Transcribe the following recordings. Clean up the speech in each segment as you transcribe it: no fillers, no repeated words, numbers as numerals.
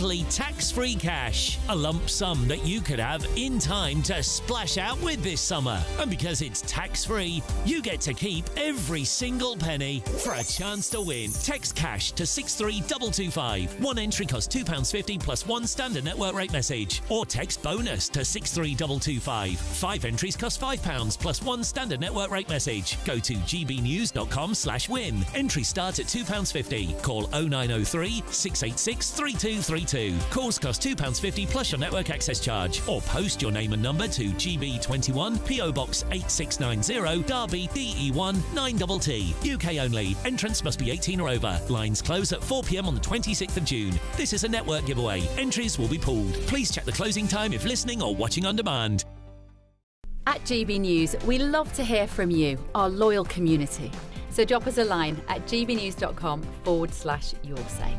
totally tax-free cash. A lump sum that you could have in time to splash out with this summer. And because it's tax-free, you get to keep every single penny for a chance to win. Text cash to 63225. One entry costs £2.50 plus one standard network rate message. Or text bonus to 63225. 5 entries cost £5 plus one standard network rate message. Go to gbnews.com/win. Entries start at £2.50. Call 0903 686 3232. Calls cost £2.50 plus your network access charge. Or post your name and number to GB21 PO Box 8690 Derby DE1 9TT. UK only. Entrance must be 18 or over. Lines close at 4 p.m. on the 26th of June. This is a network giveaway. Entries will be pooled. Please check the closing time if listening or watching on demand. At GB News, we love to hear from you, our loyal community. So drop us a line at gbnews.com/yoursay.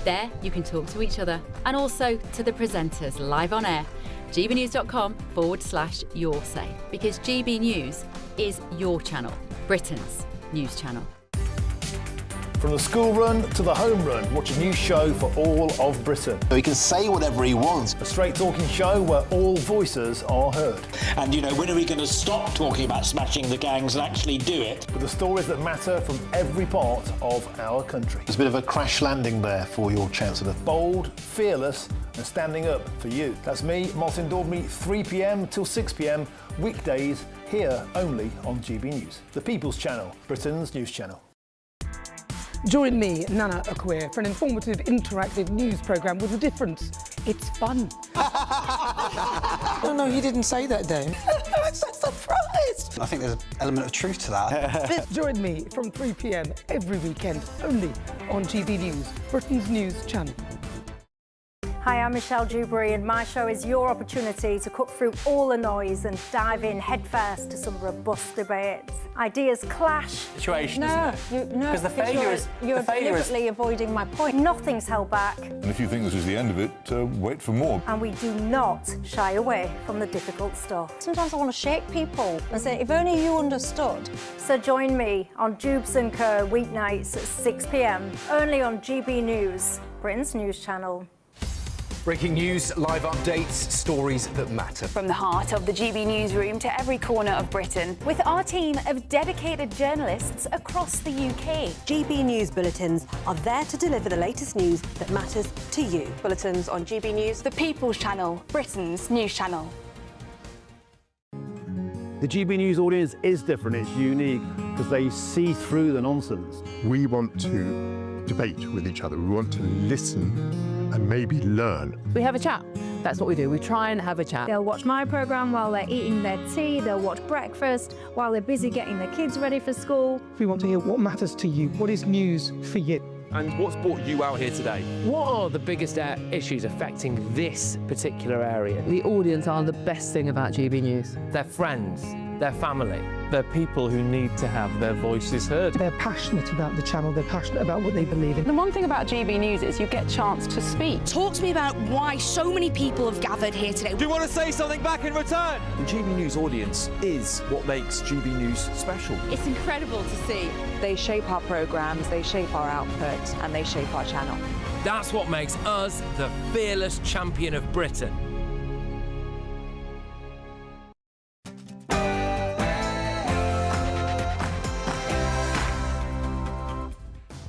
There you can talk to each other and also to the presenters live on air. gbnews.com/yoursay, because GB News is your channel, Britain's news channel. From the school run to the home run, watch a new show for all of Britain. So he can say whatever he wants. A straight talking show where all voices are heard. And, you know, when are we going to stop talking about smashing the gangs and actually do it? With the stories that matter from every part of our country. There's a bit of a crash landing there for your Chancellor. Bold, fearless and standing up for you. That's me, Martin Daubney, 3 p.m. till 6 p.m, weekdays, here only on GB News. The People's Channel, Britain's news channel. Join me, Nana Okoye, for an informative, interactive news programme with a difference. It's fun. No, he didn't say that, Dave. I'm so surprised. I think there's an element of truth to that. Join me from 3 p.m. every weekend, only on GB News, Britain's news channel. Hi, I'm Michelle Dewberry, and my show is your opportunity to cut through all the noise and dive in headfirst to some robust debates. Ideas clash. Situation, isn't it? No, because the failure is you're deliberately avoiding my point. Nothing's held back. And if you think this is the end of it, wait for more. And we do not shy away from the difficult stuff. Sometimes I want to shake people and say, if only you understood. So join me on Jubes & Co weeknights at 6 p.m, only on GB News, Britain's news channel. Breaking news, live updates, stories that matter. From the heart of the GB newsroom to every corner of Britain, with our team of dedicated journalists across the UK. GB News bulletins are there to deliver the latest news that matters to you. Bulletins on GB News, the People's Channel, Britain's news channel. The GB News audience is different, it's unique, because they see through the nonsense. We want to debate with each other, we want to listen and maybe learn. We have a chat. That's what we do. We try and have a chat. They'll watch my programme while they're eating their tea, they'll watch breakfast while they're busy getting their kids ready for school. We want to hear what matters to you, what is news for you. And what's brought you out here today? What are the biggest issues affecting this particular area? The audience are the best thing about GB News. Their friends, their family. They're people who need to have their voices heard. They're passionate about the channel, they're passionate about what they believe in. The one thing about GB News is you get a chance to speak. Talk to me about why so many people have gathered here today. Do you want to say something back in return? The GB News audience is what makes GB News special. It's incredible to see. They shape our programmes, they shape our output, and they shape our channel. That's what makes us the fearless champion of Britain.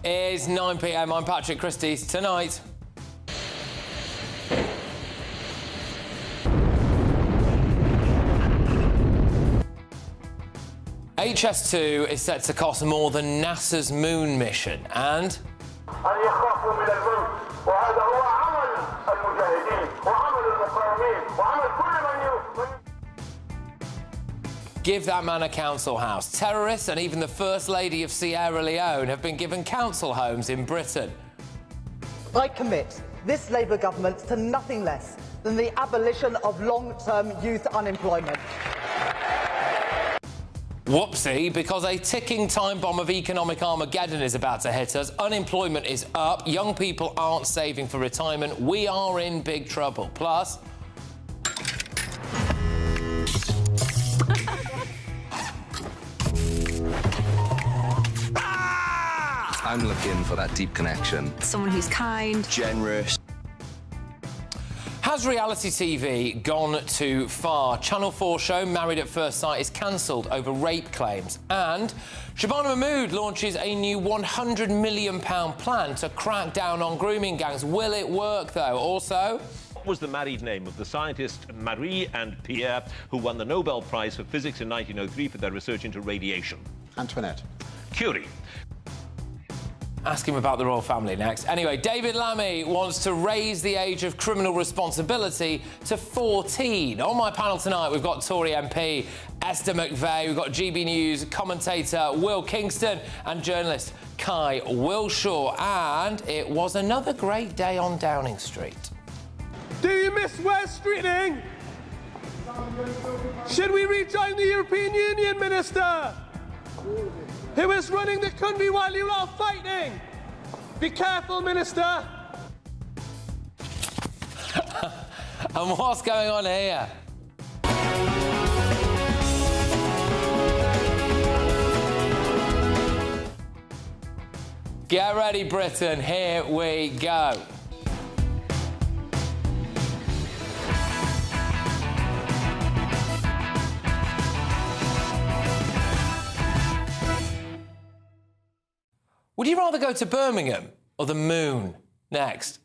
It's 9 p.m. I'm Patrick Christys. Tonight, HS2 is set to cost more than NASA's moon mission, and give that man a council house. Terrorists and even the First Lady of Sierra Leone have been given council homes in Britain. I commit this Labour government to nothing less than the abolition of long-term youth unemployment. Whoopsie, because a ticking time bomb of economic Armageddon is about to hit us. Unemployment is up, young people aren't saving for retirement, we are in big trouble. Plus, I'm looking for that deep connection. Someone who's kind, generous, Has reality TV gone too far? Channel 4 show Married at First Sight is cancelled over rape claims. And Shabana Mahmood launches a new £100 million plan to crack down on grooming gangs. Will it work, though? Also, what was the married name of the scientists Marie and Pierre who won the Nobel Prize for Physics in 1903 for their research into radiation? Antoinette. Curie. Ask him about the royal family next. Anyway, David Lammy wants to raise the age of criminal responsibility to 14. On my panel tonight, we've got Tory MP Esther McVeigh, we've got GB News commentator Will Kingston and journalist Kai Wilshaw. And it was another great day on Downing Street. Do you miss West Streeting? Should we rejoin the European Union, Minister? Who is running the country while you are fighting? Be careful, Minister. And what's going on here? Get ready, Britain. Here we go. Would you rather go to Birmingham or the moon? Next.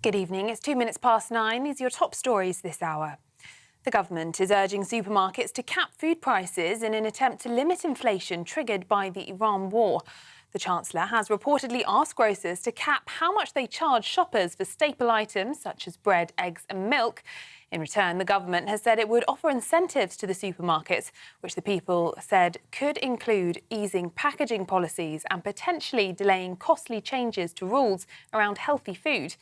Good evening. It's 9:02. These are your top stories this hour. The government is urging supermarkets to cap food prices in an attempt to limit inflation triggered by the Iran war. The Chancellor has reportedly asked grocers to cap how much they charge shoppers for staple items such as bread, eggs and milk. In return, the government has said it would offer incentives to the supermarkets, which the People said could include easing packaging policies and potentially delaying costly changes to rules around healthy food.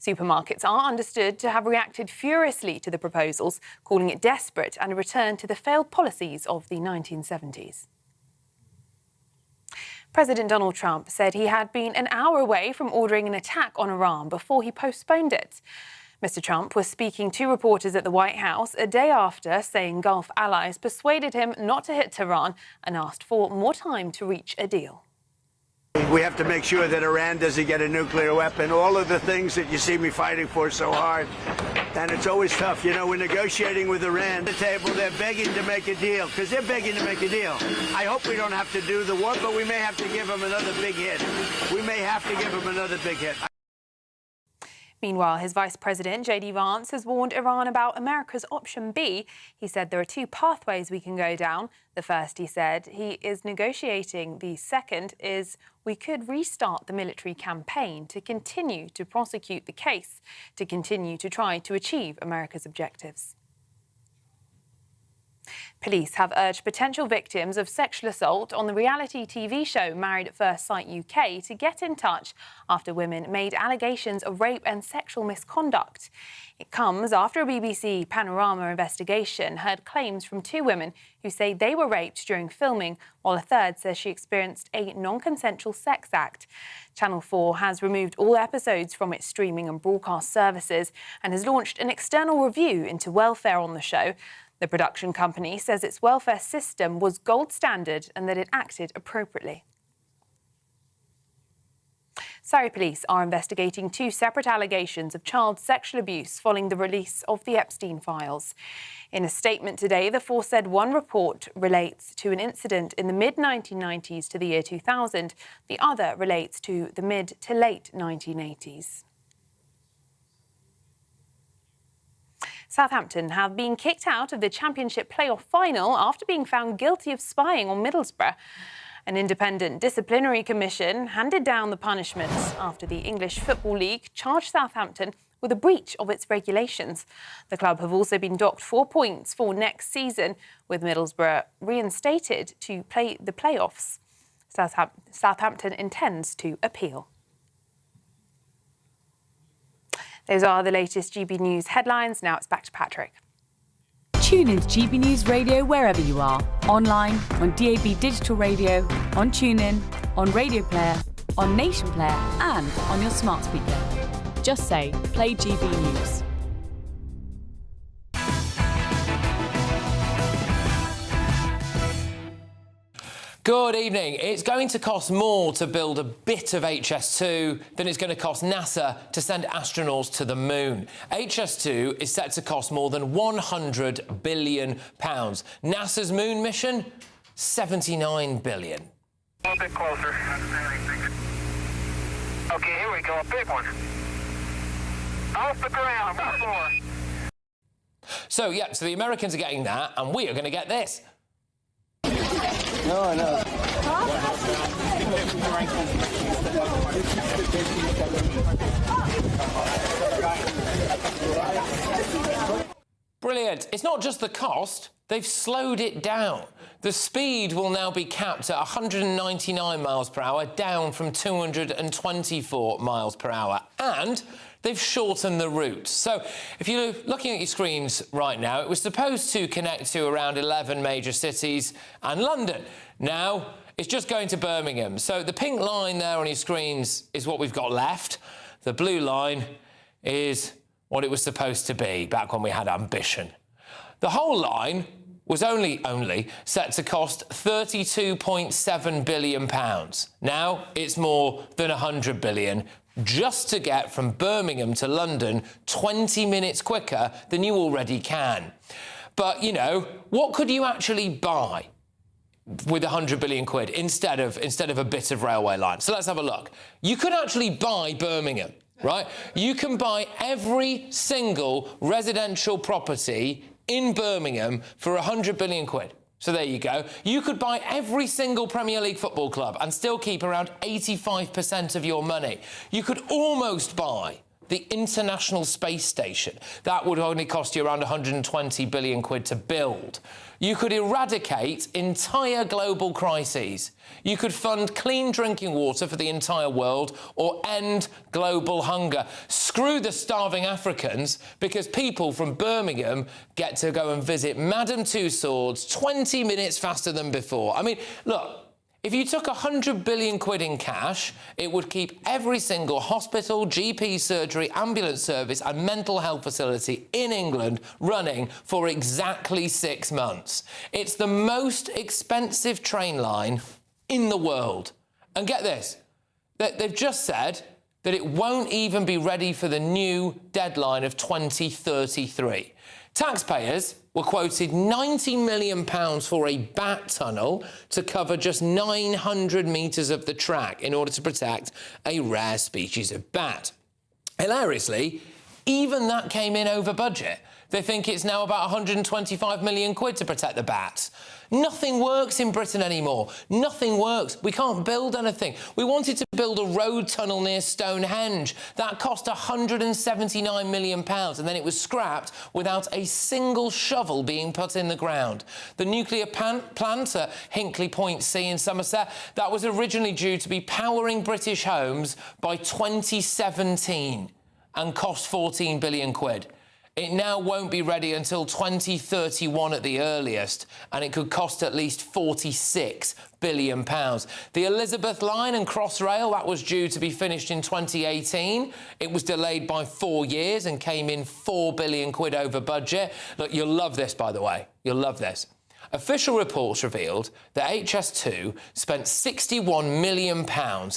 Supermarkets are understood to have reacted furiously to the proposals, calling it desperate and a return to the failed policies of the 1970s. President Donald Trump said he had been an hour away from ordering an attack on Iran before he postponed it. Mr. Trump was speaking to reporters at the White House a day after saying Gulf allies persuaded him not to hit Tehran and asked for more time to reach a deal. We have to make sure that Iran doesn't get a nuclear weapon. All of the things that you see me fighting for so hard. And it's always tough. You know, we're negotiating with Iran. At the table, they're begging to make a deal, because they're begging to make a deal. I hope we don't have to do the war, but we may have to give them another big hit. We may have to give them another big hit. Meanwhile, his Vice President, J.D. Vance, has warned Iran about America's option B. He said there are two pathways we can go down. The first, he said, he is negotiating. The second is we could restart the military campaign to continue to prosecute the case, to continue to try to achieve America's objectives. Police have urged potential victims of sexual assault on the reality TV show Married at First Sight UK to get in touch after women made allegations of rape and sexual misconduct. It comes after a BBC Panorama investigation heard claims from two women who say they were raped during filming, while a third says she experienced a non-consensual sex act. Channel 4 has removed all episodes from its streaming and broadcast services and has launched an external review into welfare on the show. The production company says its welfare system was gold standard and that it acted appropriately. Surrey police are investigating two separate allegations of child sexual abuse following the release of the Epstein files. In a statement today, the force said one report relates to an incident in the mid-1990s to the year 2000. The other relates to the mid to late 1980s. Southampton have been kicked out of the Championship playoff final after being found guilty of spying on Middlesbrough. An independent disciplinary commission handed down the punishment after the English Football League charged Southampton with a breach of its regulations. The club have also been docked 4 points for next season, with Middlesbrough reinstated to play the playoffs. Southampton intends to appeal. Those are the latest GB News headlines. Now it's back to Patrick. Tune into GB News Radio wherever you are. Online, on DAB digital radio, on TuneIn, on Radio Player, on Nation Player and on your smart speaker. Just say, play GB News. Good evening. It's going to cost more to build a bit of HS2 than it's going to cost NASA to send astronauts to the moon. HS2 is set to cost more than £100 billion. NASA's moon mission, $79 billion. A little bit closer. Okay, here we go, a big one. Off the ground, one more. So the Americans are getting that, and we are going to get this. No, no. Brilliant. It's not just the cost, they've slowed it down. The speed will now be capped at 199 miles per hour, down from 224 miles per hour. And they've shortened the route. So if you're looking at your screens right now, it was supposed to connect to around 11 major cities and London. Now it's just going to Birmingham. So the pink line there on your screens is what we've got left. The blue line is what it was supposed to be back when we had ambition. The whole line was only set to cost £32.7 billion. Now it's more than £100 billion, just to get from Birmingham to London 20 minutes quicker than you already can. But, you know, what could you actually buy with 100 billion quid instead of a bit of railway line? So let's have a look. You could actually buy Birmingham, right? You can buy every single residential property in Birmingham for 100 billion quid. So there you go. You could buy every single Premier League football club and still keep around 85% of your money. You could almost buy the International Space Station. That would only cost you around 120 billion quid to build. You could eradicate entire global crises. You could fund clean drinking water for the entire world or end global hunger. Screw the starving Africans, because people from Birmingham get to go and visit Madame Tussauds 20 minutes faster than before. I mean, look, if you took 100 billion quid in cash, it would keep every single hospital, GP surgery, ambulance service and mental health facility in England running for exactly 6 months. It's the most expensive train line in the world. And get this, they've just said that it won't even be ready for the new deadline of 2033. Taxpayers were quoted £90 million for a bat tunnel to cover just 900 metres of the track in order to protect a rare species of bat. Hilariously, even that came in over budget. They think it's now about 125 million quid to protect the bats. Nothing works in Britain anymore. Nothing works. We can't build anything. We wanted to build a road tunnel near Stonehenge. That cost £179 million, and then it was scrapped without a single shovel being put in the ground. The nuclear plant at Hinkley Point C in Somerset, that was originally due to be powering British homes by 2017 and cost 14 billion quid. It now won't be ready until 2031 at the earliest, and it could cost at least £46 billion. The Elizabeth Line and Crossrail, that was due to be finished in 2018. It was delayed by 4 years and came in 4 billion quid over budget. Look, you'll love this, by the way. You'll love this. Official reports revealed that HS2 spent £61 million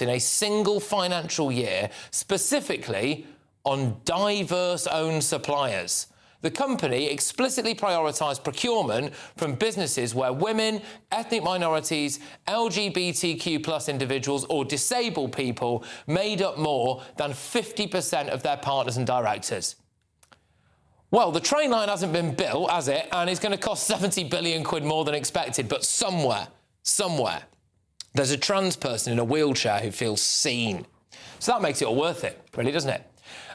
in a single financial year, specifically on diverse-owned suppliers. The company explicitly prioritised procurement from businesses where women, ethnic minorities, LGBTQ+ individuals or disabled people made up more than 50% of their partners and directors. Well, the train line hasn't been built, has it? And it's going to cost 70 billion quid more than expected. But somewhere, there's a trans person in a wheelchair who feels seen. So that makes it all worth it, really, doesn't it?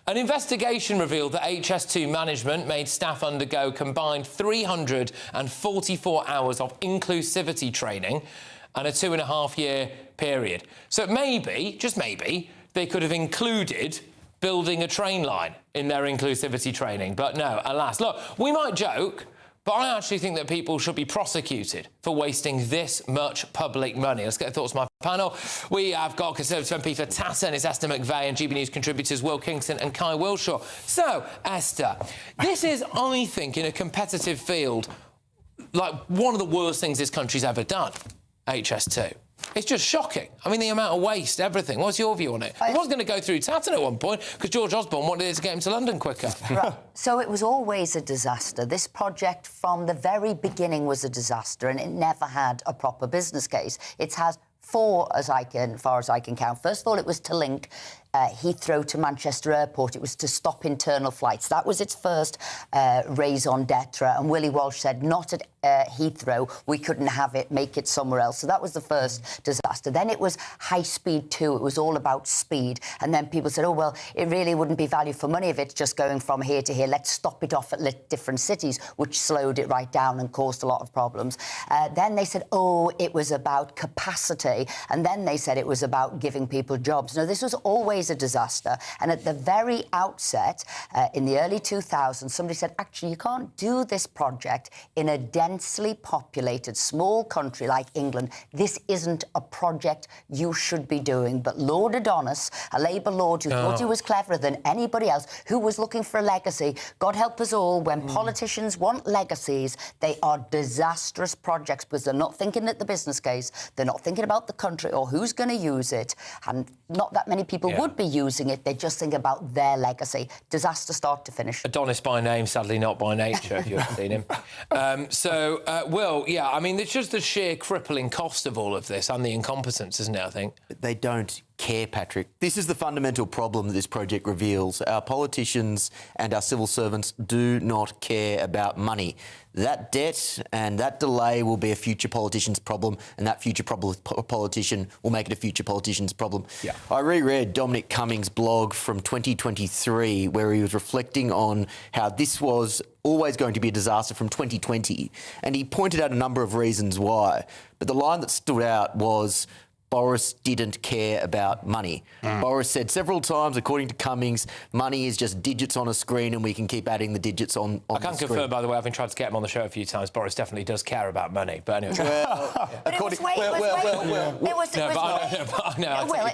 An investigation revealed that HS2 management made staff undergo combined 344 hours of inclusivity training and a 2.5-year period. So maybe, just maybe, they could have included building a train line in their inclusivity training. But no, alas. Look, we might joke, but I actually think that people should be prosecuted for wasting this much public money. Let's get thoughts from my panel. We have got Conservative MP for Tatton, it's Esther McVeigh, and GB News contributors Will Kingston and Kai Wilshaw. So, Esther, this is, I think, in a competitive field, like one of the worst things this country's ever done. HS2. It's just shocking. I mean, the amount of waste, everything. What's your view on it? It was going to go through Tatton at one point because George Osborne wanted it to get him to London quicker. Right. So it was always a disaster. This project from the very beginning was a disaster and it never had a proper business case. It has four, as far as I can count. First of all, it was to link Heathrow to Manchester Airport. It was to stop internal flights. That was its first raison d'etre. And Willie Walsh said, not at Heathrow, we couldn't have it, make it somewhere else. So that was the first disaster. Then it was High Speed 2. It was all about speed. And then people said, oh, well, it really wouldn't be value for money if it's just going from here to here. Let's stop it off at different cities, which slowed it right down and caused a lot of problems. Then they said, oh, it was about capacity. And then they said it was about giving people jobs. No, this was always a disaster. And at the very outset, in the early 2000s, somebody said, actually, you can't do this project in a densely populated small country like England. This isn't a project you should be doing. But Lord Adonis, a Labour lord who thought he was cleverer than anybody else, who was looking for a legacy, God help us all, when politicians want legacies, they are disastrous projects because they're not thinking at the business case, they're not thinking about the country or who's going to use it, and not that many people would be using it. They just think about their legacy. Disaster start to finish. Adonis by name, sadly not by nature, if you've seen him. Will, yeah, I mean, it's just the sheer crippling cost of all of this and the incompetence, isn't it, I think? They don't care, Patrick. This is the fundamental problem that this project reveals. Our politicians and our civil servants do not care about money. That debt and that delay will be a future politician's problem, and that future politician will make it a future politician's problem. Yeah. I reread Dominic Cummings' blog from 2023 where he was reflecting on how this was always going to be a disaster from 2020, and he pointed out a number of reasons why. But the line that stood out was Boris didn't care about money. Boris said several times, according to Cummings, money is just digits on a screen and we can keep adding the digits on the screen. I can confirm, by the way, having tried to get him on the show a few times, Boris definitely does care about money. But anyway. It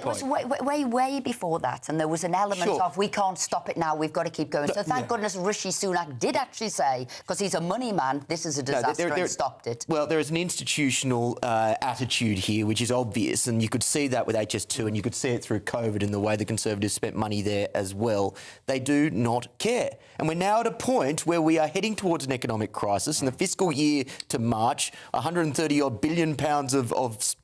was way before that, and there was an element of we can't stop it now, we've got to keep going. So thank goodness Rishi Sunak did actually say, because he's a money man, this is a disaster, and stopped it. Well, there is an institutional attitude here which is obvious, and you could see that with HS2 and you could see it through COVID in the way the Conservatives spent money there as well. They do not care. And we're now at a point where we are heading towards an economic crisis. In the fiscal year to March, 130-odd billion pounds of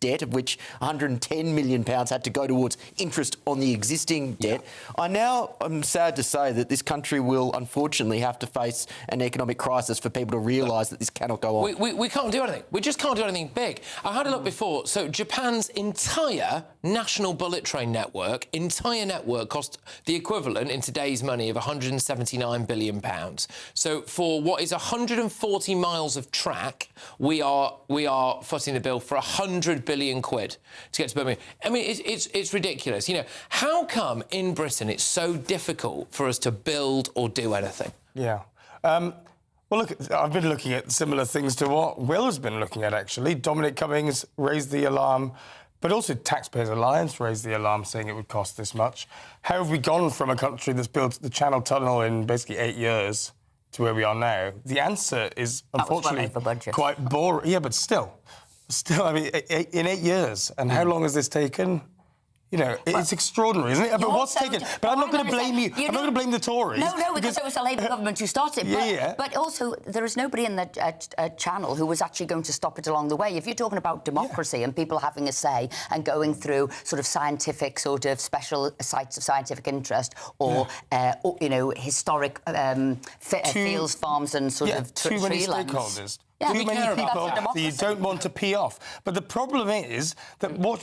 debt, of which 110 million pounds had to go towards interest on the existing debt. I'm sad to say that this country will unfortunately have to face an economic crisis for people to realise that this cannot go on. We can't do anything. We just can't do anything big. I had a look before. So Japan's entire national bullet train network, cost the equivalent in today's money of £179 billion. So for what is 140 miles of track, we are footing the bill for 100 billion quid to get to Birmingham. I mean, it's ridiculous. You know, how come in Britain it's so difficult for us to build or do anything? Yeah. Well, look, I've been looking at similar things to what Will has been looking at, actually. Dominic Cummings raised the alarm, but also Taxpayers Alliance raised the alarm, saying it would cost this much. How have we gone from a country that's built the Channel Tunnel in basically 8 years to where we are now? The answer is, unfortunately, quite boring. Yeah, but still, I mean, in 8 years. And how long has this taken? You know, it's extraordinary, isn't it? But what's taken? But I'm not going to blame you. I'm not going to blame the Tories. No, because it was the Labour government who started it. But also, there is nobody in the channel who was actually going to stop it along the way. If you're talking about democracy and people having a say and going through sort of scientific, sort of special sites of scientific interest or you know, historic fields, farms and sort of too many stakeholders. Yeah, too many people that you don't want to pee off. But the problem is that what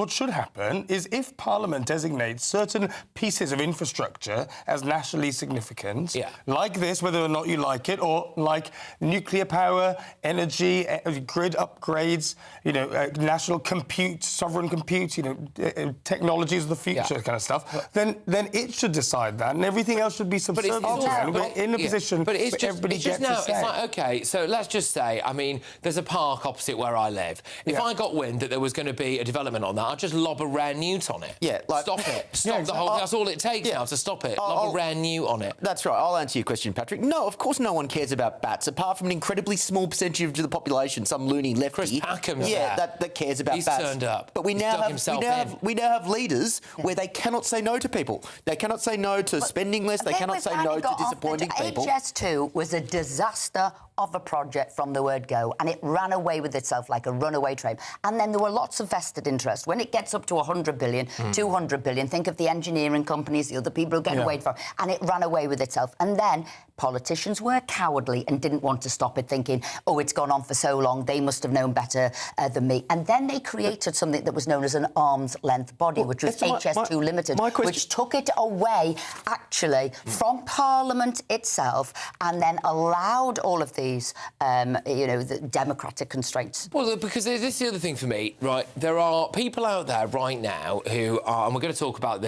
should happen is if Parliament designates certain pieces of infrastructure as nationally significant, like this, whether or not you like it, or like nuclear power, energy, grid upgrades, you know, national compute, sovereign compute, you know, technologies of the future kind of stuff, then it should decide that, and everything else should be subservient to it. And we're in a position where everybody gets a say. It's like, OK, so let's just say, I mean, there's a park opposite where I live. If I got wind that there was going to be a development on that, I'd just lob a rare newt on it. Yeah, like... Stop it. Stop the whole thing. That's all it takes now to stop it. Lob a rare newt on it. That's right. I'll answer your question, Patrick. No, of course no one cares about bats, apart from an incredibly small percentage of the population, some loony lefty. Chris Packham's that cares about bats. He's turned up. But we now have leaders where they cannot say no to people. They cannot say no to spending less. They cannot say no to disappointing people. HS2 was a disaster of a project from the word go, and it ran away with itself like a runaway train. And then there were lots of vested interest. When it gets up to 100 billion, 200 billion, think of the engineering companies, the other people who get away from it, and it ran away with itself. And then politicians were cowardly and didn't want to stop it, thinking, oh, it's gone on for so long, they must have known better than me. And then they created something that was known as an arm's-length body, which was HS2 Limited, which took it away, actually, from Parliament itself, and then allowed all of these, the democratic constraints. Well, because this is the other thing for me, right? There are people out there right now who are, and we're going to talk about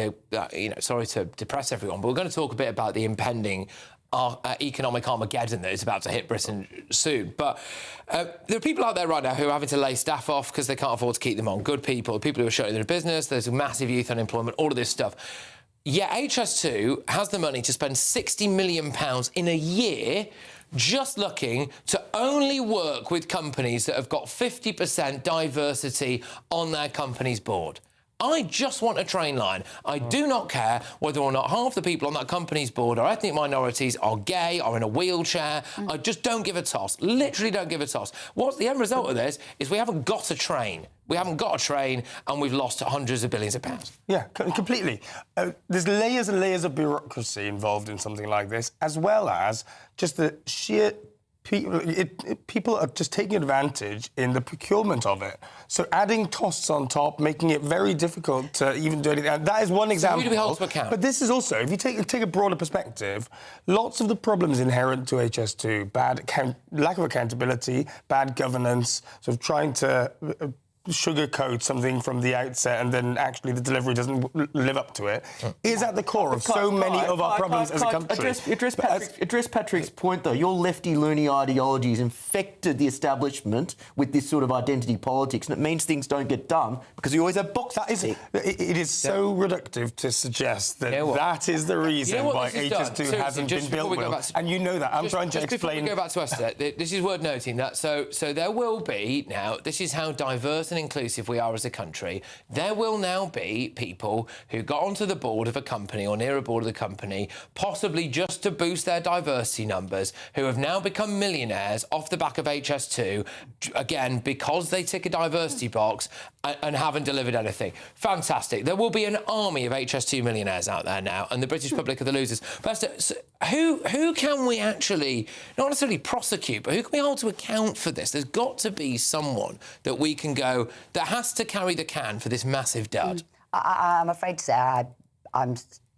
sorry to depress everyone, but we're going to talk a bit about the impending economic Armageddon that is about to hit Britain soon. But there are people out there right now who are having to lay staff off because they can't afford to keep them on. Good people who are shutting their business, there's massive youth unemployment, all of this stuff. Yet HS2 has the money to spend £60 million in a year just looking to only work with companies that have got 50% diversity on their company's board. I just want a train line. I do not care whether or not half the people on that company's board are ethnic minorities, are gay, are in a wheelchair. I just don't give a toss. Literally don't give a toss. What's the end result of this is we haven't got a train. We haven't got a train, and we've lost hundreds of billions of pounds. Yeah, completely. There's layers and layers of bureaucracy involved in something like this, as well as just the sheer... People are just taking advantage in the procurement of it. So adding costs on top, making it very difficult to even do anything. And that is one example. So who do we hold to account? But this is also, if you take a broader perspective, lots of the problems inherent to HS2, lack of accountability, bad governance, sort of trying to sugarcoat something from the outset and then actually the delivery doesn't live up to it, is at the core of so many of our problems as a country. Address Patrick's point, though. Your lefty, loony ideology has infected the establishment with this sort of identity politics, and it means things don't get done because you always have boxes. It is so reductive to suggest that that is the reason why HS2 hasn't been built well. And you know that. I'm trying to explain... Before we go back to Esther, this is worth noting that so there will be now, this is how diverse and inclusive we are as a country, there will now be people who got onto the board of a company or near a board of the company, possibly just to boost their diversity numbers, who have now become millionaires off the back of HS2, again, because they tick a diversity box and haven't delivered anything. Fantastic. There will be an army of HS2 millionaires out there now, and the British public are the losers. But who can we actually, not necessarily prosecute, but who can we hold to account for this? There's got to be someone that we can go, that has to carry the can for this massive dud. I'm afraid to say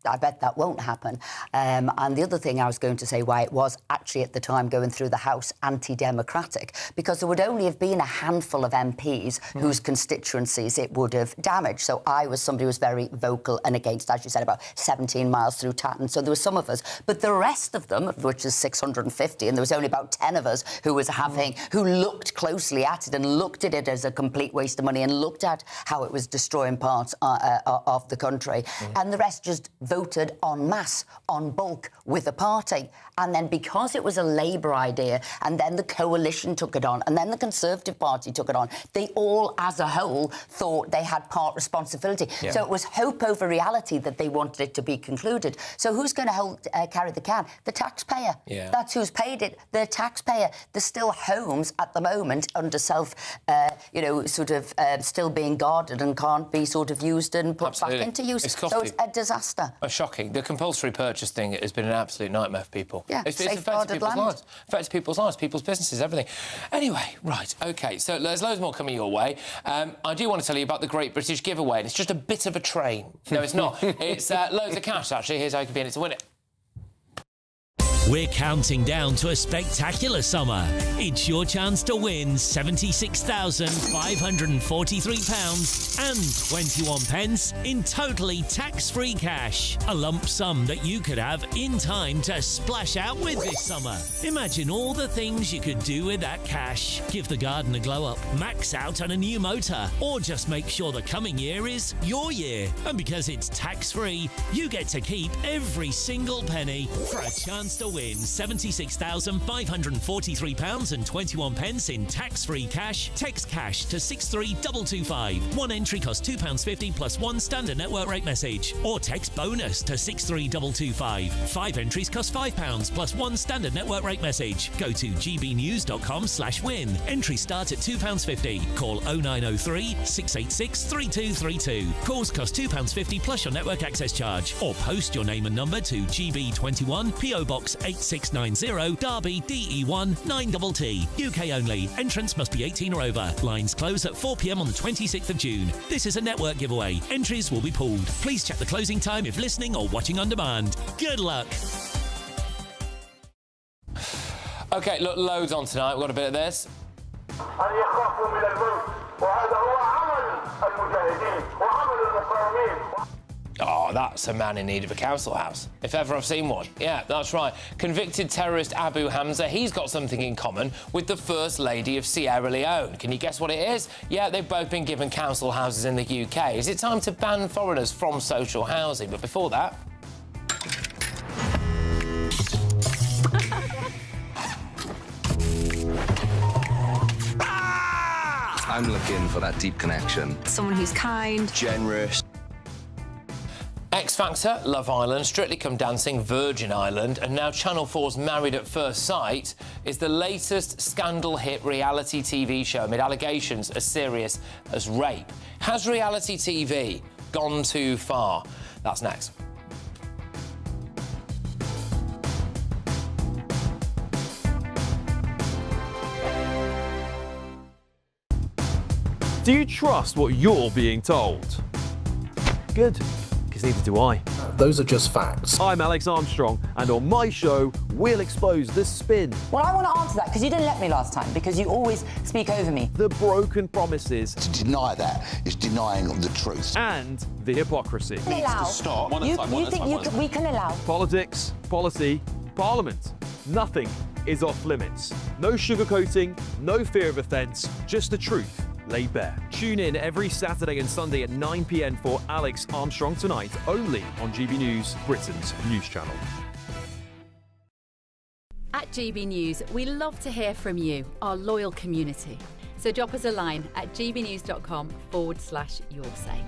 I bet that won't happen. And the other thing I was going to say, why it was actually at the time going through the House anti-democratic, because there would only have been a handful of MPs whose constituencies it would have damaged. So I was somebody who was very vocal and against, as you said, about 17 miles through Tatton. So there were some of us. But the rest of them, which is 650, and there was only about 10 of us who looked closely at it and looked at it as a complete waste of money and looked at how it was destroying parts of the country. And the rest just voted en masse, en bulk, with the party. And then because it was a Labour idea, and then the coalition took it on, and then the Conservative Party took it on, they all, as a whole, thought they had part responsibility. Yeah. So it was hope over reality that they wanted it to be concluded. So who's going to carry the can? The taxpayer. Yeah. That's who's paid it, the taxpayer. There's still homes at the moment under still being guarded and can't be sort of used and put back into use. So it's a disaster. Shocking. The compulsory purchase thing has been an absolute nightmare for people. Yeah, it's affected people's lives. Affects people's lives, people's businesses, everything. Anyway, right, OK, so there's loads more coming your way. I do want to tell you about the Great British Giveaway, and it's just a bit of a train. No, it's not. It's loads of cash, actually. Here's how you can be in it to win it. We're counting down to a spectacular summer. It's your chance to win £76,543 and 21 pence in totally tax-free cash. A lump sum that you could have in time to splash out with this summer. Imagine all the things you could do with that cash. Give the garden a glow up, max out on a new motor, or just make sure the coming year is your year. And because it's tax-free, you get to keep every single penny. For a chance to win £76,543 and 21 pence in tax-free cash, text cash to 63225. One entry costs £2.50 plus one standard network rate message. Or text bonus to 63225. 5 entries cost £5 plus one standard network rate message. Go to gbnews.com/win. Entries start at £2.50. Call 0903 686 3232. Calls cost £2.50 plus your network access charge. Or post your name and number to GB21 PO Box 8690 Derby DE1 9TT. UK only. Entrance must be 18 or over. Lines close at 4 p.m. on the 26th of June. This is a network giveaway. Entries will be pulled. Please check the closing time if listening or watching on demand. Good luck. OK, look, loads on tonight. We've got a bit of this. Oh, that's a man in need of a council house, if ever I've seen one. Yeah, that's right. Convicted terrorist Abu Hamza, he's got something in common with the First Lady of Sierra Leone. Can you guess what it is? Yeah, they've both been given council houses in the UK. Is it time to ban foreigners from social housing? But before that... I'm looking for that deep connection. Someone who's kind, generous. X Factor, Love Island, Strictly Come Dancing, Virgin Island, and now Channel 4's Married at First Sight is the latest scandal-hit reality TV show amid allegations as serious as rape. Has reality TV gone too far? That's next. Do you trust what you're being told? Good, because neither do I. Those are just facts. I'm Alex Armstrong, and on my show, we'll expose the spin. Well, I want to answer that, because you didn't let me last time, because you always speak over me. The broken promises. To deny that is denying the truth. And the hypocrisy. Needs to stop. You think we can allow? Politics, policy, parliament. Nothing is off limits. No sugarcoating, no fear of offence, just the truth laid bare. Tune in every Saturday and Sunday at 9 p.m. for Alex Armstrong Tonight, only on GB News, Britain's news channel. At GB News, we love to hear from you, our loyal community. So drop us a line at gbnews.com/yoursay.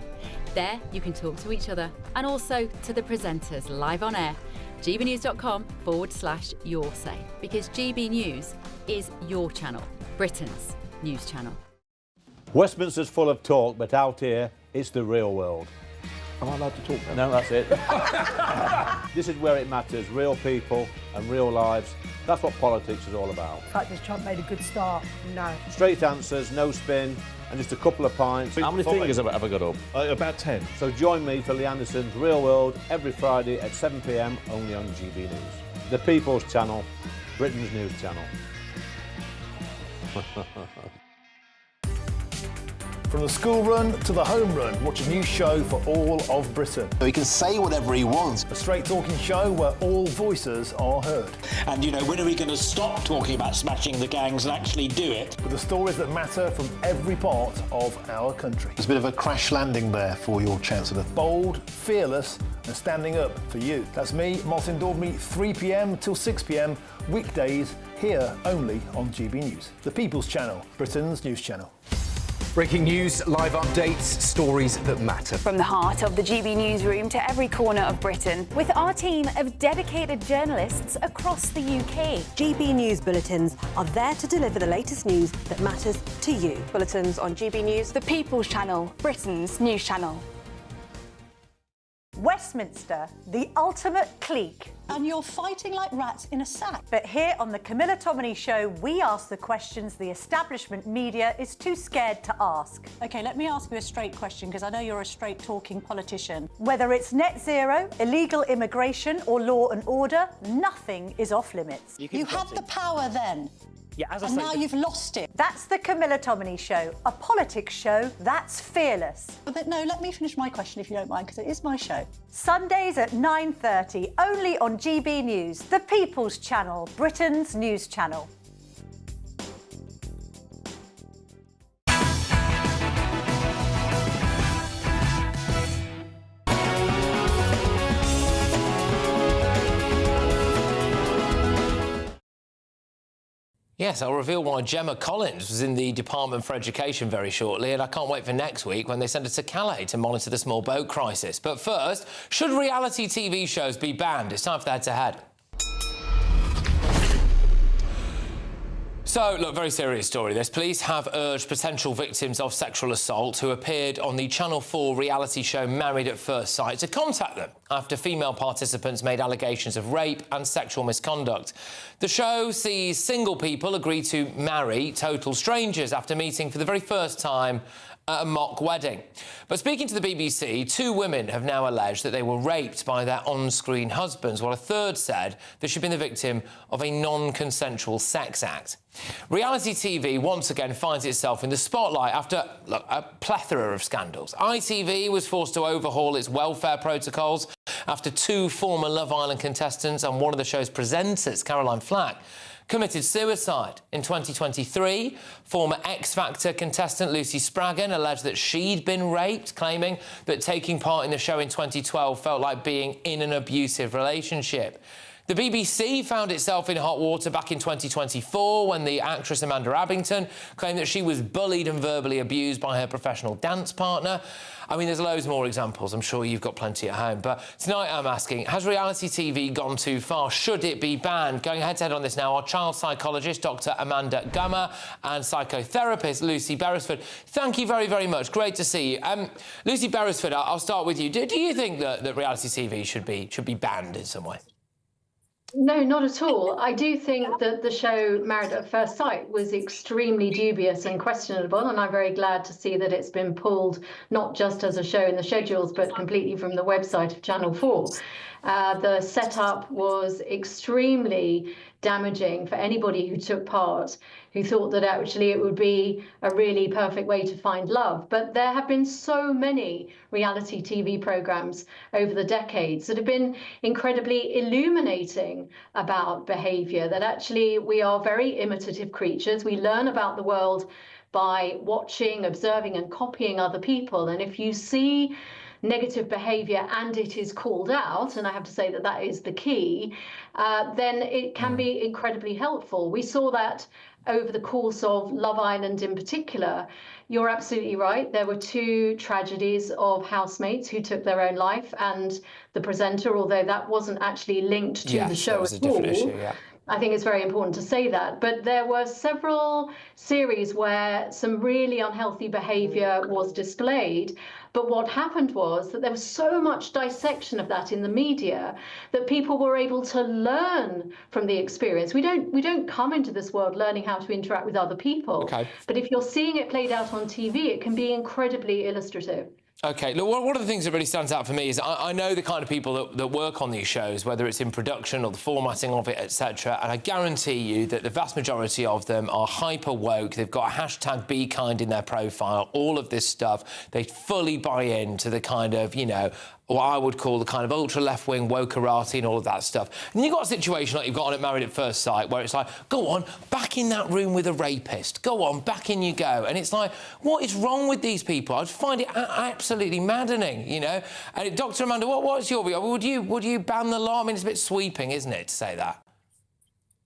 There you can talk to each other and also to the presenters live on air. gbnews.com/yoursay, because GB News is your channel, Britain's news channel. Westminster's full of talk, but out here, it's the real world. Am I allowed to talk No, now? that's it. This is where it matters, real people and real lives. That's what politics is all about. In fact, this Trump made a good start. No. Straight answers, no spin, and just a couple of pints. How many fingers have I got up? About 10. So join me for Lee Anderson's Real World every Friday at 7 p.m. only on GB News. The People's Channel, Britain's news channel. From the school run to the home run, watch a new show for all of Britain. He can say whatever he wants. A straight-talking show where all voices are heard. And, you know, when are we going to stop talking about smashing the gangs and actually do it? With the stories that matter from every part of our country. There's a bit of a crash landing there for your Chancellor. Bold, fearless and standing up for you. That's me, Martin Daubney, 3 p.m. till 6 p.m. weekdays, here only on GB News. The People's Channel, Britain's news channel. Breaking news, live updates, stories that matter. From the heart of the GB newsroom to every corner of Britain, with our team of dedicated journalists across the UK. GB News bulletins are there to deliver the latest news that matters to you. Bulletins on GB News, the People's Channel, Britain's news channel. Westminster, the ultimate clique. And you're fighting like rats in a sack. But here on the Camilla Tominey Show, we ask the questions the establishment media is too scared to ask. OK, let me ask you a straight question, because I know you're a straight-talking politician. Whether it's net zero, illegal immigration or law and order, nothing is off limits. You had the power then. Yeah, as I and say, now you've lost it. That's the Camilla Tominey Show, a politics show that's fearless. But no, let me finish my question if you don't mind, because it is my show. Sundays at 9:30, only on GB News, the People's Channel, Britain's news channel. Yes, I'll reveal why Gemma Collins was in the Department for Education very shortly, and I can't wait for next week when they send her to Calais to monitor the small boat crisis. But first, should reality TV shows be banned? It's time for the head-to-head. So, look, very serious story this. Police have urged potential victims of sexual assault who appeared on the Channel 4 reality show Married at First Sight to contact them after female participants made allegations of rape and sexual misconduct. The show sees single people agree to marry total strangers after meeting for the very first time at a mock wedding. But speaking to the BBC, 2 women have now alleged that they were raped by their on-screen husbands, while a third said that she'd been the victim of a non-consensual sex act. Reality TV once again finds itself in the spotlight after a plethora of scandals. ITV was forced to overhaul its welfare protocols after 2 former Love Island contestants and one of the show's presenters, Caroline Flack, committed suicide. In 2023, former X Factor contestant Lucy Spraggan alleged that she'd been raped, claiming that taking part in the show in 2012 felt like being in an abusive relationship. The BBC found itself in hot water back in 2024 when the actress Amanda Abbington claimed that she was bullied and verbally abused by her professional dance partner. I mean, there's loads more examples. I'm sure you've got plenty at home. But tonight I'm asking, has reality TV gone too far? Should it be banned? Going head-to-head on this now are child psychologist Dr Amanda Gummer and psychotherapist Lucy Beresford. Thank you very, very much. Great to see you. Lucy Beresford, I'll start with you. Do you think that reality TV should be banned in some way? No, not at all. I do think that the show Married at First Sight was extremely dubious and questionable, and I'm very glad to see that it's been pulled not just as a show in the schedules, but completely from the website of Channel 4. The setup was extremely damaging for anybody who took part, who thought that actually it would be a really perfect way to find love. But there have been so many reality TV programs over the decades that have been incredibly illuminating about behavior, that actually we are very imitative creatures. We learn about the world by watching, observing and copying other people. And if you see negative behaviour and it is called out, and I have to say that that is the key, then it can be incredibly helpful. We saw that over the course of Love Island in particular. You're absolutely right. There were 2 tragedies of housemates who took their own life, and the presenter, although that wasn't actually linked to the show at all. Issue, yeah. I think it's very important to say that. But there were several series where some really unhealthy behaviour was displayed. But what happened was that there was so much dissection of that in the media that people were able to learn from the experience. We don't come into this world learning how to interact with other people. Okay. But if you're seeing it played out on TV, it can be incredibly illustrative. OK, look, one of the things that really stands out for me is I know the kind of people that work on these shows, whether it's in production or the formatting of it, etc. And I guarantee you that the vast majority of them are hyper woke. They've got a hashtag Be Kind in their profile, all of this stuff. They fully buy into the kind of, you know, what I would call the kind of ultra left-wing wokerati and all of that stuff. And you've got a situation like you've got on at Married at First Sight where it's like, go on, back in that room with a rapist. Go on, back in you go. And it's like, what is wrong with these people? I just find it absolutely maddening, you know? And Dr Amanda, what's your view? Would you ban the lot? I mean, it's a bit sweeping, isn't it, to say that?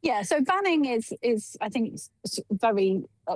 Yeah, so banning is I think,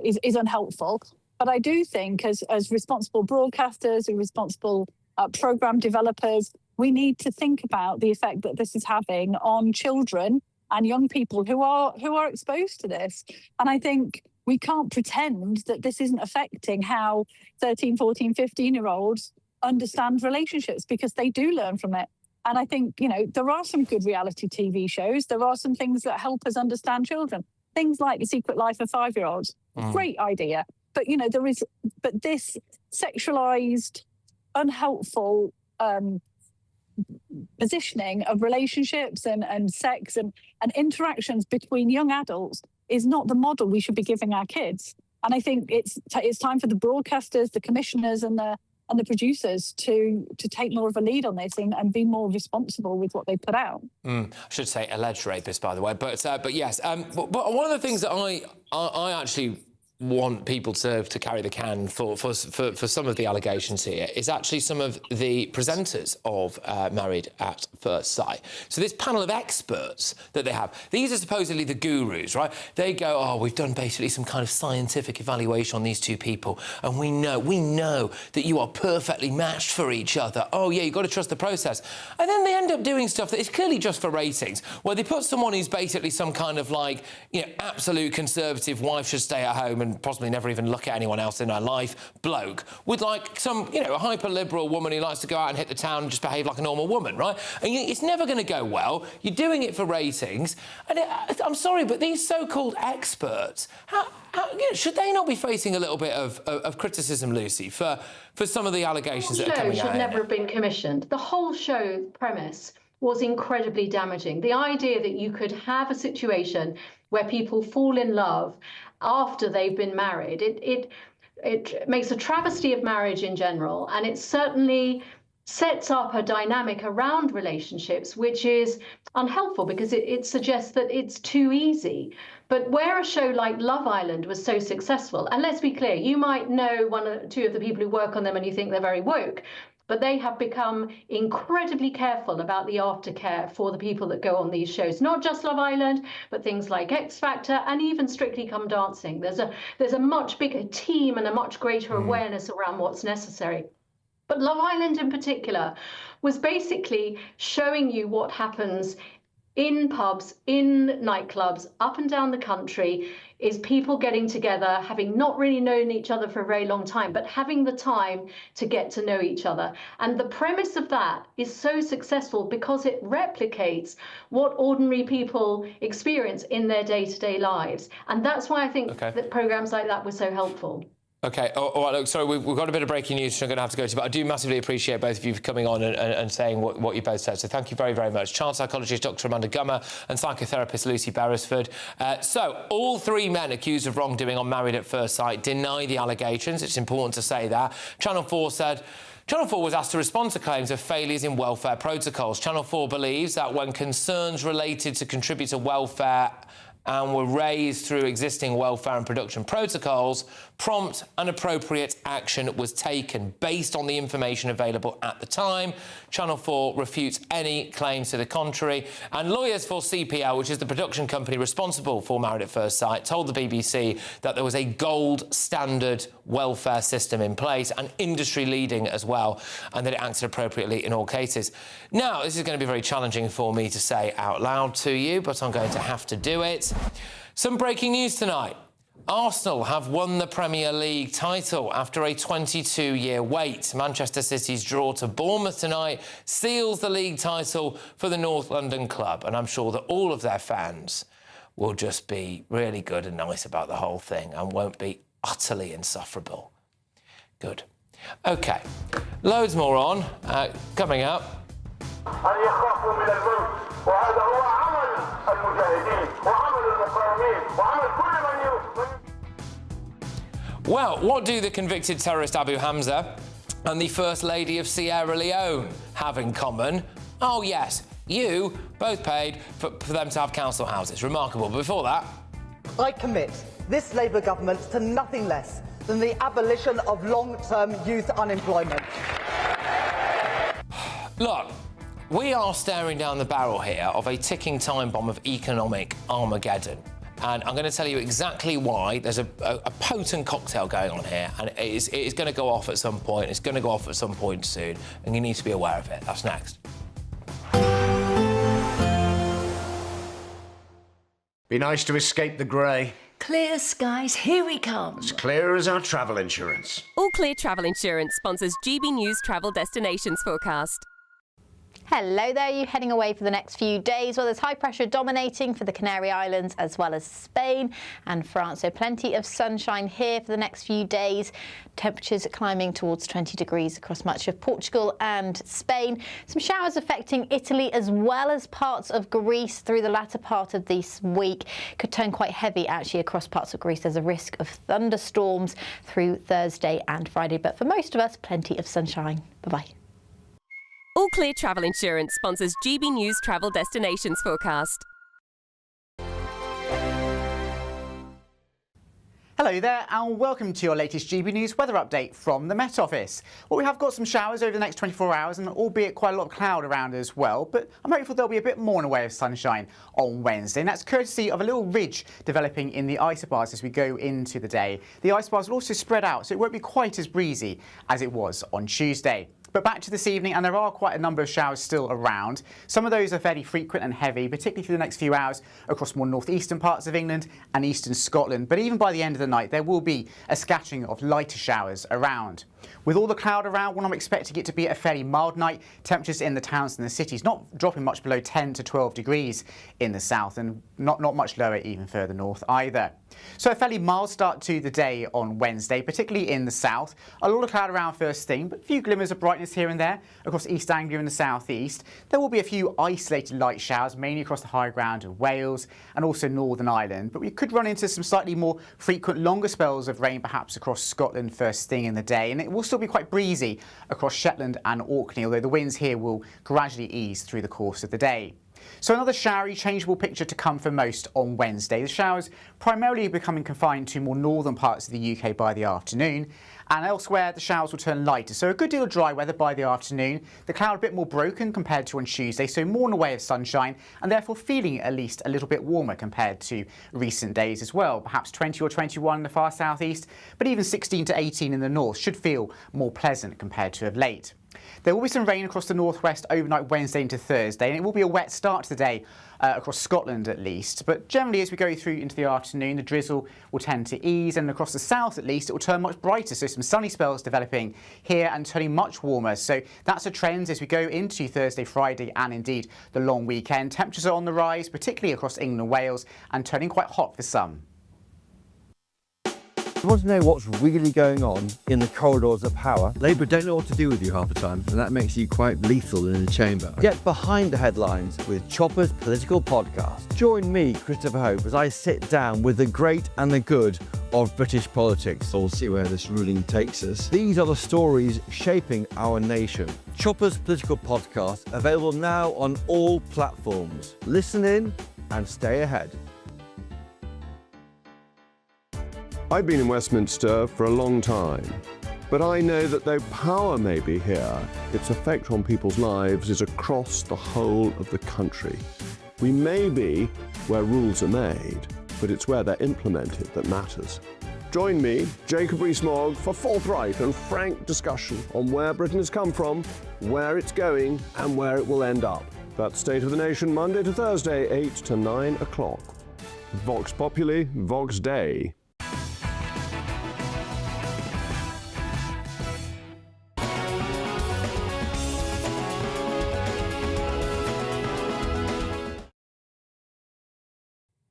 is unhelpful. But I do think as responsible broadcasters and responsible programme developers, we need to think about the effect that this is having on children and young people who are exposed to this. And I think we can't pretend that this isn't affecting how 13, 14, 15-year-olds understand relationships because they do learn from it. And I think, you know, there are some good reality TV shows. There are some things that help us understand children. Things like The Secret Life of 5-Year-Olds. Great idea. But, you know, but this sexualized, unhelpful positioning of relationships and sex and interactions between young adults is not the model we should be giving our kids. And I think it's time for the broadcasters, the commissioners and the producers to take more of a lead on this and be more responsible with what they put out. I should say alleged rapist, by the way. But yes, but one of the things that I actually want people to carry the can for some of the allegations here is actually some of the presenters of Married at First Sight. So this panel of experts that they have, these are supposedly the gurus, right? They go, oh, we've done basically some kind of scientific evaluation on these two people, and we know that you are perfectly matched for each other. Oh, yeah, you've got to trust the process. And then they end up doing stuff that is clearly just for ratings, where they put someone who's basically some kind of, like, you know, absolute conservative, wife should stay at home and possibly never even look at anyone else in her life, bloke, with, like, some, you know, a hyper-liberal woman who likes to go out and hit the town and just behave like a normal woman, right? And it's never going to go well. You're doing it for ratings. And I'm sorry, but these so-called experts, how, you know, should they not be facing a little bit of criticism, Lucy, for some of the allegations that are coming out? The show should never have been commissioned. The whole show premise was incredibly damaging. The idea that you could have a situation where people fall in love after they've been married, it makes a travesty of marriage in general, and it certainly sets up a dynamic around relationships which is unhelpful because it suggests that it's too easy. But where a show like Love Island was so successful, and let's be clear, you might know one or two of the people who work on them and you think they're very woke, but they have become incredibly careful about the aftercare for the people that go on these shows. Not just Love Island, but things like X Factor and even Strictly Come Dancing. There's a much bigger team and a much greater awareness around what's necessary. But Love Island in particular was basically showing you what happens in pubs, in nightclubs, up and down the country, is people getting together, having not really known each other for a very long time, but having the time to get to know each other. And the premise of that is so successful because it replicates what ordinary people experience in their day-to-day lives. And that's why I think that programs like that were so helpful. OK, all right, look, sorry, we've got a bit of breaking news, so I'm going to have to go to, but I do massively appreciate both of you for coming on and saying what you both said, so thank you very, very much. Child psychologist Dr Amanda Gummer and psychotherapist Lucy Beresford. So, all three men accused of wrongdoing on Married at First Sight deny the allegations. It's important to say that. Channel 4 said... Channel 4 was asked to respond to claims of failures in welfare protocols. Channel 4 believes that when concerns related to contributor welfare and were raised through existing welfare and production protocols, prompt and appropriate action was taken based on the information available at the time. Channel 4 refutes any claims to the contrary. And lawyers for CPL, which is the production company responsible for Married at First Sight, told the BBC that there was a gold standard welfare system in place and industry leading as well, and that it acted appropriately in all cases. Now, this is going to be very challenging for me to say out loud to you, but I'm going to have to do it. Some breaking news tonight. Arsenal have won the Premier League title after a 22-year wait. Manchester City's draw to Bournemouth tonight seals the league title for the North London club, and I'm sure that all of their fans will just be really good and nice about the whole thing and won't be utterly insufferable. Good. OK, loads more on. Coming up... Well, what do the convicted terrorist Abu Hamza and the First Lady of Sierra Leone have in common? Oh, yes, you both paid for them to have council houses. Remarkable. But before that... I commit this Labour government to nothing less than the abolition of long-term youth unemployment. Look, we are staring down the barrel here of a ticking time bomb of economic Armageddon. And I'm going to tell you exactly why. There's a potent cocktail going on here, and it is going to go off at some point. It's going to go off at some point soon, and you need to be aware of it. That's next. Be nice to escape the grey. Clear skies, here we come. As clear as our travel insurance. All Clear Travel Insurance sponsors GB News Travel Destinations Forecast. Hello there, you heading away for the next few days? Well, there's high pressure dominating for the Canary Islands as well as Spain and France. So plenty of sunshine here for the next few days. Temperatures climbing towards 20 degrees across much of Portugal and Spain. Some showers affecting Italy as well as parts of Greece through the latter part of this week. Could turn quite heavy actually across parts of Greece. There's a risk of thunderstorms through Thursday and Friday. But for most of us, plenty of sunshine. Bye-bye. All Clear Travel Insurance sponsors GB News Travel Destinations Forecast. Hello there and welcome to your latest GB News weather update from the Met Office. Well, we have got some showers over the next 24 hours and albeit quite a lot of cloud around as well, but I'm hopeful there'll be a bit more in the way of sunshine on Wednesday, and that's courtesy of a little ridge developing in the isobars as we go into the day. The isobars will also spread out, so it won't be quite as breezy as it was on Tuesday. But back to this evening, and there are quite a number of showers still around. Some of those are fairly frequent and heavy, particularly through the next few hours across more northeastern parts of England and eastern Scotland. But even by the end of the night, there will be a scattering of lighter showers around. With all the cloud around, well, I'm expecting it to be a fairly mild night. Temperatures in the towns and the cities not dropping much below 10 to 12 degrees in the south, and not much lower even further north either. So a fairly mild start to the day on Wednesday, particularly in the south. A lot of cloud around first thing, but a few glimmers of brightness here and there across East Anglia and the southeast. There will be a few isolated light showers, mainly across the high ground of Wales and also Northern Ireland. But we could run into some slightly more frequent, longer spells of rain, perhaps across Scotland first thing in the day. And it will still be quite breezy across Shetland and Orkney, although the winds here will gradually ease through the course of the day. So another showery, changeable picture to come for most on Wednesday. The showers primarily becoming confined to more northern parts of the UK by the afternoon, and elsewhere the showers will turn lighter. So a good deal of dry weather by the afternoon. The cloud a bit more broken compared to on Tuesday, so more in the way of sunshine, and therefore feeling at least a little bit warmer compared to recent days as well. Perhaps 20 or 21 in the far southeast, but even 16 to 18 in the north should feel more pleasant compared to of late. There will be some rain across the northwest overnight Wednesday into Thursday, and it will be a wet start to the day across Scotland at least. But generally as we go through into the afternoon, the drizzle will tend to ease, and across the south at least it will turn much brighter. So some sunny spells developing here and turning much warmer. So that's a trend as we go into Thursday, Friday and indeed the long weekend. Temperatures are on the rise, particularly across England and Wales, and turning quite hot for some. You want to know what's really going on in the corridors of power? Labour don't know what to do with you half the time, and that makes you quite lethal in the chamber. Get behind the headlines with Chopper's political podcast. Join me, Christopher Hope, as I sit down with the great and the good of British politics. We'll see where this ruling takes us. These are the stories shaping our nation. Chopper's political podcast, available now on all platforms. Listen in and stay ahead. I've been in Westminster for a long time, but I know that though power may be here, its effect on people's lives is across the whole of the country. We may be where rules are made, but it's where they're implemented that matters. Join me, Jacob Rees-Mogg, for forthright and frank discussion on where Britain has come from, where it's going, and where it will end up. That's State of the Nation, Monday to Thursday, 8 to 9 o'clock. Vox Populi, Vox Dei.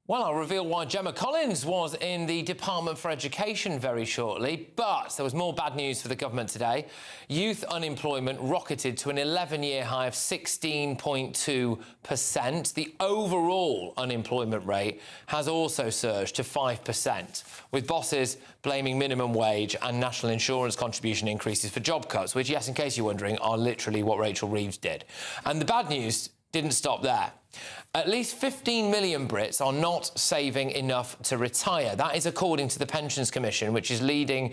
Well, I'll reveal why Gemma Collins was in the Department for Education very shortly, but there was more bad news for the government today. Youth unemployment rocketed to an 11-year high of 16.2%. The overall unemployment rate has also surged to 5%, with bosses blaming minimum wage and national insurance contribution increases for job cuts, which, yes, in case you're wondering, are literally what Rachel Reeves did. And the bad news didn't stop there. At least 15 million Brits are not saving enough to retire. That is according to the Pensions Commission, which is leading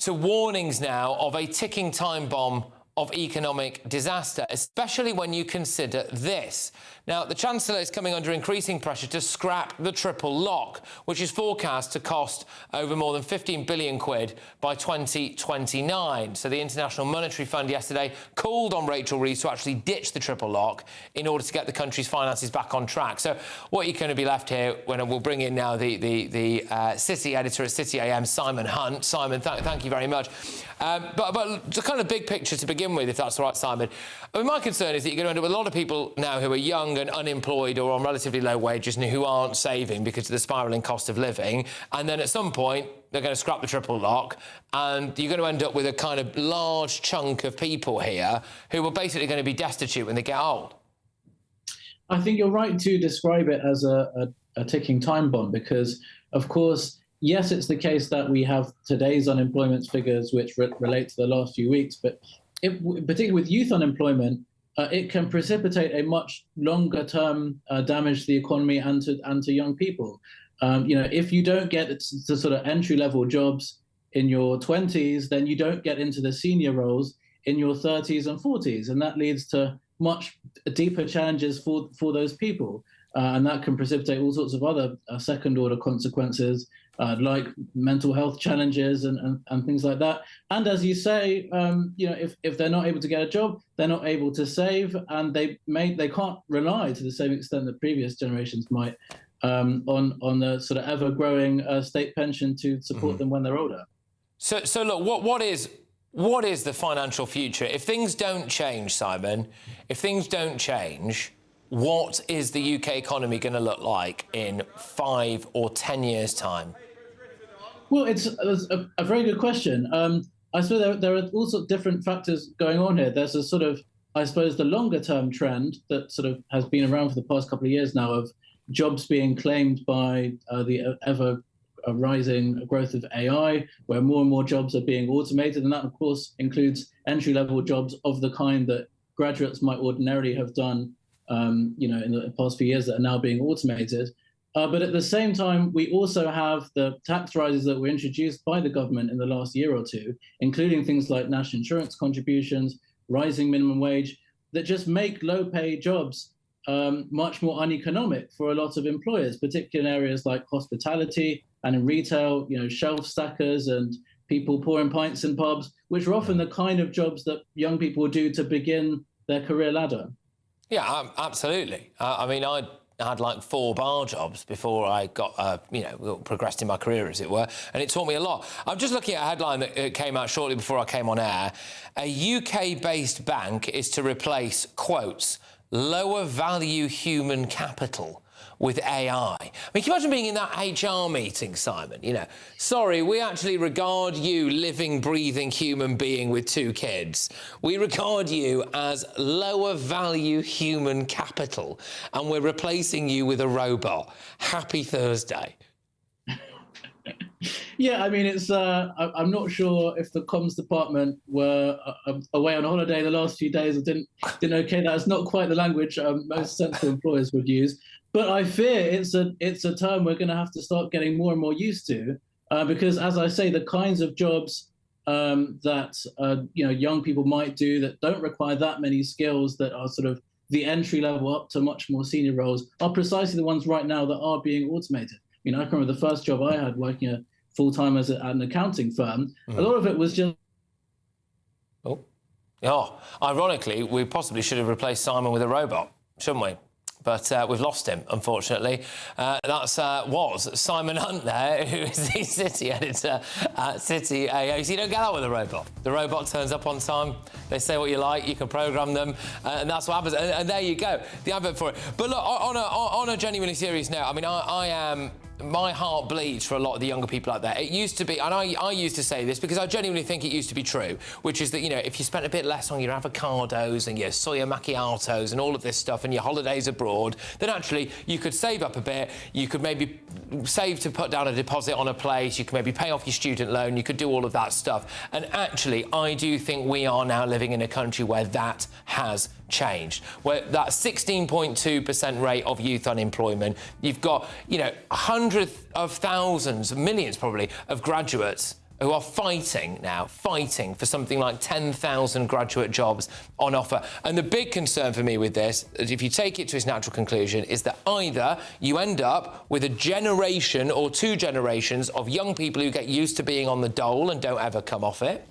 to warnings now of a ticking time bomb of economic disaster, especially when you consider this. Now, the Chancellor is coming under increasing pressure to scrap the triple lock, which is forecast to cost over more than 15 billion quid by 2029. So the International Monetary Fund yesterday called on Rachel Reeves to actually ditch the triple lock in order to get the country's finances back on track. So what you're going to be left here, when we'll bring in now the City editor at City AM, Simon Hunt. Simon, thank you very much. But the kind of big picture to begin with, if that's all right, Simon. I mean, my concern is that you're going to end up with a lot of people now who are young and unemployed or on relatively low wages and who aren't saving because of the spiralling cost of living. And then at some point, they're going to scrap the triple lock and you're going to end up with a kind of large chunk of people here who are basically going to be destitute when they get old. I think you're right to describe it as a ticking time bomb because, of course, yes, it's the case that we have today's unemployment figures which relate to the last few weeks, but particularly with youth unemployment, it can precipitate a much longer-term damage to the economy and to young people. If you don't get to sort of entry-level jobs in your 20s, then you don't get into the senior roles in your 30s and 40s, and that leads to much deeper challenges for those people. And that can precipitate all sorts of other second-order consequences, like mental health challenges and things like that. And as you say, if they're not able to get a job, they're not able to save, and they can't rely to the same extent that previous generations might on the sort of ever-growing state pension to support them when they're older. So look, what is the financial future if things don't change, Simon? If things don't change, what is the UK economy going to look like in 5 or 10 years' time? Well, it's a very good question. I suppose there are all sorts of different factors going on here. There's a sort of, I suppose, the longer-term trend that sort of has been around for the past couple of years now of jobs being claimed by the ever-rising growth of AI, where more and more jobs are being automated. And that, of course, includes entry-level jobs of the kind that graduates might ordinarily have done in the past few years that are now being automated. But at the same time, we also have the tax rises that were introduced by the government in the last year or two, including things like national insurance contributions, rising minimum wage, that just make low-paid jobs much more uneconomic for a lot of employers, particularly in areas like hospitality and in retail, shelf stackers and people pouring pints in pubs, which are often the kind of jobs that young people do to begin their career ladder. Yeah, absolutely. I mean, I had like 4 bar jobs before I got, progressed in my career, as it were, and it taught me a lot. I'm just looking at a headline that came out shortly before I came on air. A UK-based bank is to replace, quotes, lower value human capital with AI. I mean, can you imagine being in that HR meeting, Simon? Sorry, we actually regard you, living, breathing human being with 2 kids. We regard you as lower value human capital, and we're replacing you with a robot. Happy Thursday. Yeah, I mean, it's. I'm not sure if the comms department were away on holiday the last few days or didn't okay. That's not quite the language most sensible employers would use. But I fear it's a term we're going to have to start getting more and more used to, because, as I say, the kinds of jobs that young people might do that don't require that many skills, that are sort of the entry level up to much more senior roles, are precisely the ones right now that are being automated. I can remember the first job I had working full-time at an accounting firm. A lot of it was just... Ironically, we possibly should have replaced Simon with a robot, shouldn't we? But we've lost him, unfortunately. Was Simon Hunt there, who is the City editor at City AA. So you don't get out with a robot. The robot turns up on time, they say what you like, you can program them, and that's what happens. And there you go, the advert for it. But look, on a genuinely serious note, I mean, my heart bleeds for a lot of the younger people out there. It used to be, and I used to say this because I genuinely think it used to be true, which is that, if you spent a bit less on your avocados and your soya macchiatos and all of this stuff and your holidays abroad, then actually you could save up a bit, you could maybe save to put down a deposit on a place, you could maybe pay off your student loan, you could do all of that stuff. And actually, I do think we are now living in a country where that has changed, where that 16.2% rate of youth unemployment, you've got, hundreds of thousands, millions probably, of graduates who are fighting for something like 10,000 graduate jobs on offer. And the big concern for me with this, if you take it to its natural conclusion, is that either you end up with a generation or 2 generations of young people who get used to being on the dole and don't ever come off it,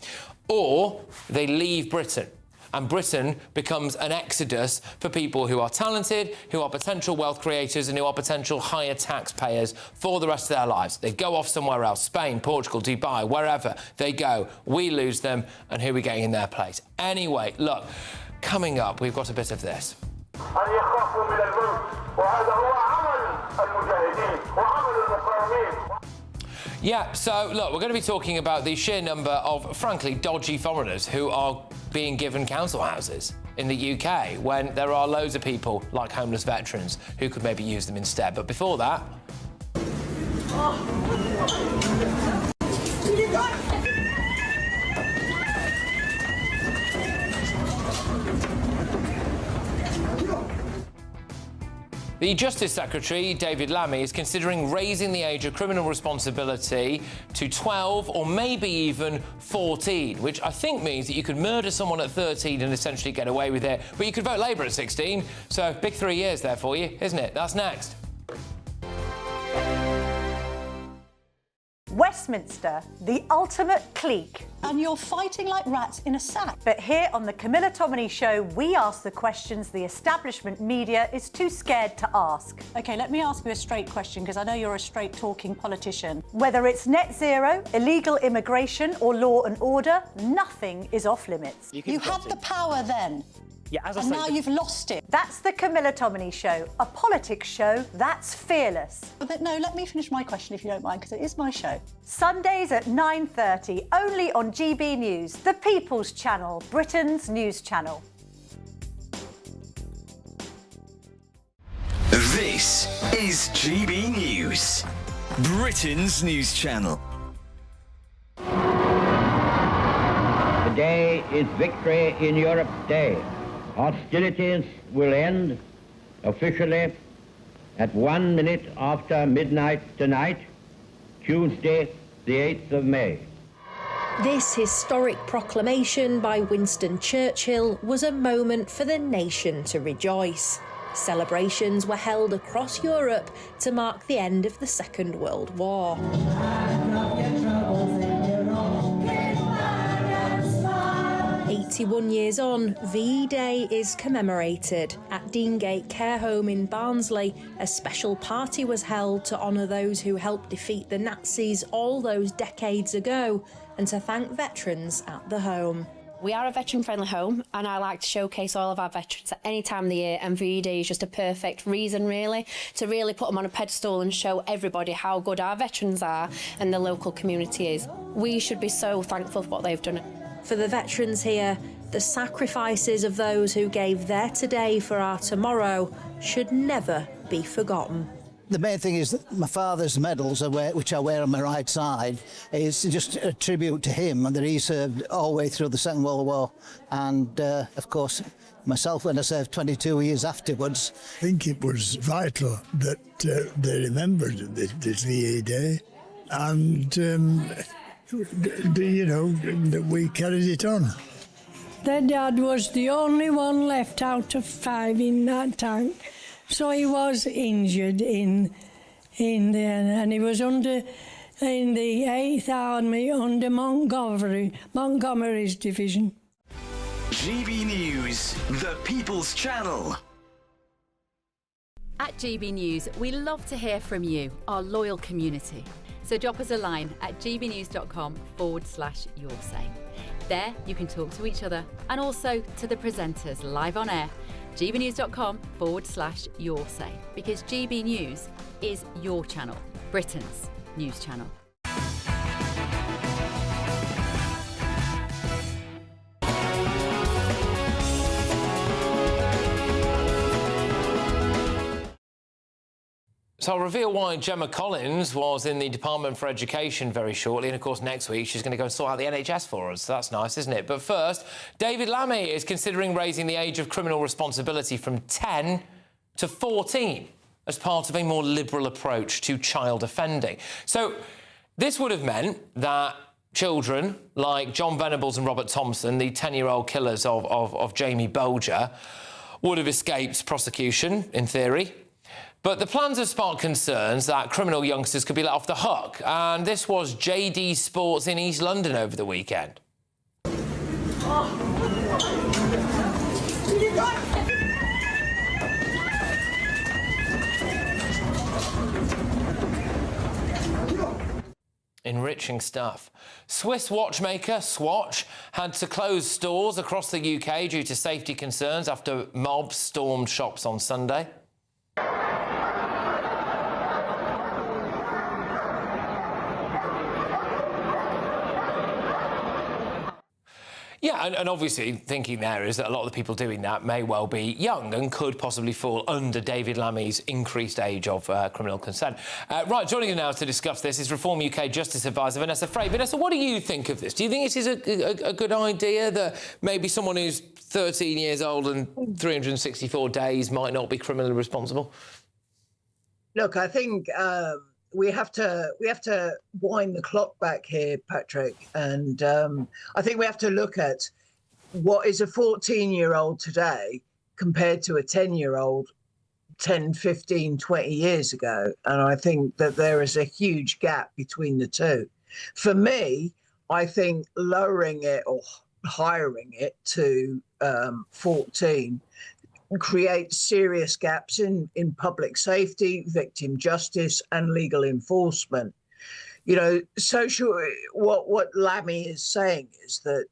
or they leave Britain. And Britain becomes an exodus for people who are talented, who are potential wealth creators and who are potential higher taxpayers for the rest of their lives. They go off somewhere else, Spain, Portugal, Dubai, wherever they go. We lose them, and who are we getting in their place? Anyway, look, coming up, we've got a bit of this. Yeah, so, look, we're going to be talking about the sheer number of, frankly, dodgy foreigners who are being given council houses in the UK when there are loads of people, like homeless veterans, who could maybe use them instead. But before that... The Justice Secretary, David Lammy, is considering raising the age of criminal responsibility to 12 or maybe even 14, which I think means that you could murder someone at 13 and essentially get away with it, but you could vote Labour at 16, so big 3 years there for you, isn't it? That's next. Westminster, the ultimate clique. And you're fighting like rats in a sack. But here on the Camilla Tominey Show, we ask the questions the establishment media is too scared to ask. OK, let me ask you a straight question, because I know you're a straight-talking politician. Whether it's net zero, illegal immigration or law and order, nothing is off limits. You had the power then. Yeah, as I and say, now you've lost it. That's the Camilla Tominey Show, a politics show that's fearless. No, let me finish my question if you don't mind, because it is my show. Sundays at 9:30, only on GB News, the People's Channel, Britain's news channel. This is GB News, Britain's news channel. Today is Victory in Europe Day. Hostilities will end officially at 1 minute after midnight tonight, Tuesday, the 8th of May. This historic proclamation by Winston Churchill was a moment for the nation to rejoice. Celebrations were held across Europe to mark the end of the Second World War. 81 years on, VE Day is commemorated. At Deangate Care Home in Barnsley, a special party was held to honour those who helped defeat the Nazis all those decades ago and to thank veterans at the home. We are a veteran-friendly home, and I like to showcase all of our veterans at any time of the year, and VE Day is just a perfect reason, really, to really put them on a pedestal and show everybody how good our veterans are and the local community is. We should be so thankful for what they've done. For the veterans here, the sacrifices of those who gave their today for our tomorrow should never be forgotten. The main thing is that my father's medals, which I wear on my right side, is just a tribute to him and that he served all the way through the Second World War. And, of course, myself, when I served 22 years afterwards. I think it was vital that they remembered this VE Day and, you know, that we carried it on. Their dad was the only one left out of 5 in that tank. So he was injured in there, and he was in the 8th Army under Montgomery's division. GB News, the People's Channel. At GB News, we love to hear from you, our loyal community. So drop us a line at gbnews.com/yoursay. There you can talk to each other and also to the presenters live on air. gbnews.com/yoursay, because GB News is your channel, Britain's news channel. So I'll reveal why Gemma Collins was in the Department for Education very shortly, and of course next week she's going to go and sort out the NHS for us. So that's nice, isn't it? But first, David Lammy is considering raising the age of criminal responsibility from 10 to 14 as part of a more liberal approach to child offending. So this would have meant that children like John Venables and Robert Thompson, the 10-year-old killers of Jamie Bolger, would have escaped prosecution, in theory. But the plans have sparked concerns that criminal youngsters could be let off the hook. And this was JD Sports in East London over the weekend. Enriching stuff. Swiss watchmaker Swatch had to close stores across the UK due to safety concerns after mobs stormed shops on Sunday. Yeah, and obviously thinking there is that a lot of the people doing that may well be young and could possibly fall under David Lammy's increased age of criminal consent. Right, joining us now to discuss this is Reform UK Justice Advisor Vanessa Frey. Vanessa, what do you think of this? Do you think this is a good idea that maybe someone who's 13 years old and 364 days might not be criminally responsible? Look, I think we have to wind the clock back here, Patrick, and I think we have to look at what is a 14-year-old today compared to a 10-year-old 10, 15, 20 years ago. And I think that there is a huge gap between the two. For me, I think lowering it or hiring it to 14 creates serious gaps in public safety, victim justice and legal enforcement. You know, what Lammy is saying is that,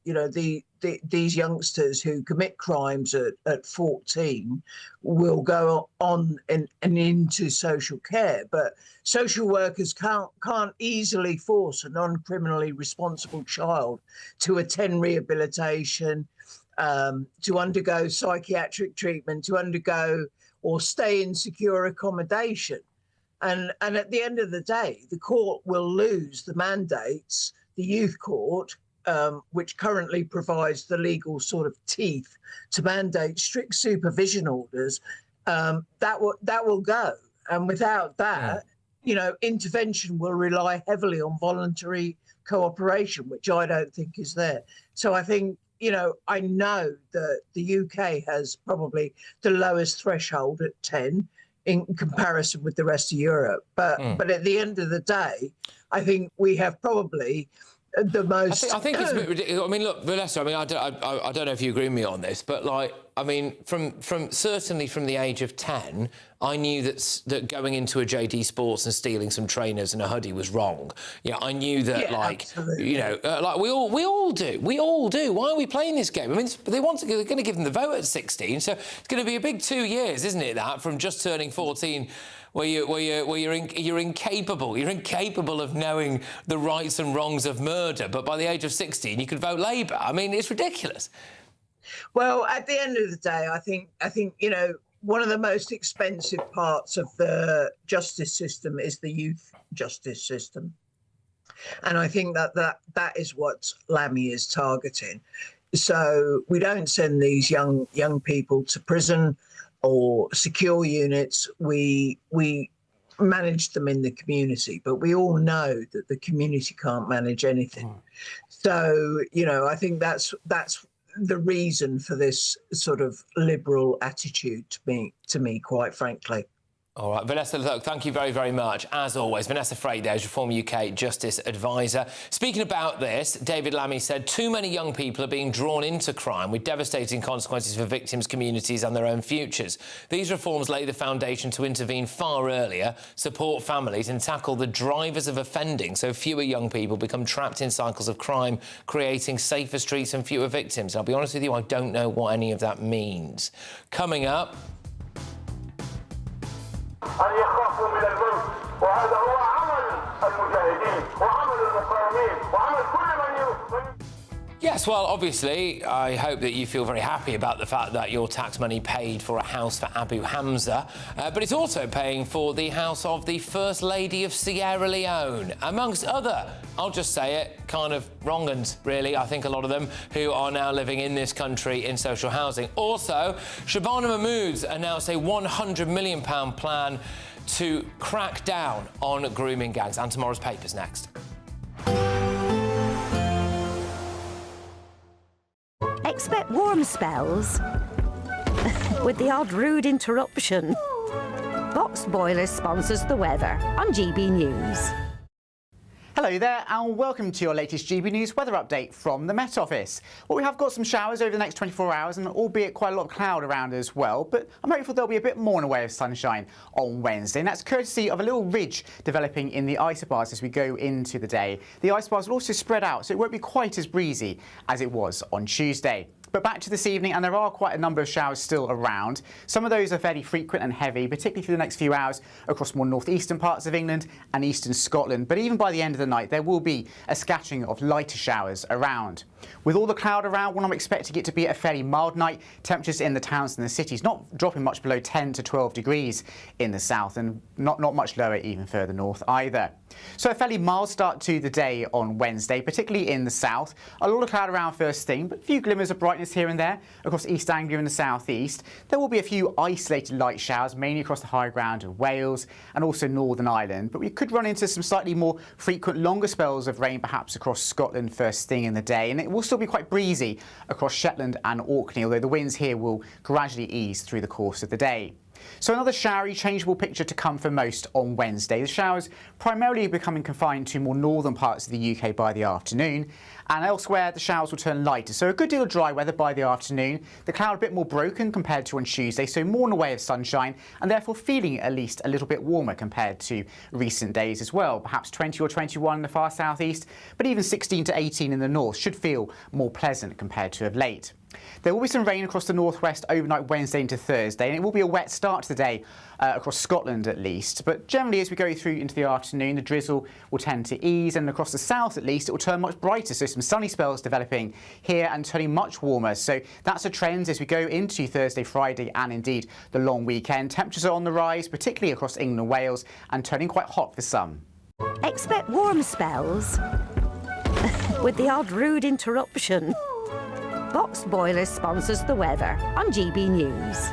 you know, these youngsters who commit crimes at 14 will go on and into social care, but social workers can't easily force a non-criminally responsible child to attend rehabilitation, to undergo psychiatric treatment, to undergo or stay in secure accommodation. And at the end of the day, the court will lose the mandates, the youth court, which currently provides the legal sort of teeth to mandate strict supervision orders, that will go. And without that, you know, intervention will rely heavily on voluntary cooperation, which I don't think is there. So I think, you know, I know that the UK has probably the lowest threshold at 10 in comparison with the rest of Europe. But at the end of the day, I think we have probably the most... I think it's a bit ridiculous. I mean, look, Vanessa, I mean, I don't know if you agree with me on this, but, like, I mean, certainly from the age of 10, I knew that going into a JD Sports and stealing some trainers and a hoodie was wrong. Yeah, I knew that, like, absolutely. You know, like we all do. Why are we playing this game? I mean, they're going to give them the vote at 16, so it's going to be a big 2 years, isn't it? That from just turning 14. Where you're incapable of knowing the rights and wrongs of murder, but by the age of 16 you could vote Labour. I mean, it's ridiculous. Well, at the end of the day, I think you know, one of the most expensive parts of the justice system is the youth justice system, and I think that is what Lammy is targeting. So we don't send these young people to prison or secure units. We manage them in the community, but we all know that the community can't manage anything. So, you know, I think that's the reason for this sort of liberal attitude to me, quite frankly. All right, Vanessa, look, thank you very, very much. As always, Vanessa Frey there, Reform UK Justice Advisor. Speaking about this, David Lammy said too many young people are being drawn into crime with devastating consequences for victims, communities and their own futures. These reforms lay the foundation to intervene far earlier, support families and tackle the drivers of offending so fewer young people become trapped in cycles of crime, creating safer streets and fewer victims. And I'll be honest with you, I don't know what any of that means. Coming up... أن يخافوا من الموت وهذا هو عمل المجاهدين وعمل المقاومين وعمل كل من Yes, well, obviously, I hope that you feel very happy about the fact that your tax money paid for a house for Abu Hamza, but it's also paying for the house of the First Lady of Sierra Leone, amongst other, I'll just say it, kind of wrong-uns, really, I think a lot of them, who are now living in this country in social housing. Also, Shabana Mahmood's announced a £100 million plan to crack down on grooming gangs. And tomorrow's papers next. Expect warm spells with the odd rude interruption. Box Boilers sponsors the weather on GB News. Hello there and welcome to your latest GB News weather update from the Met Office. Well, we have got some showers over the next 24 hours and albeit quite a lot of cloud around as well, but I'm hopeful there'll be a bit more in the way of sunshine on Wednesday, and that's courtesy of a little ridge developing in the isobars as we go into the day. The isobars will also spread out, so it won't be quite as breezy as it was on Tuesday. But back to this evening, and there are quite a number of showers still around. Some of those are fairly frequent and heavy, particularly through the next few hours across more northeastern parts of England and eastern Scotland. But even by the end of the night, there will be a scattering of lighter showers around. With all the cloud around, well, I'm expecting it to be a fairly mild night. Temperatures in the towns and the cities not dropping much below 10 to 12 degrees in the south, and not much lower even further north either. So a fairly mild start to the day on Wednesday, particularly in the south. A lot of cloud around first thing, but a few glimmers of brightness here and there across East Anglia and the southeast. There will be a few isolated light showers, mainly across the high ground of Wales and also Northern Ireland. But we could run into some slightly more frequent, longer spells of rain, perhaps across Scotland first thing in the day. And it will still be quite breezy across Shetland and Orkney, although the winds here will gradually ease through the course of the day. So another showery, changeable picture to come for most on Wednesday. The showers primarily becoming confined to more northern parts of the UK by the afternoon, and elsewhere the showers will turn lighter. So a good deal of dry weather by the afternoon. The cloud a bit more broken compared to on Tuesday, so more in the way of sunshine, and therefore feeling at least a little bit warmer compared to recent days as well. Perhaps 20 or 21 in the far southeast, but even 16 to 18 in the north should feel more pleasant compared to of late. There will be some rain across the northwest overnight Wednesday into Thursday, and it will be a wet start to the day across Scotland at least. But generally, as we go through into the afternoon, the drizzle will tend to ease, and across the south at least, it will turn much brighter. So some sunny spells developing here and turning much warmer. So that's a trend as we go into Thursday, Friday, and indeed the long weekend. Temperatures are on the rise, particularly across England and Wales, and turning quite hot for some. Expect warm spells with the odd rude interruption. Box Boilers sponsors the weather on GB News.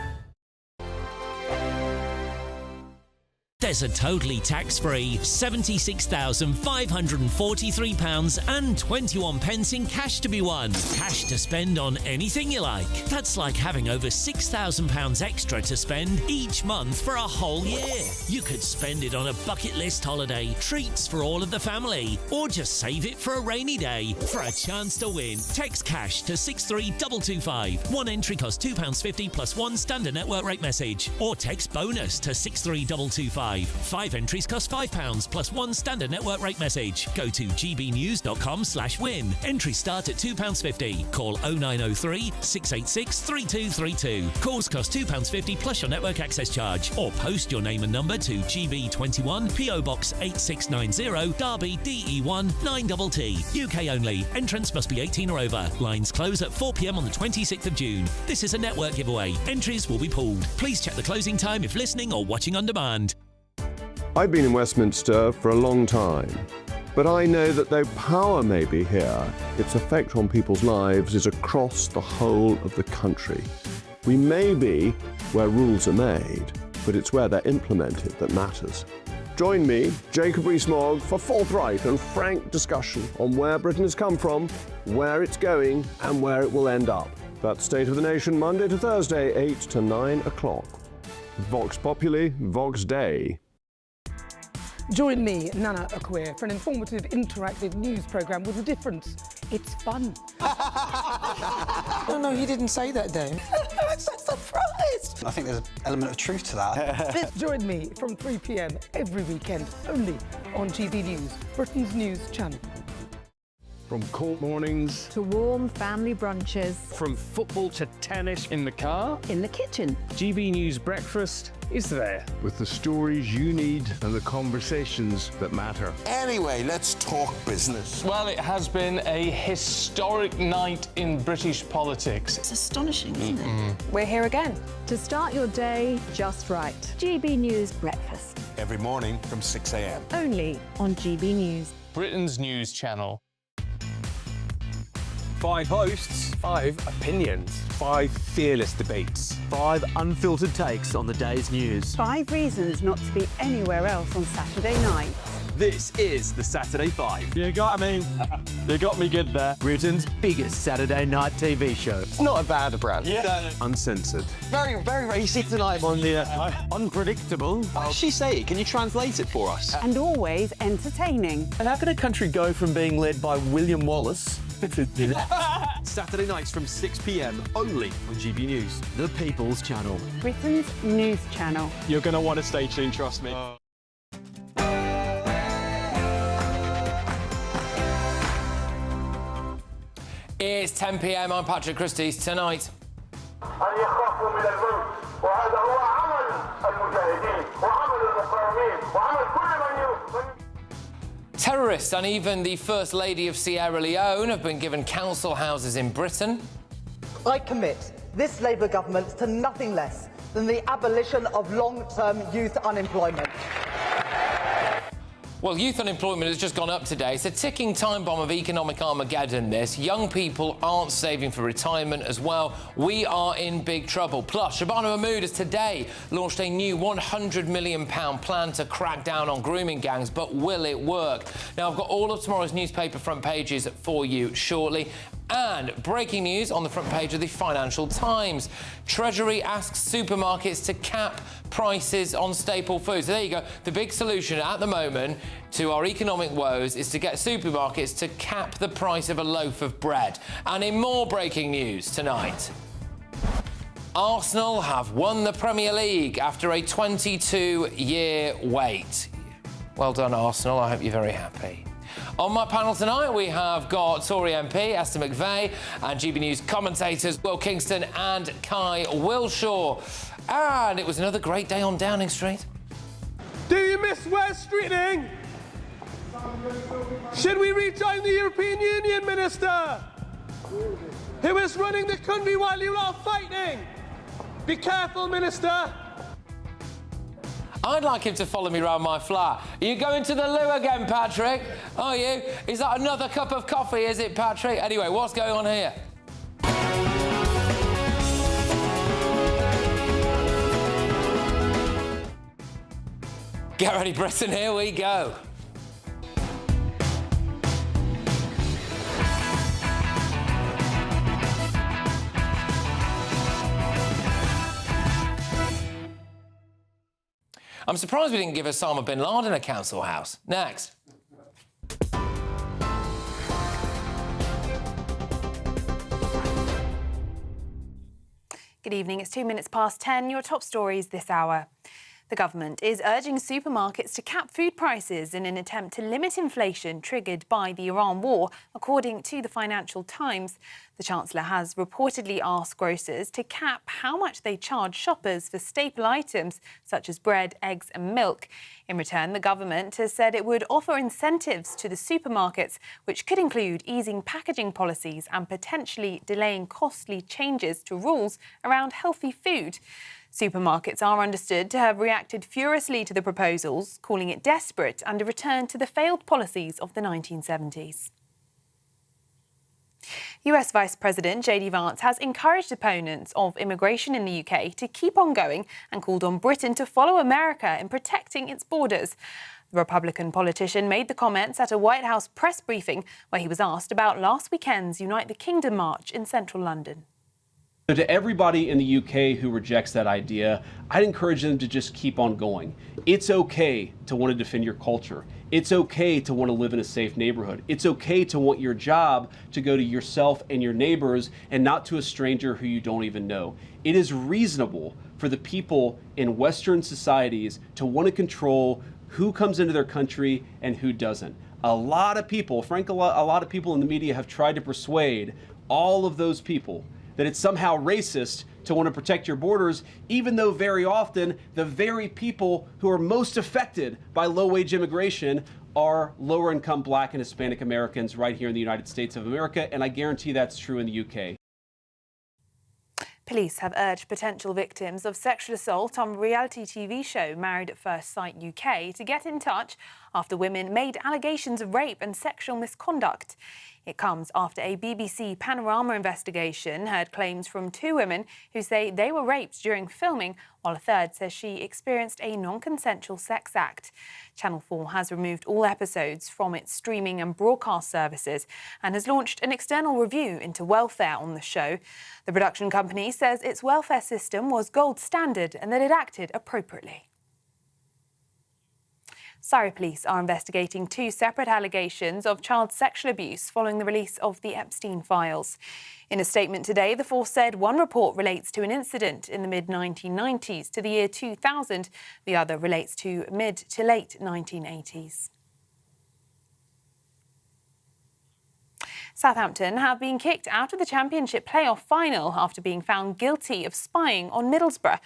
There's a totally tax-free £76,543.21 in cash to be won. Cash to spend on anything you like. That's like having over £6,000 extra to spend each month for a whole year. You could spend it on a bucket list holiday, treats for all of the family, or just save it for a rainy day. For a chance to win, text cash to 63225. One entry costs £2.50 plus one standard network rate message, or text bonus to 63225. 5 entries cost £5 plus one standard network rate message. Go to gbnews.com/win. Entries start at £2.50. Call 0903 686 3232. Calls cost £2.50 plus your network access charge. Or post your name and number to GB21 PO Box 8690 Derby DE1 9TT. UK only. Entrance must be 18 or over. Lines close at 4 p.m. on the 26th of June. This is a network giveaway. Entries will be pulled. Please check the closing time if listening or watching on demand. I've been in Westminster for a long time, but I know that though power may be here, its effect on people's lives is across the whole of the country. We may be where rules are made, but it's where they're implemented that matters. Join me, Jacob Rees-Mogg, for forthright and frank discussion on where Britain has come from, where it's going, and where it will end up. That's State of the Nation, Monday to Thursday, 8 to 9 o'clock. Vox Populi, Vox Dei. Join me, Nana Akwe, for an informative, interactive news programme with a difference. It's fun. No, he didn't say that, Dave. I'm so surprised. I think there's an element of truth to that. Join me from 3 p.m. every weekend, only on GB News, Britain's news channel. From court mornings to warm family brunches. From football to tennis in the car. In the kitchen. GB News Breakfast is there with the stories you need and the conversations that matter. Anyway, let's talk business. Well, it has been a historic night in British politics. It's astonishing, isn't it? We're here again to start your day just right. GB News Breakfast. Every morning from 6 a.m. Only on GB News. Britain's news channel. 5 hosts, 5 opinions, 5 fearless debates, 5 unfiltered takes on the day's news. 5 reasons not to be anywhere else on Saturday night. This is the Saturday Five. You got me good there. Britain's biggest Saturday night TV show. It's not a bad brand. Yeah. Uncensored. Very, very racy tonight on the unpredictable. What did she say? Can you translate it for us? And always entertaining. And how can a country go from being led by William Wallace Saturday nights from 6 p.m. only on GB News, the People's Channel. Britain's news channel. You're going to want to stay tuned, trust me. It's 10 p.m. I'm Patrick Christys. Tonight. Terrorists and even the First Lady of Sierra Leone have been given council houses in Britain. I commit this Labour government to nothing less than the abolition of long-term youth unemployment. Well, youth unemployment has just gone up today. It's a ticking time bomb of economic Armageddon, this. Young people aren't saving for retirement as well. We are in big trouble. Plus, Shabana Mahmood has today launched a new £100 million plan to crack down on grooming gangs, but will it work? Now, I've got all of tomorrow's newspaper front pages for you shortly. And breaking news on the front page of the Financial Times. Treasury asks supermarkets to cap prices on staple foods. So there you go. The big solution at the moment to our economic woes is to get supermarkets to cap the price of a loaf of bread. And in more breaking news tonight, Arsenal have won the Premier League after a 22-year wait. Well done, Arsenal. I hope you're very happy. On my panel tonight, we have got Tory MP Esther McVeigh and GB News commentators Will Kingston and Kai Wilshaw. And it was another great day on Downing Street. Do you miss West Streeting? Should we rejoin the European Union, Minister? Who is running the country while you are fighting? Be careful, Minister. I'd like him to follow me around my flat. Are you going to the loo again, Patrick? Are you? Is that another cup of coffee, is it, Patrick? Anyway, what's going on here? Get ready, Britain, here we go. I'm surprised we didn't give Osama bin Laden a council house. Next. Good evening. It's 2 minutes past 10. Your top stories this hour. The government is urging supermarkets to cap food prices in an attempt to limit inflation triggered by the Iran war, according to the Financial Times. The Chancellor has reportedly asked grocers to cap how much they charge shoppers for staple items such as bread, eggs and milk. In return, the government has said it would offer incentives to the supermarkets, which could include easing packaging policies and potentially delaying costly changes to rules around healthy food. Supermarkets are understood to have reacted furiously to the proposals, calling it desperate and a return to the failed policies of the 1970s. US Vice President JD Vance has encouraged opponents of immigration in the UK to keep on going and called on Britain to follow America in protecting its borders. The Republican politician made the comments at a White House press briefing where he was asked about last weekend's Unite the Kingdom march in central London. So to everybody in the UK who rejects that idea, I'd encourage them to just keep on going. It's okay to want to defend your culture. It's okay to want to live in a safe neighborhood. It's okay to want your job to go to yourself and your neighbors and not to a stranger who you don't even know. It is reasonable for the people in Western societies to want to control who comes into their country and who doesn't. A lot of people, frankly, a lot of people in the media have tried to persuade all of those people that it's somehow racist to want to protect your borders, even though very often the very people who are most affected by low-wage immigration are lower-income Black and Hispanic Americans right here in the United States of America, and I guarantee that's true in the UK. Police have urged potential victims of sexual assault on reality TV show Married at First Sight UK to get in touch after women made allegations of rape and sexual misconduct. It comes after a BBC Panorama investigation heard claims from 2 women who say they were raped during filming, while a third says she experienced a non-consensual sex act. Channel 4 has removed all episodes from its streaming and broadcast services and has launched an external review into welfare on the show. The production company says its welfare system was gold standard and that it acted appropriately. Surrey police are investigating 2 separate allegations of child sexual abuse following the release of the Epstein files. In a statement today, the force said one report relates to an incident in the mid-1990s to the year 2000. The other relates to mid to late 1980s. Southampton have been kicked out of the Championship playoff final after being found guilty of spying on Middlesbrough.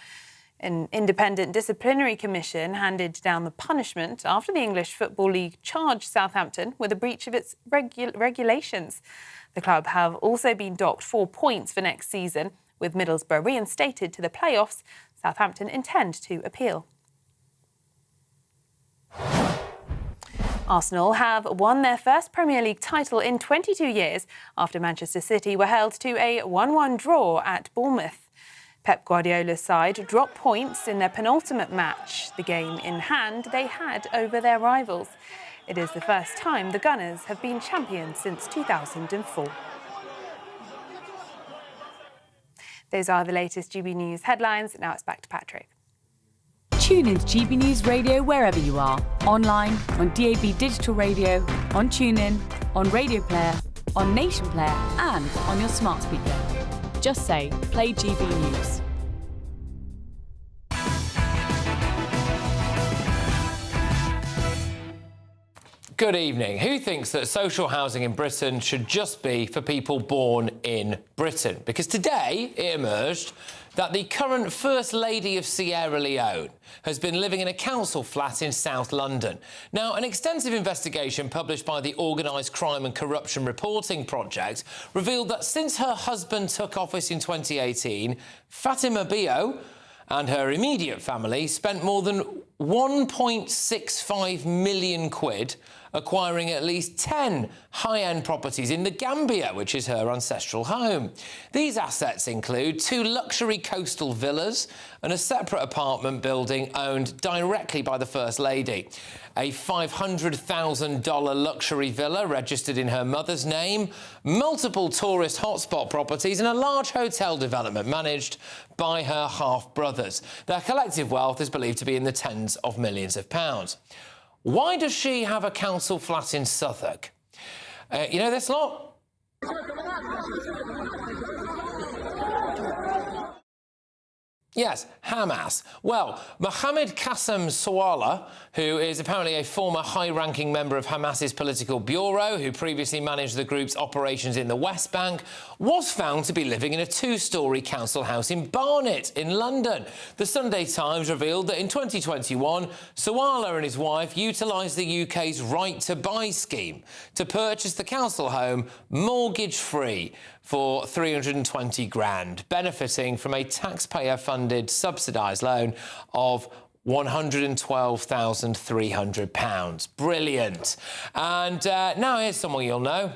An independent disciplinary commission handed down the punishment after the English Football League charged Southampton with a breach of its regulations. The club have also been docked 4 points for next season. With Middlesbrough reinstated to the playoffs, Southampton intend to appeal. Arsenal have won their first Premier League title in 22 years after Manchester City were held to a 1-1 draw at Bournemouth. Pep Guardiola's side dropped points in their penultimate match, the game in hand they had over their rivals. It is the first time the Gunners have been champions since 2004. Those are the latest GB News headlines. Now it's back to Patrick. Tune in to GB News Radio wherever you are. Online, on DAB digital radio, on TuneIn, on Radio Player, on Nation Player and on your smart speaker. Just say, play GB News. Good evening. Who thinks that social housing in Britain should just be for people born in Britain? Because today it emerged that the current First Lady of Sierra Leone has been living in a council flat in South London. Now, an extensive investigation published by the Organised Crime and Corruption Reporting Project revealed that since her husband took office in 2018, Fatima Bio and her immediate family spent more than 1.65 million quid acquiring at least 10 high-end properties in the Gambia, which is her ancestral home. These assets include 2 luxury coastal villas and a separate apartment building owned directly by the First Lady, a $500,000 luxury villa registered in her mother's name, multiple tourist hotspot properties and a large hotel development managed by her half-brothers. Their collective wealth is believed to be in the tens of millions of pounds. Why does she have a council flat in Southwark? You know this lot? Yes, Hamas. Well, Mohammed Qassem Sawala, who is apparently a former high-ranking member of Hamas's political bureau, who previously managed the group's operations in the West Bank, was found to be living in a 2-storey council house in Barnet in London. The Sunday Times revealed that in 2021, Sawala and his wife utilised the UK's Right to Buy scheme to purchase the council home mortgage-free for 320 grand, benefiting from a taxpayer-funded subsidised loan of £112,300. Brilliant. And now here's someone you'll know.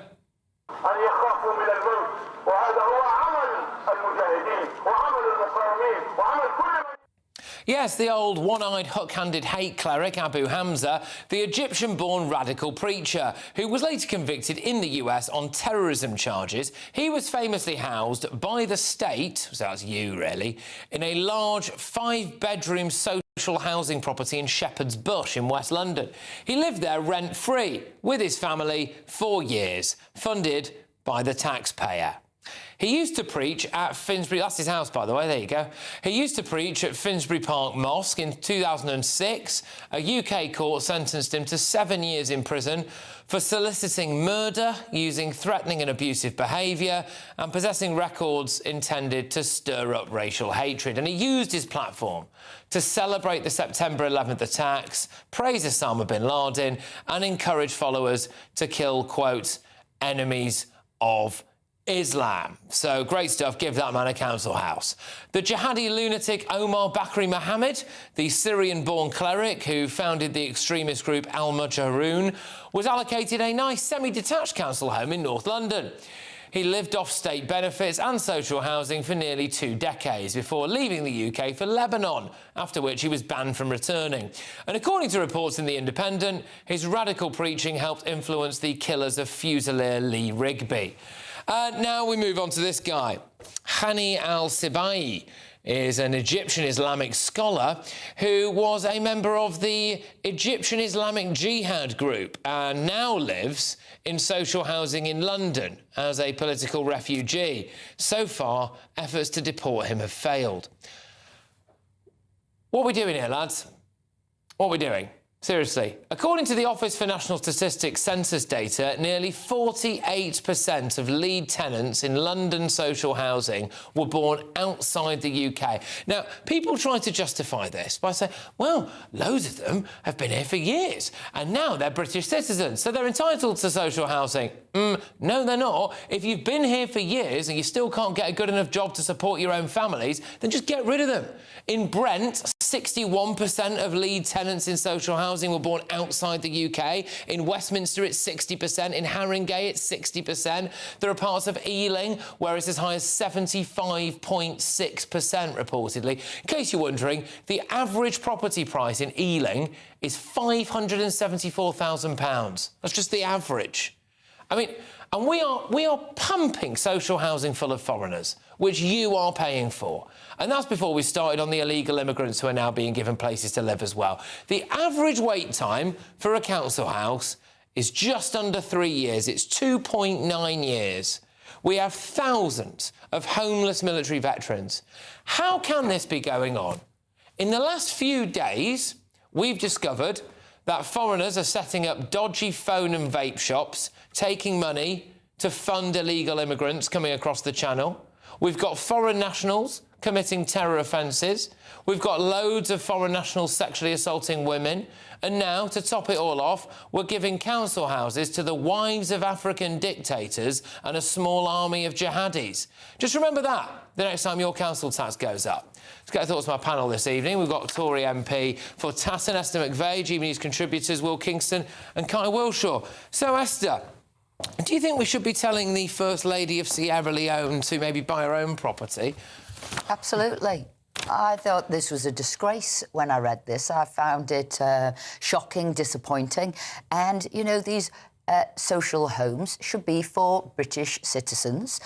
Yes, the old one-eyed, hook-handed hate cleric Abu Hamza, the Egyptian-born radical preacher, who was later convicted in the US on terrorism charges. He was famously housed by the state, so that's you really, in a large 5-bedroom social housing property in Shepherd's Bush in West London. He lived there rent-free with his family for years, funded by the taxpayer. He used to preach at Finsbury... That's his house, by the way. There you go. He used to preach at Finsbury Park Mosque in 2006. A UK court sentenced him to 7 years in prison for soliciting murder, using threatening and abusive behaviour and possessing records intended to stir up racial hatred. And he used his platform to celebrate the September 11th attacks, praise Osama bin Laden and encourage followers to kill, quote, enemies of Islam. So great stuff, give that man a council house. The jihadi lunatic Omar Bakri Mohammed, the Syrian-born cleric who founded the extremist group Al-Mujahirun, was allocated a nice semi-detached council home in North London. He lived off state benefits and social housing for nearly 2 decades before leaving the UK for Lebanon, after which he was banned from returning. And according to reports in The Independent, his radical preaching helped influence the killers of Fusilier Lee Rigby. Now we move on to this guy. Hani al-Sibai is an Egyptian Islamic scholar who was a member of the Egyptian Islamic Jihad group and now lives in social housing in London as a political refugee. So far, efforts to deport him have failed. What are we doing here, lads? What are we doing? Seriously. According to the Office for National Statistics census data, nearly 48% of lead tenants in London social housing were born outside the UK. Now, people try to justify this by saying, well, loads of them have been here for years and now they're British citizens, so they're entitled to social housing. No, they're not. If you've been here for years and you still can't get a good enough job to support your own families, then just get rid of them. In Brent, 61% of lead tenants in social housing were born outside the UK. In Westminster, it's 60%. In Haringey, it's 60%. There are parts of Ealing where it's as high as 75.6%, reportedly. In case you're wondering, the average property price in Ealing is £574,000. That's just the average. I mean, and we are pumping social housing full of foreigners, which you are paying for. And that's before we started on the illegal immigrants who are now being given places to live as well. The average wait time for a council house is just under 3 years. It's 2.9 years. We have thousands of homeless military veterans. How can this be going on? In the last few days, we've discovered that foreigners are setting up dodgy phone and vape shops, taking money to fund illegal immigrants coming across the channel. We've got foreign nationals committing terror offences. We've got loads of foreign nationals sexually assaulting women. And now, to top it all off, we're giving council houses to the wives of African dictators and a small army of jihadis. Just remember that the next time your council tax goes up. Let's get thoughts from our panel this evening. We've got Tory MP for Tatton, Esther McVeigh, GBNews contributors Will Kingston and Kai Wilshaw. So, Esther, do you think we should be telling the First Lady of Sierra Leone to maybe buy her own property? Absolutely. I thought this was a disgrace when I read this. I found it shocking, disappointing. And, you know, these social homes should be for British citizens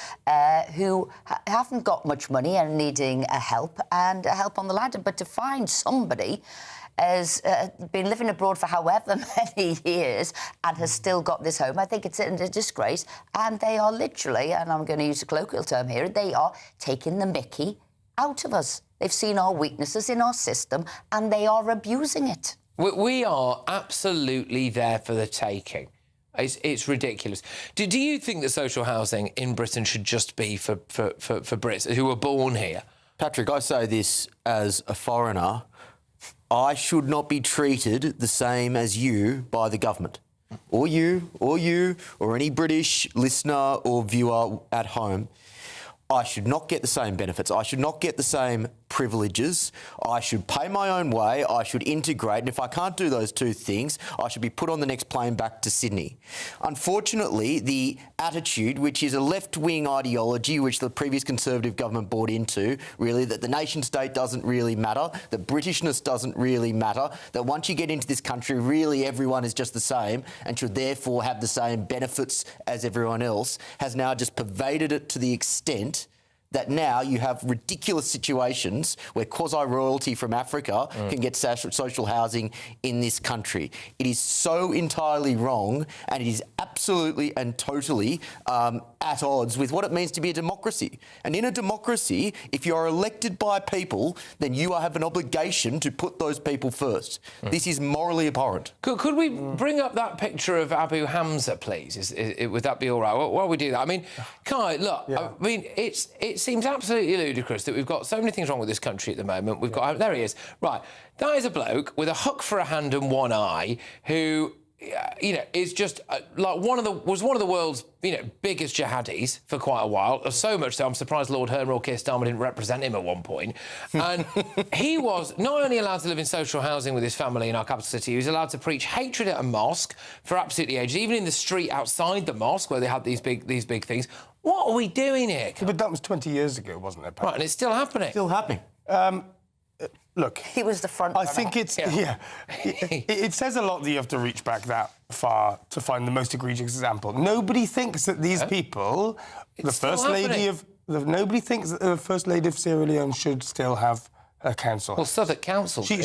who haven't got much money and needing help and help on the ladder. But to find somebody has been living abroad for however many years and has still got this home, I think it's a disgrace. And they are literally, and I'm going to use a colloquial term here, they are taking the mickey out of us. They've seen our weaknesses in our system and they are abusing it. We are absolutely there for the taking. It's ridiculous. Do you think that social housing in Britain should just be for Brits who were born here? Patrick, I say this as a foreigner. I should not be treated the same as you by the government. Or you, or any British listener or viewer at home. I should not get the same benefits. I should not get the same privileges. I should pay my own way. I should integrate. And if I can't do those two things, I should be put on the next plane back to Sydney. Unfortunately, the attitude, which is a left-wing ideology, which the previous Conservative government bought into, really, that the nation-state doesn't really matter, that Britishness doesn't really matter, that once you get into this country, really everyone is just the same and should therefore have the same benefits as everyone else, has now just pervaded it to the extent that now you have ridiculous situations where quasi-royalty from Africa can get social housing in this country. It is so entirely wrong, and it is absolutely and totally at odds with what it means to be a democracy. And in a democracy, if you are elected by people, then you have an obligation to put those people first. This is morally abhorrent. Could we bring up that picture of Abu Hamza, please? Would that be all right? While we do that, I mean, Kai, look, I mean, it seems absolutely ludicrous that we've got so many things wrong with this country at the moment. We've got, there he is. Right, that is a bloke with a hook for a hand and one eye who you know, is just like one of the world's, you know, biggest jihadis for quite a while. So much so, I'm surprised Lord Herman or Keir Starmer didn't represent him at one point. And he was not only allowed to live in social housing with his family in our capital city, he was allowed to preach hatred at a mosque for absolutely ages, even in the street outside the mosque where they had these big things. What are we doing here? Yeah, but that was 20 years ago, wasn't it, Pat? Right, and it's still happening. Still happening. Look, he was the front. I think it's it says a lot that you have to reach back that far to find the most egregious example. Nobody thinks that these people, nobody thinks that the First Lady of Sierra Leone should still have a council. Well, Southwark Council. They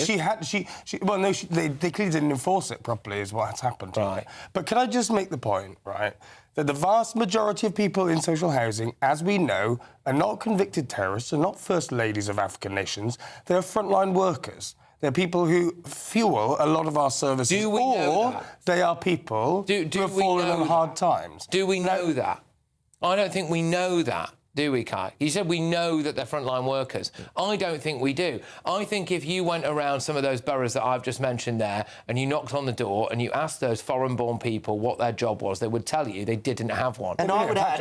clearly didn't enforce it properly, is what has happened. Right. But can I just make the point, right, that the vast majority of people in social housing, as we know, are not convicted terrorists, are not first ladies of African nations. They're frontline workers. They're people who fuel a lot of our services. Do we know that? They are people who have fallen on hard times. Do we know that? I don't think we know that. Do we, Kai? You said we know that they're frontline workers. I don't think we do. I think if you went around some of those boroughs that I've just mentioned there and you knocked on the door and you asked those foreign-born people what their job was, they would tell you they didn't have one. And I would add,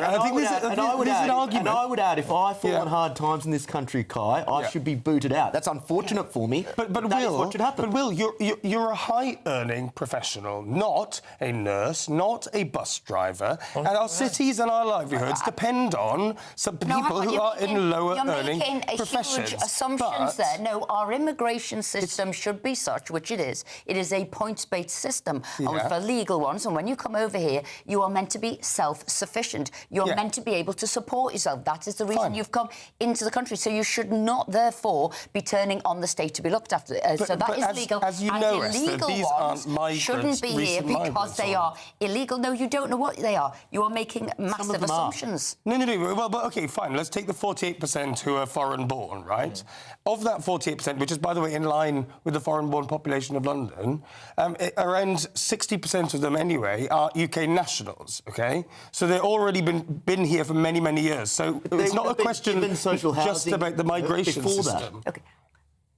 if I fall on hard times in this country, Kai, I should be booted out. That's unfortunate for me. But that is what should happen. But Will, you're a high-earning professional, not a nurse, not a bus driver, and our cities and our livelihoods depend on some people who are in lower-earning professions. You're making huge assumptions there. No, our immigration system should be such, which it is. It is a points-based system for legal ones, and when you come over here, you are meant to be self-sufficient. You're meant to be able to support yourself. That is the reason you've come into the country. So you should not, therefore, be turning on the state to be looked after. So that is legal. As you know, Esther, these aren't migrants, shouldn't be here because they are illegal. No, you don't know what they are. You are making massive assumptions. No. Well, but OK, fine. Let's take the 48% who are foreign-born, right? Of that 48%, which is, by the way, in line with the foreign-born population of London, around 60% of them, anyway, are UK nationals, OK? So they've already been here for many, many years. So it's not a question just about the migration system. Okay.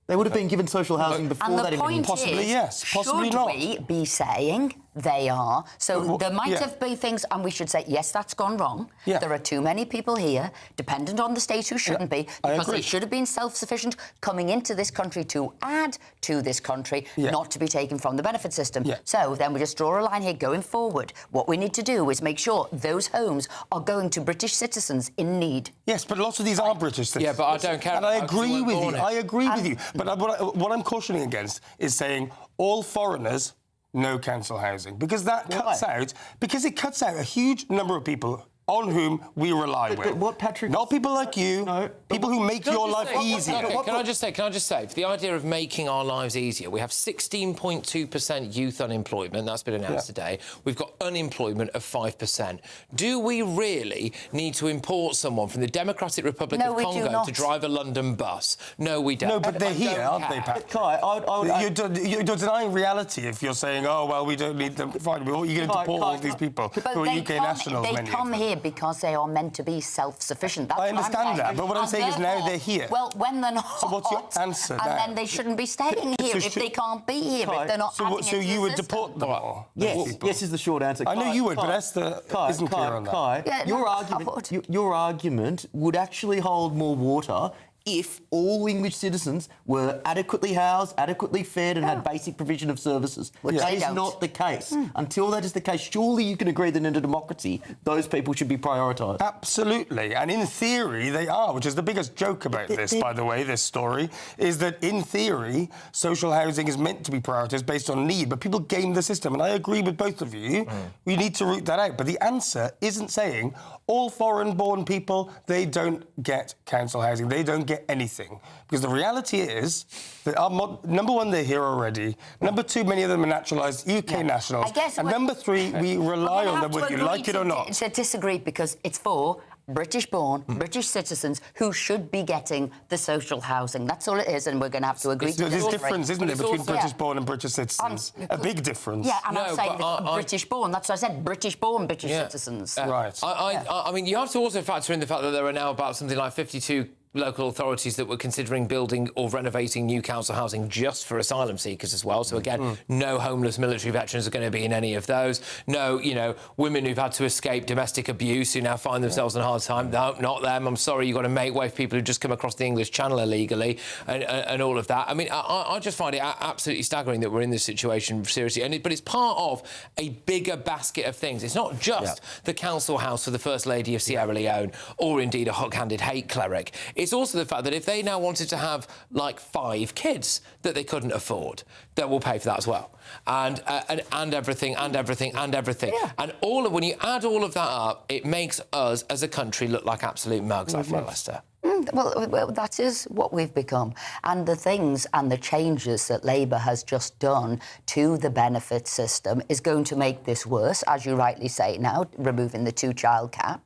They would have been given social housing before that. Possibly yes, possibly not. Should we be saying they are? So there might have been things, and we should say, yes, that's gone wrong. There are too many people here, dependent on the state, who shouldn't be, because they should have been self-sufficient coming into this country to add to this country, not to be taken from the benefit system. So then we just draw a line here going forward. What we need to do is make sure those homes are going to British citizens in need. Yes, but lots of these are British citizens. Yeah, but I don't care. And I agree with you. I agree with you. But what I'm cautioning against is saying all foreigners, no council housing, because that cuts out a huge number of people on whom we rely with. But what Patrick... Not people like you, people who make your life easier. Okay, can I just say, for the idea of making our lives easier, we have 16.2% youth unemployment, that's been announced today. We've got unemployment of 5%. Do we really need to import someone from the Democratic Republic of Congo to drive a London bus? No, we don't. No, but they're here, aren't they, Pat? Kai, you're denying reality if you're saying, oh, well, we don't need them. Fine, you're going to deport all these people who are UK nationals, They come here because they are meant to be self-sufficient. That's I understand that, but what I'm saying is now they're here. Well, when they're not, so what's your answer and then they shouldn't be staying here if they can't be here, if they're not So you would deport them all? Yes is the short answer. I know you would, but Esther isn't clear on that. Your argument would actually hold more water if all English citizens were adequately housed, adequately fed and had basic provision of services. That is not the case. Until that is the case, surely you can agree that in a democracy, those people should be prioritised. Absolutely. And in theory, they are, which is the biggest joke about this, by the way, this story, is that in theory, social housing is meant to be prioritised based on need, but people game the system. And I agree with both of you. We need to root that out. But the answer isn't saying all foreign-born people, they don't get council housing. They don't get anything. Because the reality is that, number one, they're here already. Number two, many of them are naturalised UK nationals. And number three, we rely on them whether you like it or not. To disagree, because it's for British-born, British citizens who should be getting the social housing. That's all it is, and we're going to have to agree to There's a difference, isn't there, between British-born and British citizens? A big difference. Yeah, and I'm saying British-born. That's what I said, British-born British citizens. Right. I mean, you have to also factor in the fact that there are now about something like 52 local authorities that were considering building or renovating new council housing just for asylum seekers as well. So again, no homeless military veterans are going to be in any of those. No, you know, women who've had to escape domestic abuse who now find themselves in a hard time. No, not them. I'm sorry, you've got to make way for people who just come across the English Channel illegally and all of that. I mean, I just find it absolutely staggering that we're in this situation, seriously. But it's part of a bigger basket of things. It's not just the council house for the First Lady of Sierra Leone or indeed a hook-handed hate cleric. It's also the fact that if they now wanted to have, like, 5 kids that they couldn't afford, that will pay for that as well. And everything. Yeah. And when you add all of that up, it makes us, as a country, look like absolute mugs, I feel, Lester. Well, that is what we've become. And the things and the changes that Labour has just done to the benefit system is going to make this worse, as you rightly say now, removing the 2-child cap.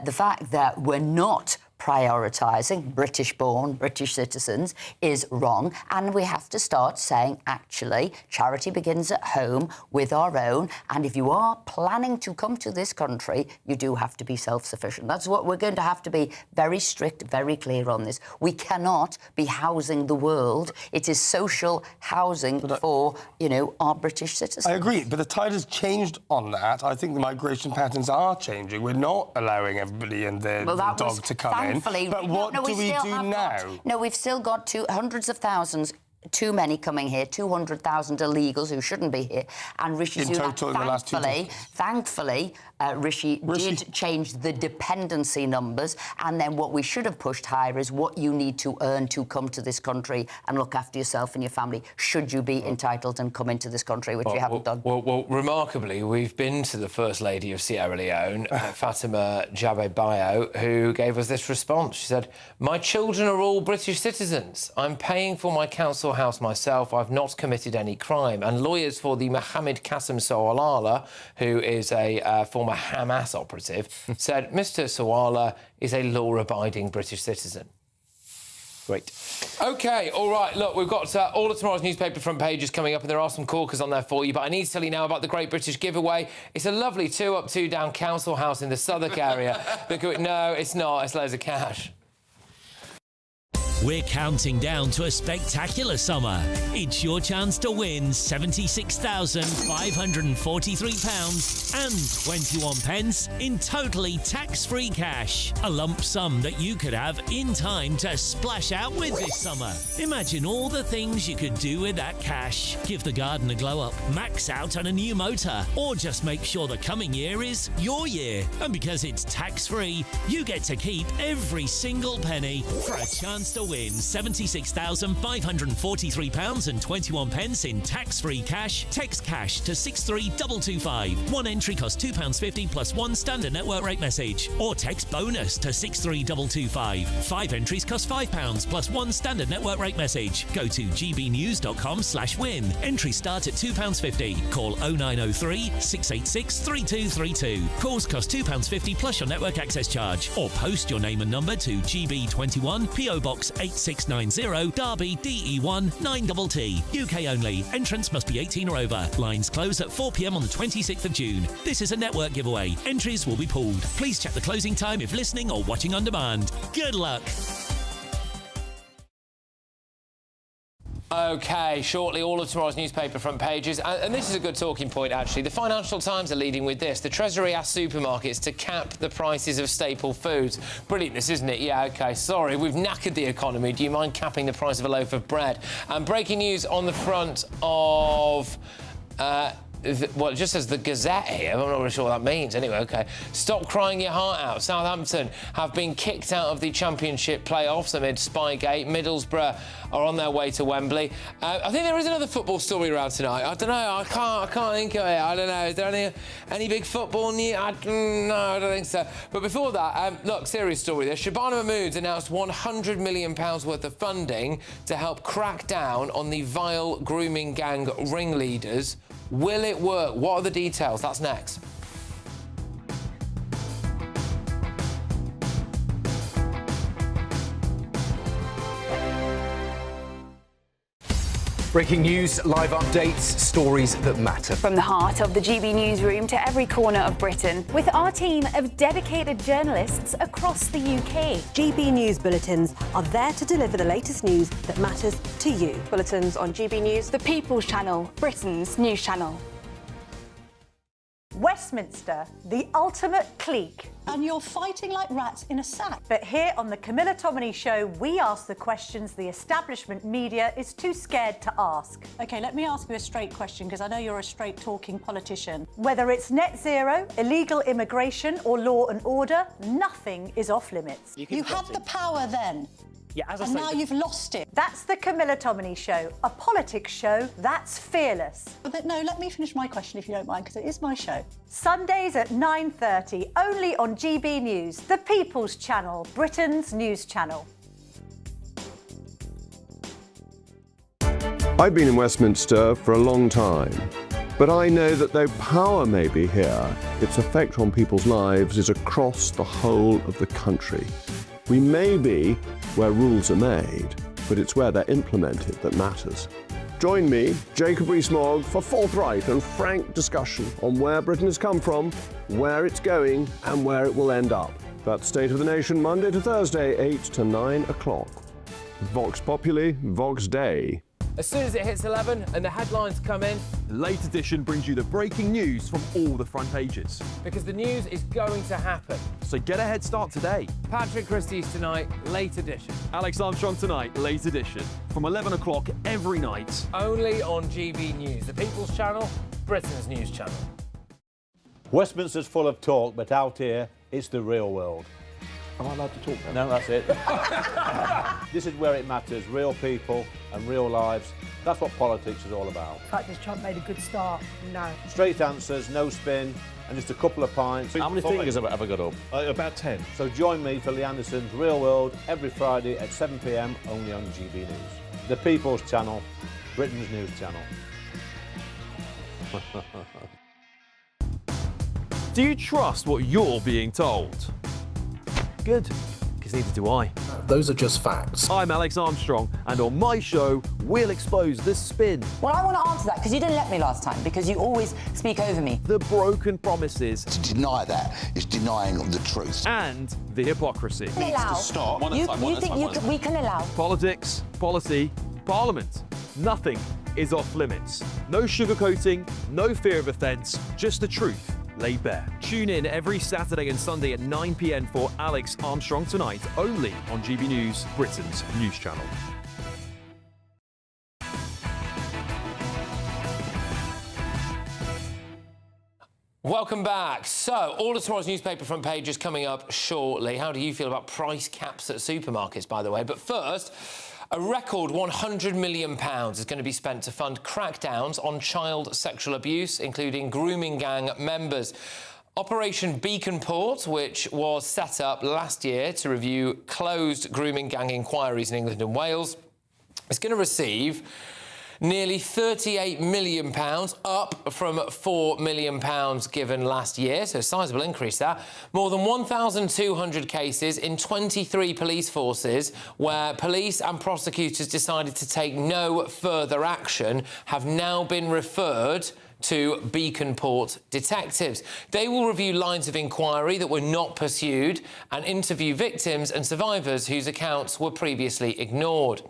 The fact that we're not prioritising British-born, British citizens is wrong, and we have to start saying, actually, charity begins at home with our own, and if you are planning to come to this country, you do have to be self-sufficient. That's what we're going to have to be very strict, very clear on this. We cannot be housing the world. It is social housing for, you know, our British citizens. I agree, but the tide has changed on that. I think the migration patterns are changing. We're not allowing everybody and their dog to come in. But what do we do now? We've still got hundreds of thousands too many coming here, 200,000 illegals who shouldn't be here. And Rishi Sunak, thankfully, Rishi did change the dependency numbers, and then what we should have pushed higher is what you need to earn to come to this country and look after yourself and your family, should you be entitled and come into this country, which you haven't done. Well, remarkably, we've been to the First Lady of Sierra Leone, Fatima Jabe-Bayo, who gave us this response. She said, "My children are all British citizens. I'm paying for my council house myself. I've not committed any crime." And lawyers for the Mohammed Qasem Sawalala, who is a former Hamas operative, said Mr. Sawala is a law-abiding British citizen. Great. OK, all right, look, we've got all of tomorrow's newspaper front pages coming up, and there are some corkers on there for you, but I need to tell you now about the Great British Giveaway. It's a lovely 2-up, 2-down council house in the Southwark area. No, it's not. It's loads of cash. We're counting down to a spectacular summer. It's your chance to win £76,543 and 21 pence in totally tax-free cash. A lump sum that you could have in time to splash out with this summer. Imagine all the things you could do with that cash. Give the garden a glow up, max out on a new motor, or just make sure the coming year is your year. And because it's tax-free, you get to keep every single penny for a chance to win £76,543 and 21 pence in tax-free cash. Text cash to 63225. One entry costs £2.50 plus one standard network rate message. Or text bonus to 63225. 5 entries cost £5 plus one standard network rate message. Go to gbnews.com/win. Entries start at £2.50. Call 0903 686 3232. Calls cost £2.50 plus your network access charge. Or post your name and number to GB21 PO Box 8690 Derby DE1 9TT. UK only. Entrance must be 18 or over. Lines close at 4 p.m. on the 26th of June. This is a network giveaway. Entries will be pulled. Please check the closing time if listening or watching on demand. Good luck. OK, shortly, all of tomorrow's newspaper front pages. And this is a good talking point, actually. The Financial Times are leading with this. The Treasury asks supermarkets to cap the prices of staple foods. Brilliant, this, isn't it? Yeah, OK, sorry, we've knackered the economy. Do you mind capping the price of a loaf of bread? And breaking news on the front of... well, it just says the Gazette here. I'm not really sure what that means. Anyway, OK. Stop crying your heart out. Southampton have been kicked out of the Championship playoffs amid Spygate. Middlesbrough are on their way to Wembley. I think there is another football story around tonight. I don't know. I can't think of it. I don't know. Is there any big football news? No, I don't think so. But before that, look, serious story there. Shabana Mahmood's announced £100 million worth of funding to help crack down on the vile grooming gang ringleaders. Will it work? What are the details? That's next. Breaking news, live updates, stories that matter. From the heart of the GB newsroom to every corner of Britain, with our team of dedicated journalists across the UK. GB News bulletins are there to deliver the latest news that matters to you. Bulletins on GB News, The People's Channel, Britain's news channel. Westminster, the ultimate clique. And you're fighting like rats in a sack. But here on the Camilla Tominey Show, we ask the questions the establishment media is too scared to ask. OK, let me ask you a straight question, because I know you're a straight-talking politician. Whether it's net zero, illegal immigration or law and order, nothing is off-limits. You had the power then. Yeah, as I and say, now you've lost it. That's the Camilla Tominey Show, a politics show that's fearless. But no, let me finish my question if you don't mind, because it is my show. Sundays at 9:30, only on GB News, the People's Channel, Britain's news channel. I've been in Westminster for a long time, but I know that though power may be here, its effect on people's lives is across the whole of the country. We may be where rules are made, but it's where they're implemented that matters. Join me, Jacob Rees-Mogg, for forthright and frank discussion on where Britain has come from, where it's going, and where it will end up. That's State of the Nation, Monday to Thursday, 8 to 9 o'clock. Vox Populi, Vox Dei. As soon as it hits 11 and the headlines come in, The late edition brings you the breaking news from all the front pages. because the news is going to happen. So get a head start today. Patrick Christys tonight, late edition. Alex Armstrong tonight, late edition. From 11 o'clock every night. Only on GB News, the People's Channel, Britain's news channel. Westminster's full of talk, but out here, it's the real world. Am I allowed to talk now? No, that's it. This is where it matters, real people and real lives. That's what politics is all about. In fact, has Trump made a good start? No. Straight answers, no spin, and just a couple of pints. How many fingers have I got up? About 10. So join me for Lee Anderson's Real World every Friday at 7 p.m. only on GB News. The People's Channel, Britain's news channel. Do you trust what you're being told? Good, because neither do I. Those are just facts. I'm Alex Armstrong, and on my show, we'll expose the spin. Well, I want to answer that, because you didn't let me last time, because you always speak over me. The broken promises. To deny that is denying the truth. And the hypocrisy. We can allow. You think we can allow? Politics, policy, parliament. Nothing is off limits. No sugarcoating, no fear of offence, just the truth laid bare. Tune in every Saturday and Sunday at 9 p.m. for Alex Armstrong Tonight, only on GB News, Britain's news channel. Welcome back. So, all of tomorrow's newspaper front page is coming up shortly. How do you feel about price caps at supermarkets, by the way? But first, a record £100 million is going to be spent to fund crackdowns on child sexual abuse, including grooming gang members. Operation Beacon Port, which was set up last year to review closed grooming gang inquiries in England and Wales, is going to receive nearly £38 million, up from £4 million given last year, so a sizable increase there. More than 1,200 cases in 23 police forces where police and prosecutors decided to take no further action have now been referred to Beacon Port detectives. They will review lines of inquiry that were not pursued and interview victims and survivors whose accounts were previously ignored.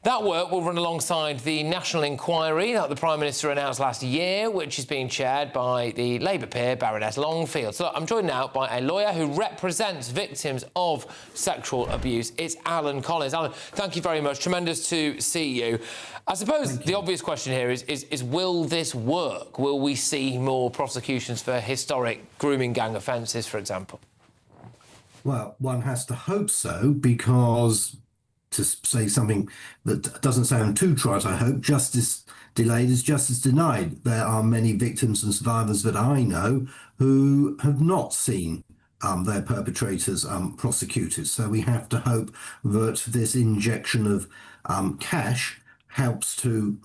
That work will run alongside the national inquiry that the Prime Minister announced last year, which is being chaired by the Labour peer, Baroness Longfield. So I'm joined now by a lawyer who represents victims of sexual abuse. It's Alan Collins. Alan, thank you very much. Tremendous to see you. I suppose the obvious question here is will this work? Will we see more prosecutions for historic grooming gang offences, for example? Well, one has to hope so, because, to say something that doesn't sound too trite, I hope, justice delayed is justice denied. There are many victims and survivors that I know who have not seen their perpetrators prosecuted. So we have to hope that this injection of cash helps to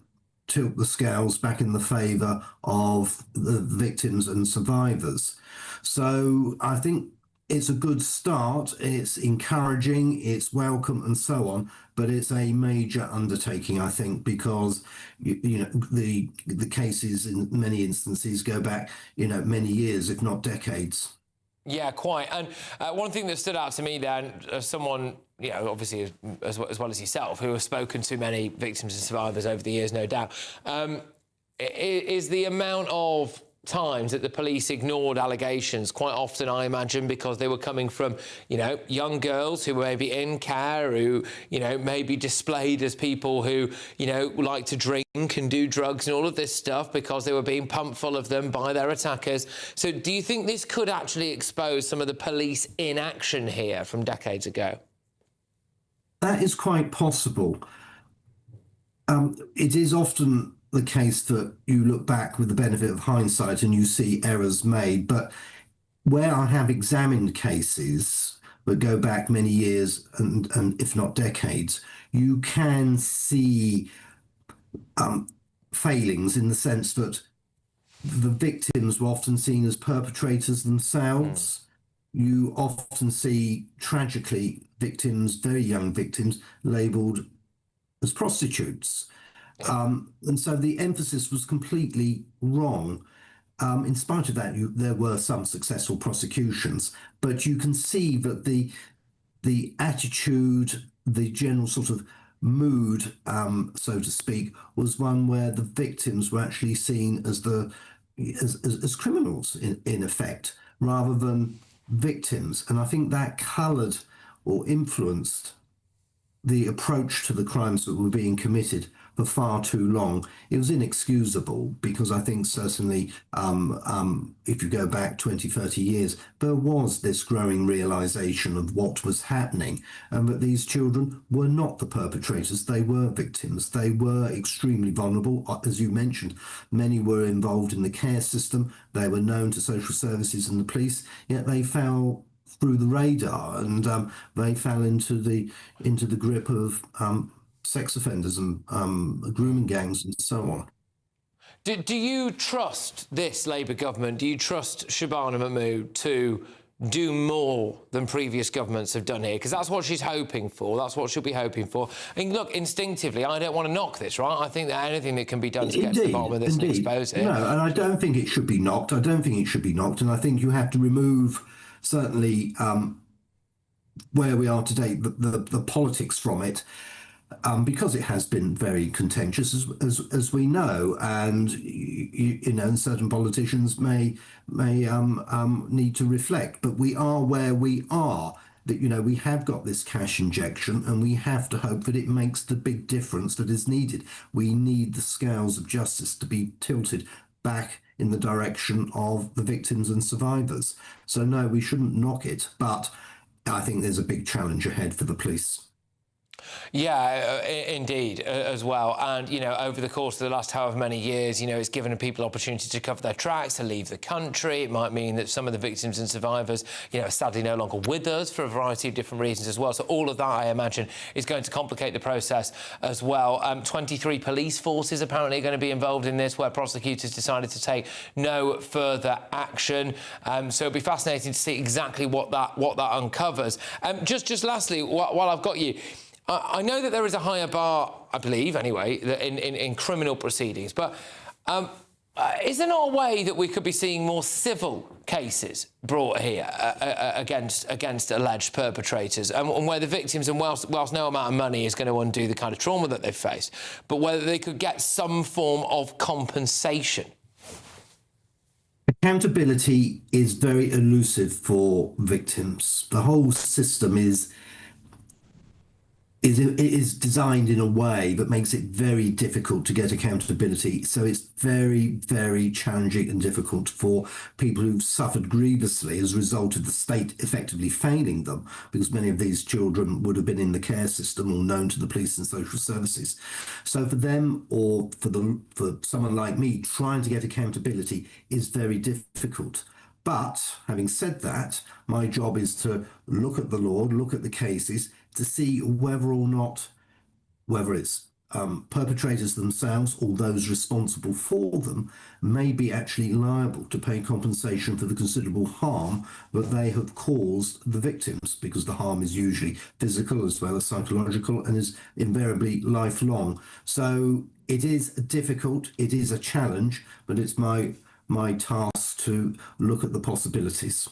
tilt the scales back in the favour of the victims and survivors. So I think it's a good start, it's encouraging, it's welcome and so on, but it's a major undertaking, I think, because you know the cases in many instances go back, you know, many years, if not decades. Yeah, quite. And one thing that stood out to me then, as someone, you know, obviously as well as yourself, who has spoken to many victims and survivors over the years, no doubt, is the amount of times that the police ignored allegations, quite often, I imagine, because they were coming from, you know, young girls who were maybe in care, who, you know, maybe displayed as people who, you know, like to drink and do drugs and all of this stuff because they were being pumped full of them by their attackers. So do you think this could actually expose some of the police inaction here from decades ago? That is quite possible. It is often the case that you look back with the benefit of hindsight and you see errors made, but where I have examined cases that go back many years and if not decades, you can see failings in the sense that the victims were often seen as perpetrators themselves. You often see, tragically, victims, very young victims, labelled as prostitutes. And so the emphasis was completely wrong. In spite of that, there were some successful prosecutions, but you can see that the attitude, the general sort of mood, so to speak, was one where the victims were actually seen as as criminals in effect, rather than victims. And I think that coloured or influenced the approach to the crimes that were being committed for far too long. It was inexcusable because I think certainly if you go back 20, 30 years, there was this growing realization of what was happening and that these children were not the perpetrators, they were victims. They were extremely vulnerable. As you mentioned, many were involved in the care system. They were known to social services and the police, yet they fell through the radar and they fell into the grip of sex offenders and grooming gangs and so on. Do you trust this Labour government? Do you trust Shabana Mahmood to do more than previous governments have done here? Because that's what she's hoping for. That's what she'll be hoping for. And look, instinctively, I don't want to knock this, right? I think that anything that can be done to get to the bottom of this and expose it. No, and I don't think it should be knocked. I don't think it should be knocked. And I think you have to remove, certainly, where we are today, the politics from it. Because it has been very contentious, as we know, and you know, certain politicians may need to reflect. But we are where we are. That, you know, we have got this cash injection, and we have to hope that it makes the big difference that is needed. We need the scales of justice to be tilted back in the direction of the victims and survivors. So no, we shouldn't knock it, but I think there's a big challenge ahead for the police. Yeah, indeed, as well. And, you know, over the course of the last however many years, you know, it's given people opportunity to cover their tracks, to leave the country. It might mean that some of the victims and survivors, you know, are sadly no longer with us for a variety of different reasons as well. So all of that, I imagine, is going to complicate the process as well. 23 police forces apparently are going to be involved in this, where prosecutors decided to take no further action. So it'll be fascinating to see exactly what that uncovers. Just lastly, while I've got you, I know that there is a higher bar, I believe, anyway, in criminal proceedings, but is there not a way that we could be seeing more civil cases brought here against alleged perpetrators, and where the victims, and whilst no amount of money is going to undo the kind of trauma that they've faced, but whether they could get some form of compensation? Accountability is very elusive for victims. The whole system is designed in a way that makes it very difficult to get accountability. So it's very, very challenging and difficult for people who've suffered grievously as a result of the state effectively failing them, because many of these children would have been in the care system or known to the police and social services. So for them, or for someone like me, trying to get accountability is very difficult. But having said that, my job is to look at the law, look at the cases, to see whether or not, whether it's perpetrators themselves or those responsible for them may be actually liable to pay compensation for the considerable harm that they have caused the victims, because the harm is usually physical as well as psychological and is invariably lifelong. So it is difficult, it is a challenge, but it's my task to look at the possibilities.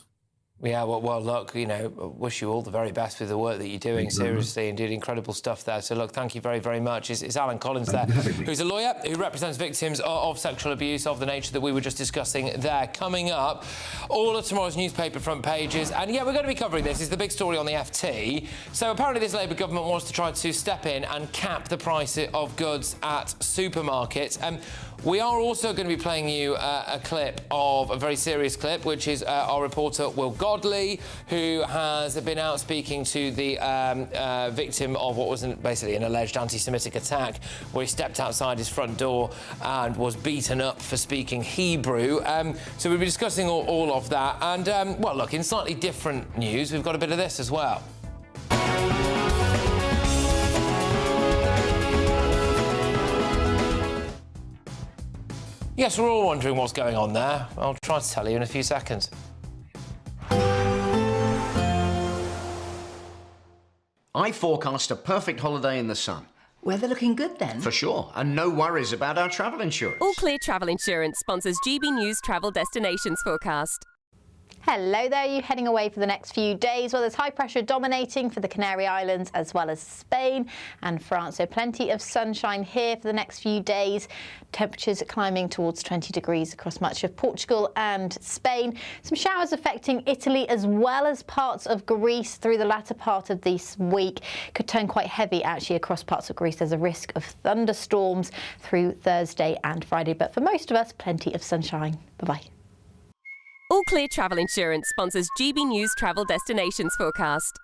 Yeah, well, look, you know, wish you all the very best with the work that you're doing. Seriously, indeed, incredible stuff there. So, look, thank you very, very much. It's Alan Collins there, who's a lawyer who represents victims of sexual abuse of the nature that we were just discussing there. Coming up, all of tomorrow's newspaper front pages. And, yeah, we're going to be covering this. It's the big story on the FT. So, apparently, this Labour government wants to try to step in and cap the price of goods at supermarkets. We are also going to be playing you a clip of a very serious clip, which is our reporter Will Godley, who has been out speaking to the victim of what was basically an alleged anti-Semitic attack, where he stepped outside his front door and was beaten up for speaking Hebrew. So we'll be discussing all of that. And, well, look, in slightly different news, we've got a bit of this as well. Yes, we're all wondering what's going on there. I'll try to tell you in a few seconds. I forecast a perfect holiday in the sun. Weather looking good then? For sure, and no worries about our travel insurance. All Clear Travel Insurance sponsors GBNews Travel Destinations Forecast. Hello there, you heading away for the next few days? Well, there's high pressure dominating for the Canary Islands as well as Spain and France. So plenty of sunshine here for the next few days. Temperatures climbing towards 20 degrees across much of Portugal and Spain. Some showers affecting Italy as well as parts of Greece through the latter part of this week. Could turn quite heavy actually across parts of Greece. There's a risk of thunderstorms through Thursday and Friday. But for most of us, plenty of sunshine. Bye-bye. All Clear Travel Insurance sponsors GBNews Travel Destinations Forecast.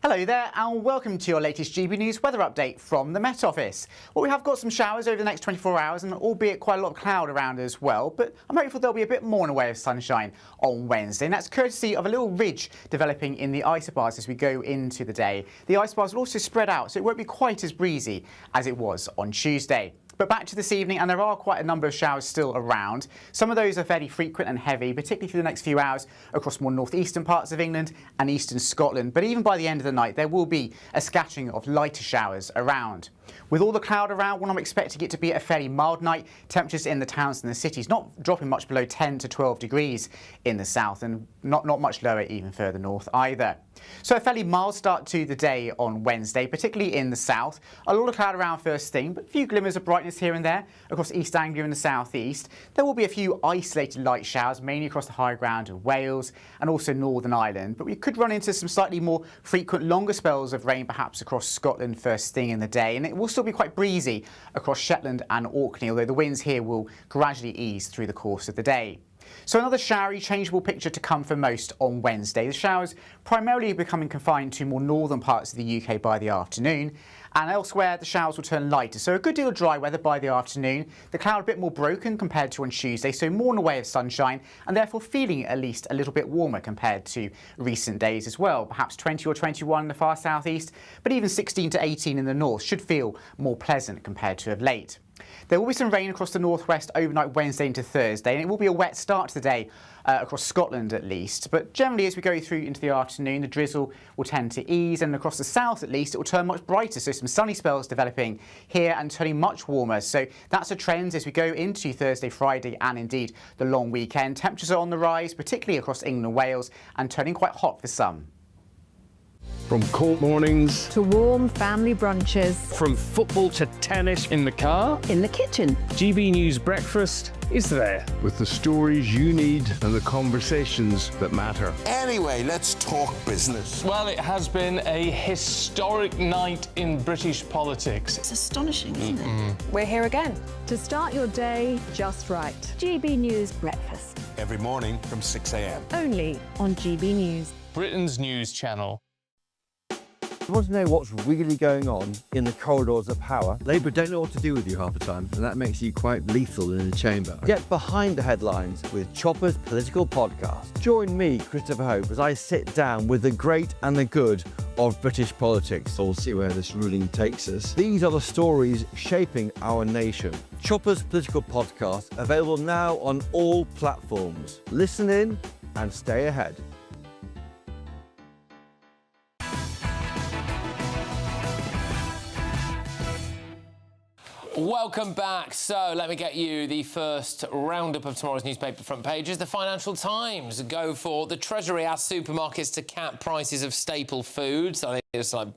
Hello there and welcome to your latest GB News weather update from the Met Office. Well, we have got some showers over the next 24 hours and albeit quite a lot of cloud around as well, but I'm hopeful there'll be a bit more in the way of sunshine on Wednesday, and that's courtesy of a little ridge developing in the isobars as we go into the day. The isobars will also spread out, so it won't be quite as breezy as it was on Tuesday. But back to this evening, and there are quite a number of showers still around. Some of those are fairly frequent and heavy, particularly through the next few hours across more northeastern parts of England and eastern Scotland. But even by the end of the night, there will be a scattering of lighter showers around. With all the cloud around, well, I'm expecting it to be a fairly mild night. Temperatures in the towns and the cities not dropping much below 10 to 12 degrees in the south, and not much lower even further north either. So a fairly mild start to the day on Wednesday, particularly in the south. A lot of cloud around first thing, but a few glimmers of brightness here and there across East Anglia and the southeast. There will be a few isolated light showers, mainly across the high ground of Wales and also Northern Ireland. But we could run into some slightly more frequent, longer spells of rain, perhaps across Scotland first thing in the day. And it will still be quite breezy across Shetland and Orkney, although the winds here will gradually ease through the course of the day. So another showery, changeable picture to come for most on Wednesday. The showers primarily becoming confined to more northern parts of the UK by the afternoon, and elsewhere the showers will turn lighter. So a good deal of dry weather by the afternoon. The cloud a bit more broken compared to on Tuesday, so more in the way of sunshine, and therefore feeling at least a little bit warmer compared to recent days as well. Perhaps 20 or 21 in the far southeast, but even 16 to 18 in the north should feel more pleasant compared to of late. There will be some rain across the northwest overnight Wednesday into Thursday, and it will be a wet start to the day across Scotland at least. But generally as we go through into the afternoon, the drizzle will tend to ease, and across the south at least it will turn much brighter. So some sunny spells developing here and turning much warmer. So that's a trend as we go into Thursday, Friday and indeed the long weekend. Temperatures are on the rise, particularly across England and Wales, and turning quite hot for some. From cold mornings to warm family brunches. From football to tennis in the car. In the kitchen. GB News Breakfast is there. With the stories you need and the conversations that matter. Anyway, let's talk business. Well, it has been a historic night in British politics. It's astonishing, isn't it? We're here again. To start your day just right. GB News Breakfast. Every morning from 6 a.m. Only on GB News. Britain's news channel. You want to know what's really going on in the corridors of power? Labour don't know what to do with you half the time, and that makes you quite lethal in the chamber. Get behind the headlines with Chopper's Political Podcast. Join me, Christopher Hope, as I sit down with the great and the good of British politics. We'll see where this ruling takes us. These are the stories shaping our nation. Chopper's Political Podcast, available now on all platforms. Listen in and stay ahead. Welcome back. So let me get you the first roundup of tomorrow's newspaper front pages. The Financial Times go for the Treasury asks supermarkets to cap prices of staple foods. I think it's like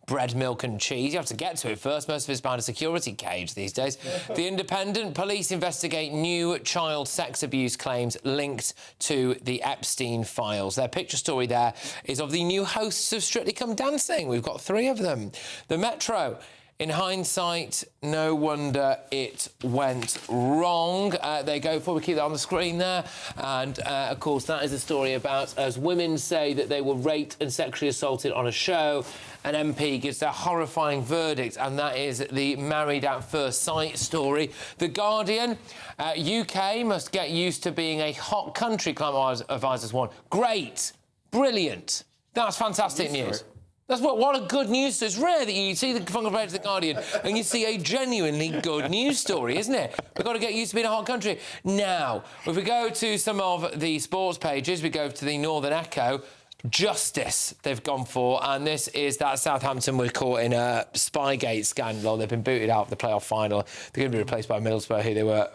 bread, milk and cheese. You have to get to it first. Most of it's behind a security cage these days. The Independent, police investigate new child sex abuse claims linked to the Epstein files. Their picture story there is of the new hosts of Strictly Come Dancing. We've got 3 of them. The Metro, in hindsight, no wonder it went wrong. They go for, we keep that on the screen there. And, of course, that is a story about as women say that they were raped and sexually assaulted on a show, an MP gives a horrifying verdict, and that is the Married at First Sight story. The Guardian, UK must get used to being a hot country, climate advisors warn. Great, brilliant. That's fantastic news. That's what a good news story. It's rare that you see the front page of The Guardian and you see a genuinely good news story, isn't it? We've got to get used to being a hot country. Now, if we go to some of the sports pages, we go to the Northern Echo. Justice they've gone for, and this is that Southampton were caught in a Spygate scandal. They've been booted out of the playoff final. They're going to be replaced by Middlesbrough, who they were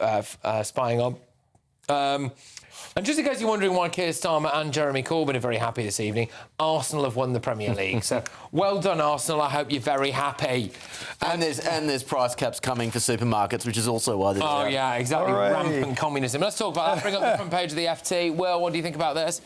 spying on. And just in case you're wondering why Keir Starmer and Jeremy Corbyn are very happy this evening, Arsenal have won the Premier League. So well done, Arsenal. I hope you're very happy. And there's price caps coming for supermarkets, which is also why they're Oh, yeah, exactly. Rampant communism. Let's talk about that. Bring up the front page of the FT. Will, what do you think about this?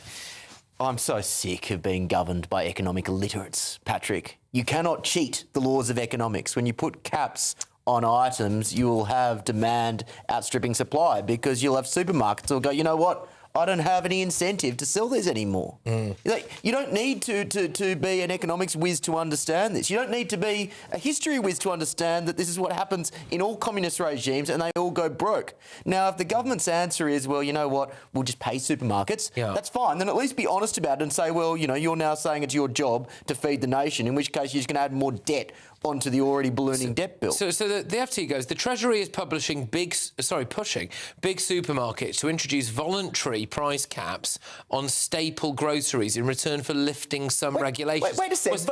I'm so sick of being governed by economic illiterates, Patrick. You cannot cheat the laws of economics. When you put caps on items, you will have demand outstripping supply because you'll have supermarkets who'll go, you know what? I don't have any incentive to sell these anymore. Like, you don't need to be an economics whiz to understand this. You don't need to be a history whiz to understand that this is what happens in all communist regimes and they all go broke. Now, if the government's answer is, well, you know what, we'll just pay supermarkets, that's fine. Then at least be honest about it and say, well, you know, you're now saying it's your job to feed the nation, in which case you're just going to add more debt onto the already ballooning debt bill. So the FT goes, the Treasury is pushing big supermarkets to introduce voluntary price caps on staple groceries in return for lifting some regulations. Wait a second. It's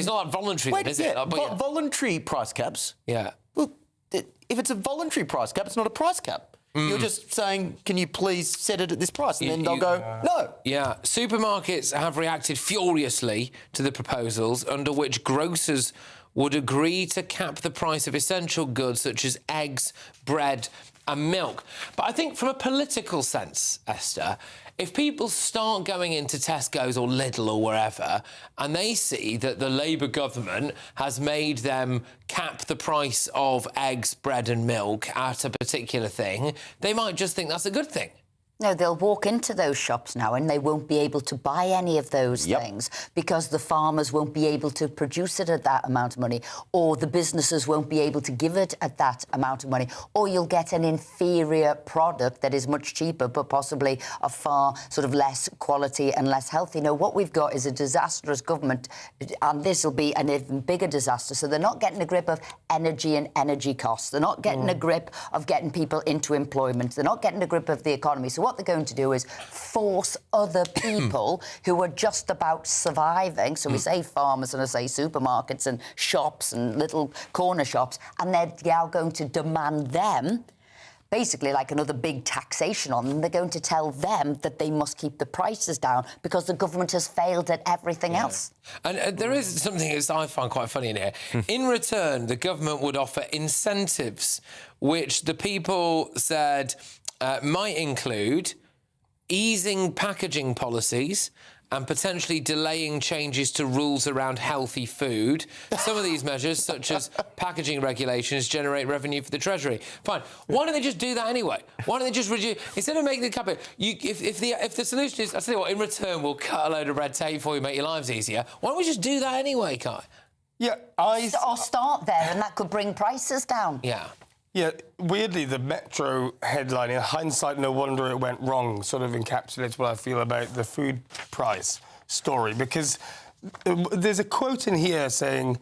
not like voluntary, then, is it? Voluntary price caps? Yeah. Well, if it's a voluntary price cap, it's not a price cap. You're just saying, can you please set it at this price? And then they'll go, no. Yeah. Supermarkets have reacted furiously to the proposals under which grocers would agree to cap the price of essential goods such as eggs, bread and milk. But I think from a political sense, Esther, if people start going into Tesco's or Lidl or wherever and they see that the Labour government has made them cap the price of eggs, bread and milk at a particular thing, they might just think that's a good thing. No, they'll walk into those shops now and they won't be able to buy any of those things because the farmers won't be able to produce it at that amount of money, or the businesses won't be able to give it at that amount of money, or you'll get an inferior product that is much cheaper but possibly of far sort of less quality and less healthy. No, what we've got is a disastrous government, and this will be an even bigger disaster. So they're not getting a grip of energy and energy costs. They're not getting a grip of getting people into employment. They're not getting a grip of the economy. So what they're going to do is force other people who are just about surviving, so we say farmers and I say supermarkets and shops and little corner shops, and they're now going to demand them basically like another big taxation on them. They're going to tell them that they must keep the prices down because the government has failed at everything else. And there is something that I find quite funny in here. In return, the government would offer incentives, which the people said might include easing packaging policies and potentially delaying changes to rules around healthy food. Some of these measures, such as packaging regulations, generate revenue for the Treasury. Fine. Why don't they just do that anyway? Why don't they just reduce... Instead of making the cap... If the solution is, I tell you what, in return, we'll cut a load of red tape for you, make your lives easier, why don't we just do that anyway, Kai? Yeah, Or start there, and that could bring prices down. Yeah. Yeah, weirdly, the Metro headline, in hindsight, no wonder it went wrong, sort of encapsulates what I feel about the food price story, because there's a quote in here saying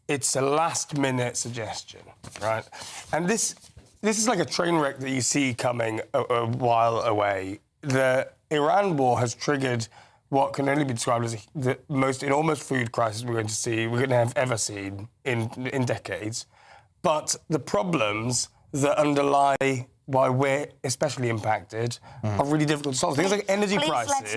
it's a last-minute suggestion, right? And this is like a train wreck that you see coming a while away. The Iran war has triggered what can only be described as the most enormous food crisis we're going to have ever seen in decades. But the problems that underlie why we're especially impacted are really difficult to solve. Things like energy prices.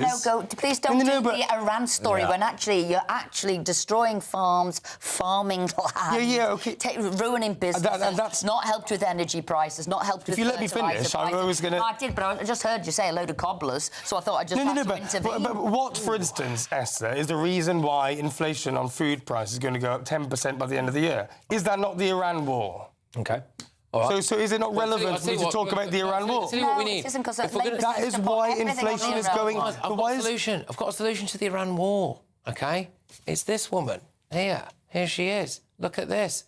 Please don't do the Iran story when actually you're actually destroying farms, farming land, ruining businesses. That's not helped with energy prices, not helped with. If you let me finish, I was going to. I did, but I just heard you say a load of cobblers, so I thought I'd just have to intervene. But what, for instance, Esther, is the reason why inflation on food prices is going to go up 10% by the end of the year? Is that not the Iran war? Okay. Right. So is it not relevant for me to talk about the Iran war? No, what we need. It isn't, because that is why inflation is going. I've got a solution. I've got a solution to the Iran war. Okay, it's this woman here. Here she is. Look at this.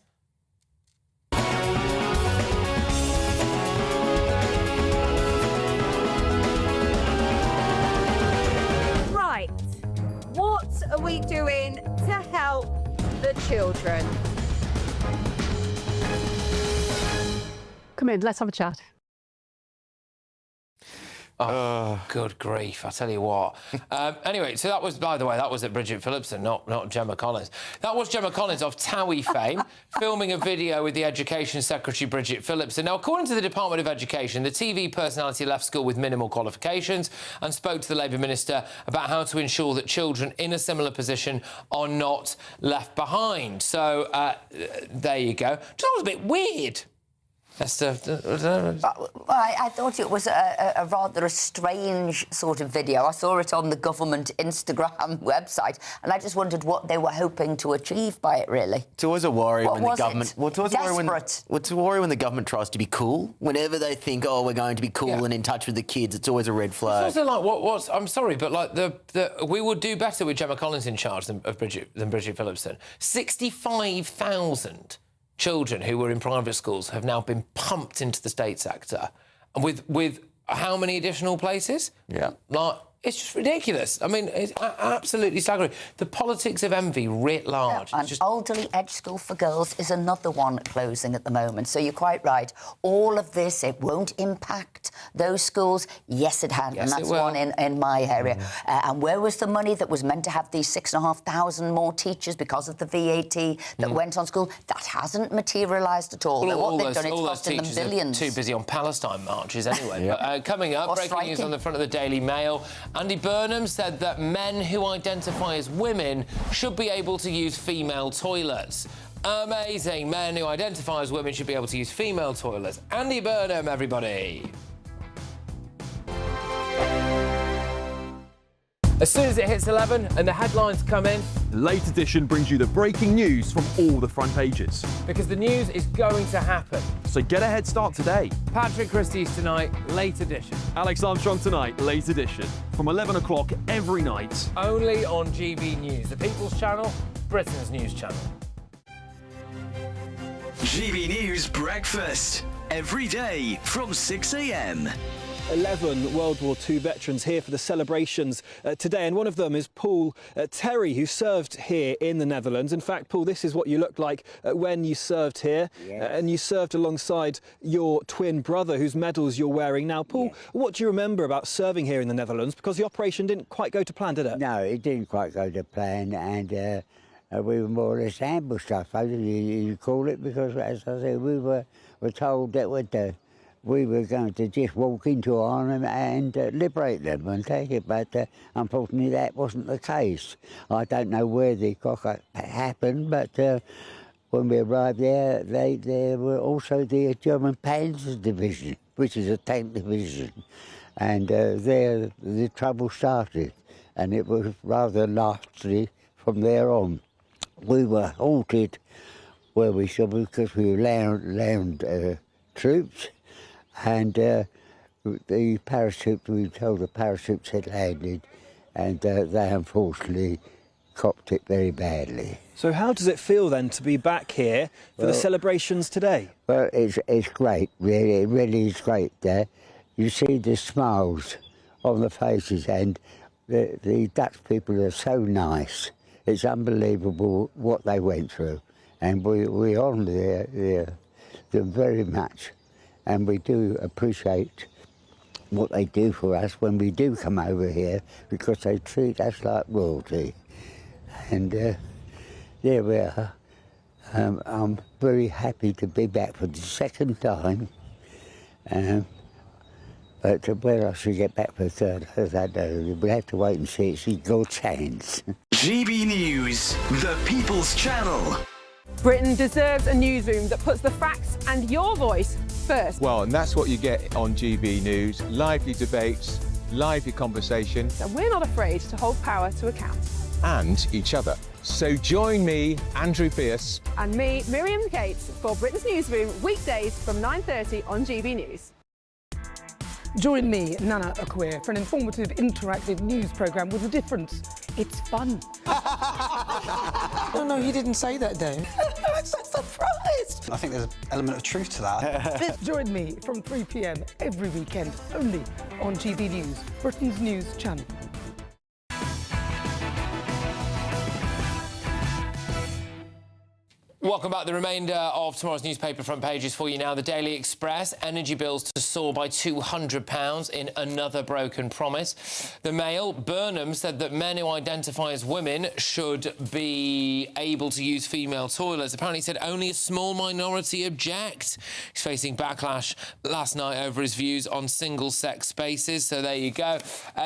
Right. What are we doing to help the children? Come in, let's have a chat. Oh, good grief, I tell you what. Anyway, so that was, by the way, that was at Bridget Phillipson, not Gemma Collins. That was Gemma Collins of Towie fame, filming a video with the Education Secretary, Bridget Phillipson. Now, according to the Department of Education, the TV personality left school with minimal qualifications and spoke to the Labour Minister about how to ensure that children in a similar position are not left behind. So, there you go. Just thought it was a bit weird. I thought it was a rather strange sort of video. I saw it on the government Instagram website, and I just wondered what they were hoping to achieve by it, really. It's always a worry when the government... Desperate. It's a worry when the government tries to be cool. Whenever they think, oh, we're going to be cool and in touch with the kids, it's always a red flag. It's also like, I'm sorry, but like we would do better with Gemma Collins in charge than Bridget Phillipson. 65,000 children who were in private schools have now been pumped into the state sector, and with how many additional places? Yeah, it's just ridiculous. I mean, it's absolutely staggering. The politics of envy writ large. And Alderley Edge School for Girls is another one closing at the moment. So you're quite right. All of this, it won't impact those schools. Yes, it has, and that's one in my area. And where was the money that was meant to have these 6,500 more teachers because of the VAT that went on school? That hasn't materialised at all. Well, what they've done, it's costing them billions. Too busy on Palestine marches anyway. But, coming up, breaking news on the front of the Daily Mail. Andy Burnham said that men who identify as women should be able to use female toilets. Amazing. Men who identify as women should be able to use female toilets. Andy Burnham, everybody. As soon as it hits 11 and the headlines come in, The Late Edition brings you the breaking news from all the front pages. because the news is going to happen. So get a head start today. Patrick Christys tonight, Late Edition. Alex Armstrong tonight, Late Edition. From 11 o'clock every night. Only on GB News, the People's Channel, Britain's news channel. GB News Breakfast. Every day from 6 a.m. 11 World War II veterans here for the celebrations today, and one of them is Paul Terry, who served here in the Netherlands. In fact, Paul, this is what you looked like when you served here, and you served alongside your twin brother, whose medals you're wearing now. Paul, what do you remember about serving here in the Netherlands? Because the operation didn't quite go to plan, did it? No, it didn't quite go to plan, and we were more or less ambushed, I suppose you call it, because, as I said, we were told that we were going to just walk into Ireland and liberate them and take it, but unfortunately that wasn't the case. I don't know where the cock happened, but when we arrived there, there were also the German Panzer Division, which is a tank division, and there the trouble started, and it was rather nasty from there on. We were halted where we should, because we were land troops, and the parachute, we were told the parachutes had landed, and they unfortunately copped it very badly. So how does it feel then to be back here for the celebrations today? Well, it's great, really. It really is great there. You see the smiles on the faces, and the Dutch people are so nice. It's unbelievable what they went through, and we honour them very much, and we do appreciate what they do for us when we do come over here, because they treat us like royalty. And there we are. I'm very happy to be back for the second time. But whether I should get back for the third, I don't know. We'll have to wait and see. It's in God's hands. GB News, the People's Channel. Britain deserves a newsroom that puts the facts and your voice first. Well, and that's what you get on GB News. Lively debates, lively conversation. And we're not afraid to hold power to account. And each other. So join me, Andrew Pierce. And me, Miriam Gates, for Britain's Newsroom, weekdays from 9:30 on GB News. Join me, Nana Akwe, for an informative, interactive news programme with a difference. It's fun. No, he didn't say that, Dave. I'm so surprised. I think there's an element of truth to that. Join me from 3 p.m. every weekend, only on GB News, Britain's news channel. Welcome back. The remainder of tomorrow's newspaper front pages for you now. The Daily Express, energy bills to soar by £200 in another broken promise. The Mail, Burnham said that men who identify as women should be able to use female toilets. Apparently said only a small minority object. He's facing backlash last night over his views on single-sex spaces, so there you go.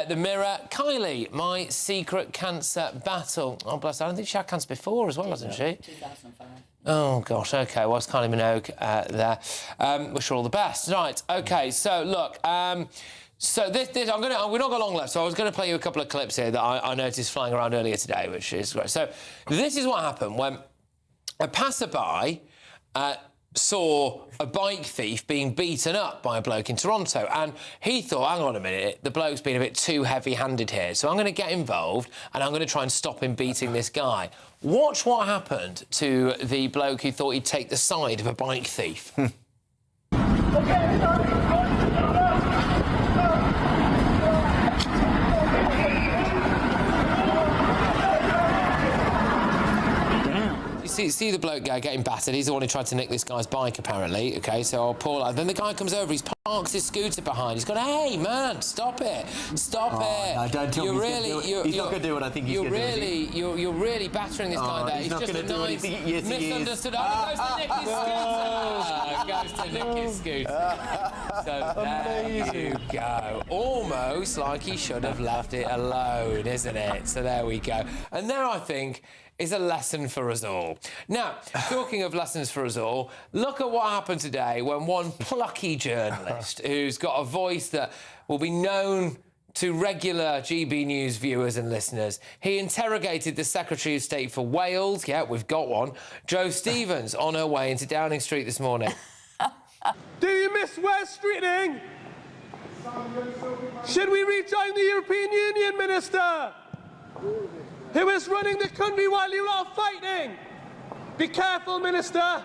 The Mirror, Kylie, my secret cancer battle. Oh, bless her. I don't think she had cancer before as well, hasn't she? 2005. Oh, gosh, OK, well, it's Kylie Minogue there. Wish her all the best. Right, OK, so, look, so this we've not got long left, so I was going to play you a couple of clips here that I noticed flying around earlier today, which is great. So this is what happened when a passerby saw a bike thief being beaten up by a bloke in Toronto, and he thought, hang on a minute, the bloke's been a bit too heavy-handed here, so I'm going to get involved and I'm going to try and stop him beating this guy. Watch what happened to the bloke who thought he'd take the side of a bike thief. See the bloke guy getting battered. He's the one who tried to nick this guy's bike, apparently. OK, so I'll pull out. Then the guy comes over. He parks his scooter behind. He's gone, hey, man, stop it. Stop it. No, don't tell me he's not going to do what I think he's going to do. You're really battering this guy there. He's not going to do what he thinks. Yes, misunderstood. Oh, he goes to nick his scooter. So there you go. Almost like he should have left it alone, isn't it? So there we go. And there, I think, is a lesson for us all. Now, talking of lessons for us all, look at what happened today when one plucky journalist who's got a voice that will be known to regular GB News viewers and listeners, he interrogated the Secretary of State for Wales, yeah, we've got one, Jo Stevens, on her way into Downing Street this morning. Do you miss West Streeting? Should we rejoin the European Union, Minister? Who is running the country while you're all fighting? Be careful, Minister.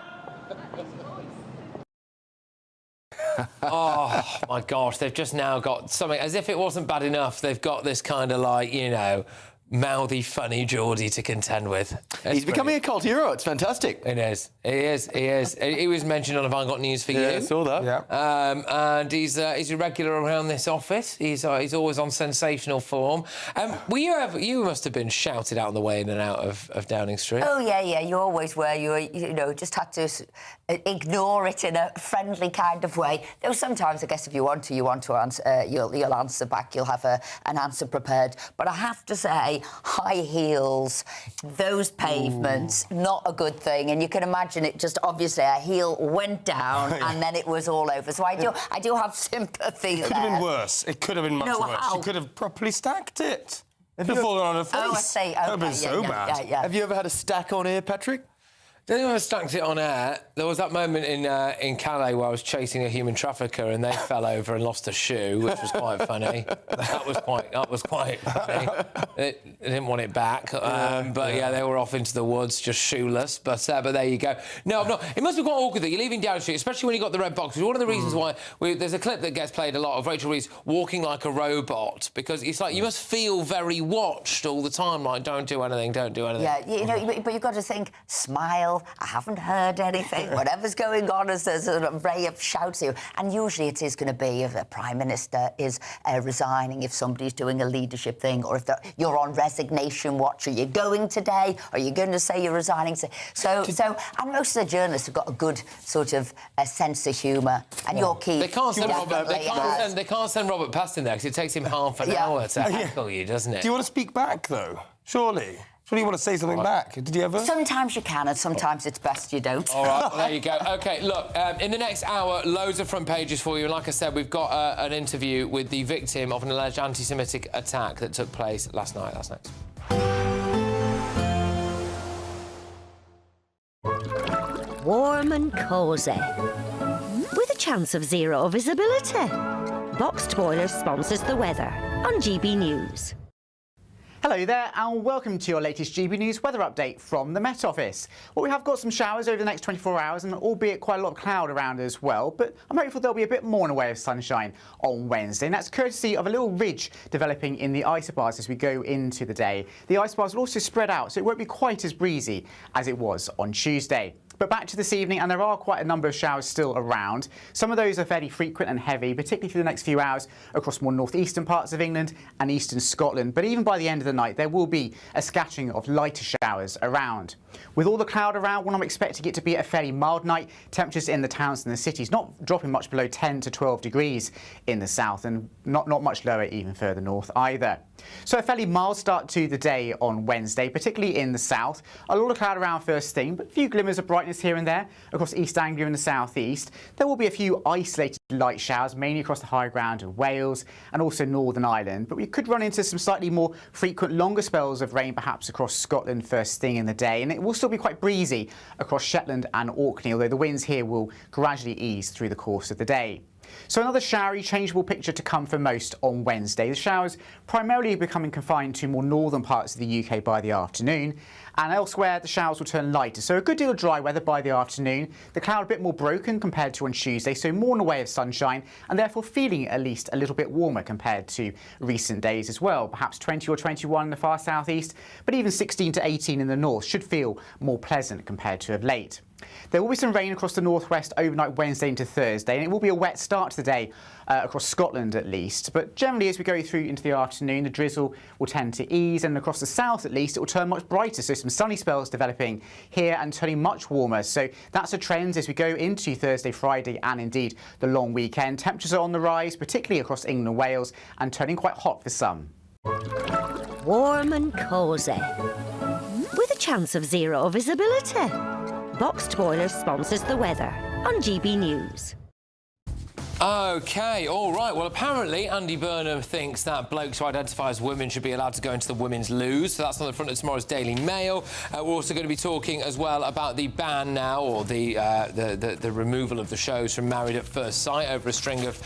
Oh, my gosh, they've just now got something, as if it wasn't bad enough, they've got this kind of, like, you know, mouthy, funny Geordie to contend with. He's becoming a cult hero. It's fantastic. It is. He is. He was mentioned on Have I Got News for You? Yeah, I saw that. Yeah. And he's a regular around this office. He's always on sensational form. You must have been shouted out on the way in and out of Downing Street. Oh, yeah, you always were. You know, just had to ignore it in a friendly kind of way. Though sometimes, I guess, if you want to answer, you'll answer back. You'll have an answer prepared. But I have to say, high heels, those pavements, not a good thing. And you can imagine it just, obviously, a heel went down and then it was all over. So I do have sympathy there. It could have been worse. It could have been much worse. How? You could have properly stacked it. If you fallen on her face. Oh, I see. That would have been so bad. Have you ever had a stack on here, Patrick? Did anyone stacked it on air? There was that moment in Calais where I was chasing a human trafficker and they fell over and lost a shoe, which was quite funny. That was quite funny. They didn't want it back, but yeah, they were off into the woods, just shoeless. But there you go. No, I'm not. It must be quite awkward that you're leaving Downing Street, especially when you got the red box. One of the reasons why there's a clip that gets played a lot of Rachel Reeves walking like a robot, because it's like you must feel very watched all the time. Like, don't do anything. Yeah, you know, but you've got to think, smile. I haven't heard anything. Whatever's going on as a sort of ray of shouts to you. And usually it is going to be if a Prime Minister is resigning, if somebody's doing a leadership thing, or if you're on resignation watch. Are you going today? Are you going to say you're resigning? So, and most of the journalists have got a good sort of sense of humour. And you're key. They can't send Robert past in there because it takes him half an hour to heckle you, doesn't it? Do you want to speak back, though? Surely you want to say something back. Did you ever? Sometimes you can, and sometimes it's best you don't. All right, well, there you go. OK, look, in the next hour, loads of front pages for you. And like I said, we've got an interview with the victim of an alleged anti-Semitic attack that took place last night. That's next. Warm and cosy, with a chance of zero visibility. Boxed Boilers sponsors the weather on GB News. Hello there and welcome to your latest GB News weather update from the Met Office. Well, we have got some showers over the next 24 hours and albeit quite a lot of cloud around as well, but I'm hopeful there'll be a bit more in the way of sunshine on Wednesday, and that's courtesy of a little ridge developing in the isobars as we go into the day. The isobars will also spread out, so it won't be quite as breezy as it was on Tuesday. But back to this evening, and there are quite a number of showers still around. Some of those are fairly frequent and heavy, particularly through the next few hours across more northeastern parts of England and eastern Scotland. But even by the end of the night, there will be a scattering of lighter showers around. With all the cloud around, I'm expecting it to be a fairly mild night. Temperatures in the towns and the cities not dropping much below 10 to 12 degrees in the south, and not much lower even further north either. So a fairly mild start to the day on Wednesday, particularly in the south. A lot of cloud around first thing, but a few glimmers of brightness here and there across East Anglia and the southeast. There will be a few isolated light showers, mainly across the high ground of Wales and also Northern Ireland. But we could run into some slightly more frequent, longer spells of rain, perhaps across Scotland first thing in the day. And it will still be quite breezy across Shetland and Orkney, although the winds here will gradually ease through the course of the day. So another showery, changeable picture to come for most on Wednesday. The showers primarily becoming confined to more northern parts of the UK by the afternoon, and elsewhere the showers will turn lighter. So a good deal of dry weather by the afternoon. The cloud a bit more broken compared to on Tuesday, so more in the way of sunshine, and therefore feeling at least a little bit warmer compared to recent days as well. Perhaps 20 or 21 in the far southeast, but even 16 to 18 in the north should feel more pleasant compared to of late. There will be some rain across the northwest overnight Wednesday into Thursday, and it will be a wet start to the day across Scotland at least. But generally, as we go through into the afternoon, the drizzle will tend to ease, and across the south at least, it will turn much brighter. So some sunny spells developing here and turning much warmer. So that's a trend as we go into Thursday, Friday, and indeed the long weekend. Temperatures are on the rise, particularly across England and Wales, and turning quite hot for some. Warm and cosy, with a chance of zero visibility. Boxed Boilers sponsors the weather on GB News. OK, all right. Well, apparently Andy Burnham thinks that blokes who identify as women should be allowed to go into the women's loo. So that's on the front of tomorrow's Daily Mail. We're also going to be talking as well about the ban now, or the removal of the shows from Married at First Sight over a string of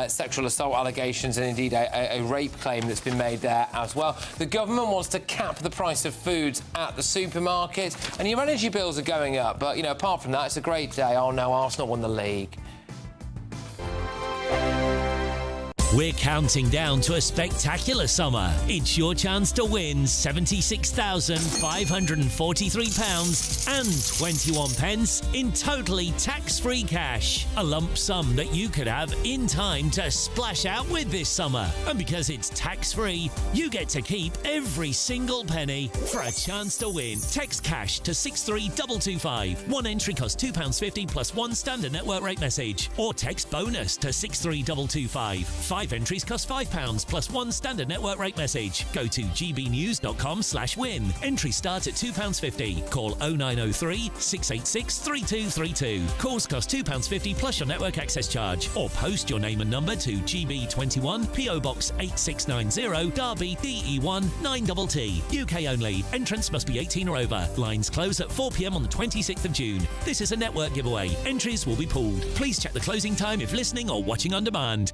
sexual assault allegations and indeed a rape claim that's been made there as well. The government wants to cap the price of foods at the supermarket, and your energy bills are going up. But, you know, apart from that, it's a great day. Oh, no, Arsenal won the league. We're counting down to a spectacular summer. It's your chance to win £76,543 and 21 pence in totally tax-free cash. A lump sum that you could have in time to splash out with this summer. And because it's tax-free, you get to keep every single penny. For a chance to win, text cash to 63225. One entry costs £2.50 plus one standard network rate message. Or text bonus to 63225. 5 entries cost £5 plus 1 standard network rate message. Go to gbnews.com/win. Entries start at £2.50. Call 0903 686 3232. Calls cost £2.50 plus your network access charge. Or post your name and number to GB21 PO Box 8690 Derby DE1 9TT. UK only. Entrance must be 18 or over. Lines close at 4 p.m. on the 26th of June. This is a network giveaway. Entries will be pooled. Please check the closing time if listening or watching on demand.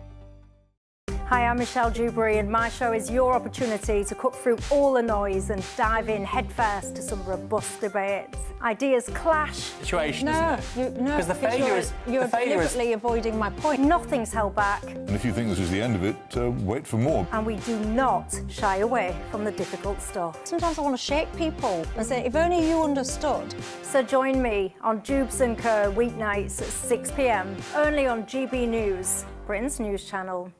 Hi, I'm Michelle Dewberry, and my show is your opportunity to cut through all the noise and dive in headfirst to some robust debates. Ideas clash. Situation, isn't it? No, Because the failure is you're deliberately avoiding my point. Nothing's held back, And if you think this is the end of it, wait for more. and we do not shy away from the difficult stuff. Sometimes I want to shake people and say, if only you understood. So join me on Jubes & Co. weeknights at 6 p.m. only on GB News, Britain's news channel.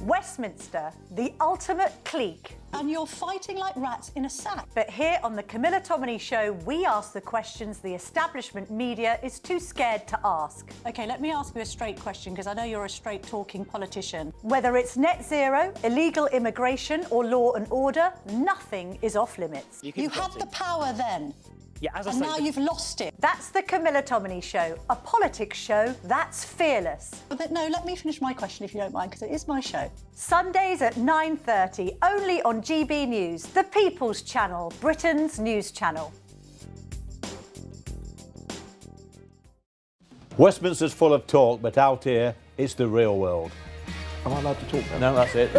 Westminster, the ultimate clique. And you're fighting like rats in a sack. But here on the Camilla Tominey Show, we ask the questions the establishment media is too scared to ask. OK, let me ask you a straight question, because I know you're a straight-talking politician. Whether it's net zero, illegal immigration or law and order, nothing is off limits. You had the power then. Yeah, as and now you've lost it. That's the Camilla Tominey Show, a politics show that's fearless. But no, let me finish my question if you don't mind, because it is my show. Sundays at 9:30, only on GB News, the People's Channel, Britain's news channel. Westminster's full of talk, but out here, it's the real world. Am I allowed to talk now? No, that's it.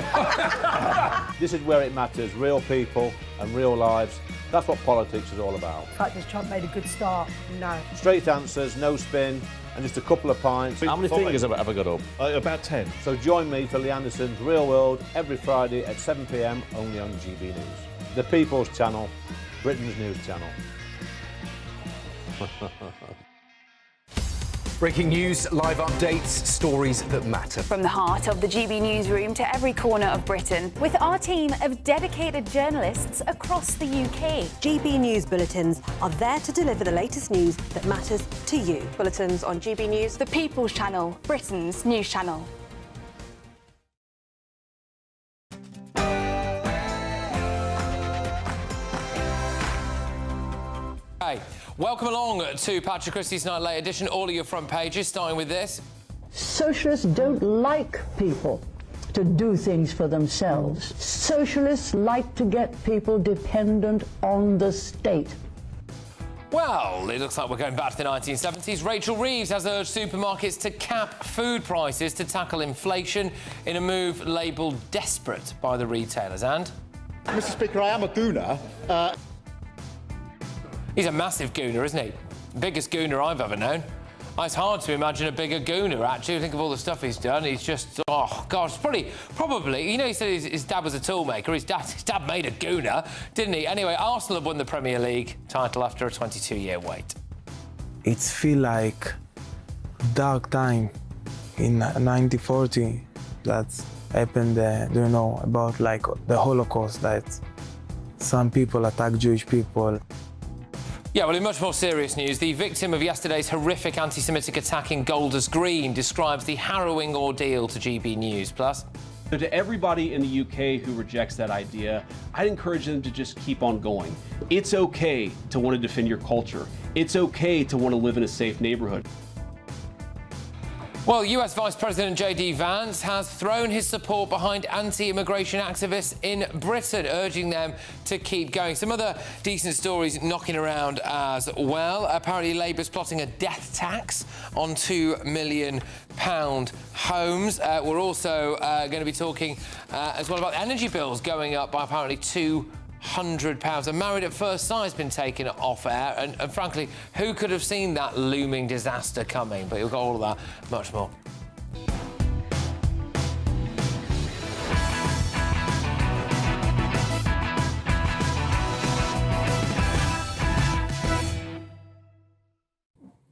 This is where it matters, real people and real lives. That's what politics is all about. The fact that Trump made a good start, no. Straight answers, no spin, and just a couple of pints. How many fingers have I got up? About 10. So join me for Lee Anderson's Real World every Friday at 7 p.m. only on GB News. The People's Channel, Britain's news channel. Breaking news, live updates, stories that matter. From the heart of the GB newsroom to every corner of Britain, with our team of dedicated journalists across the UK. GB News bulletins are there to deliver the latest news that matters to you. Bulletins on GB News, the People's Channel, Britain's news channel. Hey, welcome along to Patrick Christys Night Late Edition. All of your front pages, starting with this. Socialists don't like people to do things for themselves. Socialists like to get people dependent on the state. Well, it looks like we're going back to the 1970s. Rachel Reeves has urged supermarkets to cap food prices to tackle inflation in a move labelled desperate by the retailers. And? Mr. Speaker, I am a gooner. He's a massive gooner, isn't he? Biggest gooner I've ever known. It's hard to imagine a bigger gooner, actually. Think of all the stuff he's done. He's just, oh, gosh, probably, you know, he said his dad was a toolmaker. His dad made a gooner, didn't he? Anyway, Arsenal have won the Premier League title after a 22-year wait. It feels like dark time in 1940 that happened there. Do you know about, like, the Holocaust, that some people attack Jewish people? Yeah, well, in much more serious news, the victim of yesterday's horrific anti-Semitic attack in Golders Green describes the harrowing ordeal to GB News Plus. So to everybody in the UK who rejects that idea, I'd encourage them to just keep on going. It's okay to want to defend your culture. It's okay to want to live in a safe neighborhood. Well, US Vice President J.D. Vance has thrown his support behind anti-immigration activists in Britain, urging them to keep going. Some other decent stories knocking around as well. Apparently, Labour's plotting a death tax on £2 million homes. We're also going to be talking as well about energy bills going up by apparently £200. And Married at First Sight has been taken off air, and frankly, who could have seen that looming disaster coming? But you've got all of that, much more.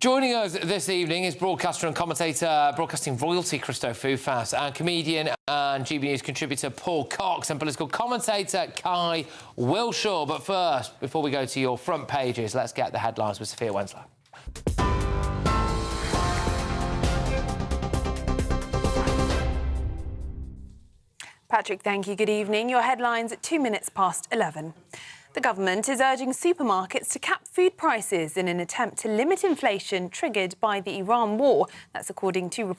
Joining us this evening is broadcaster and commentator, broadcasting royalty Christo Fufas, and comedian and GB News contributor Paul Cox, and political commentator Kai Wilshaw. But first, before we go to your front pages, let's get the headlines with Sophia Wenslow. Patrick, thank you. Good evening. Your headlines at 2 minutes past 11. The government is urging supermarkets to cap food prices in an attempt to limit inflation triggered by the Iran war. That's according to reports.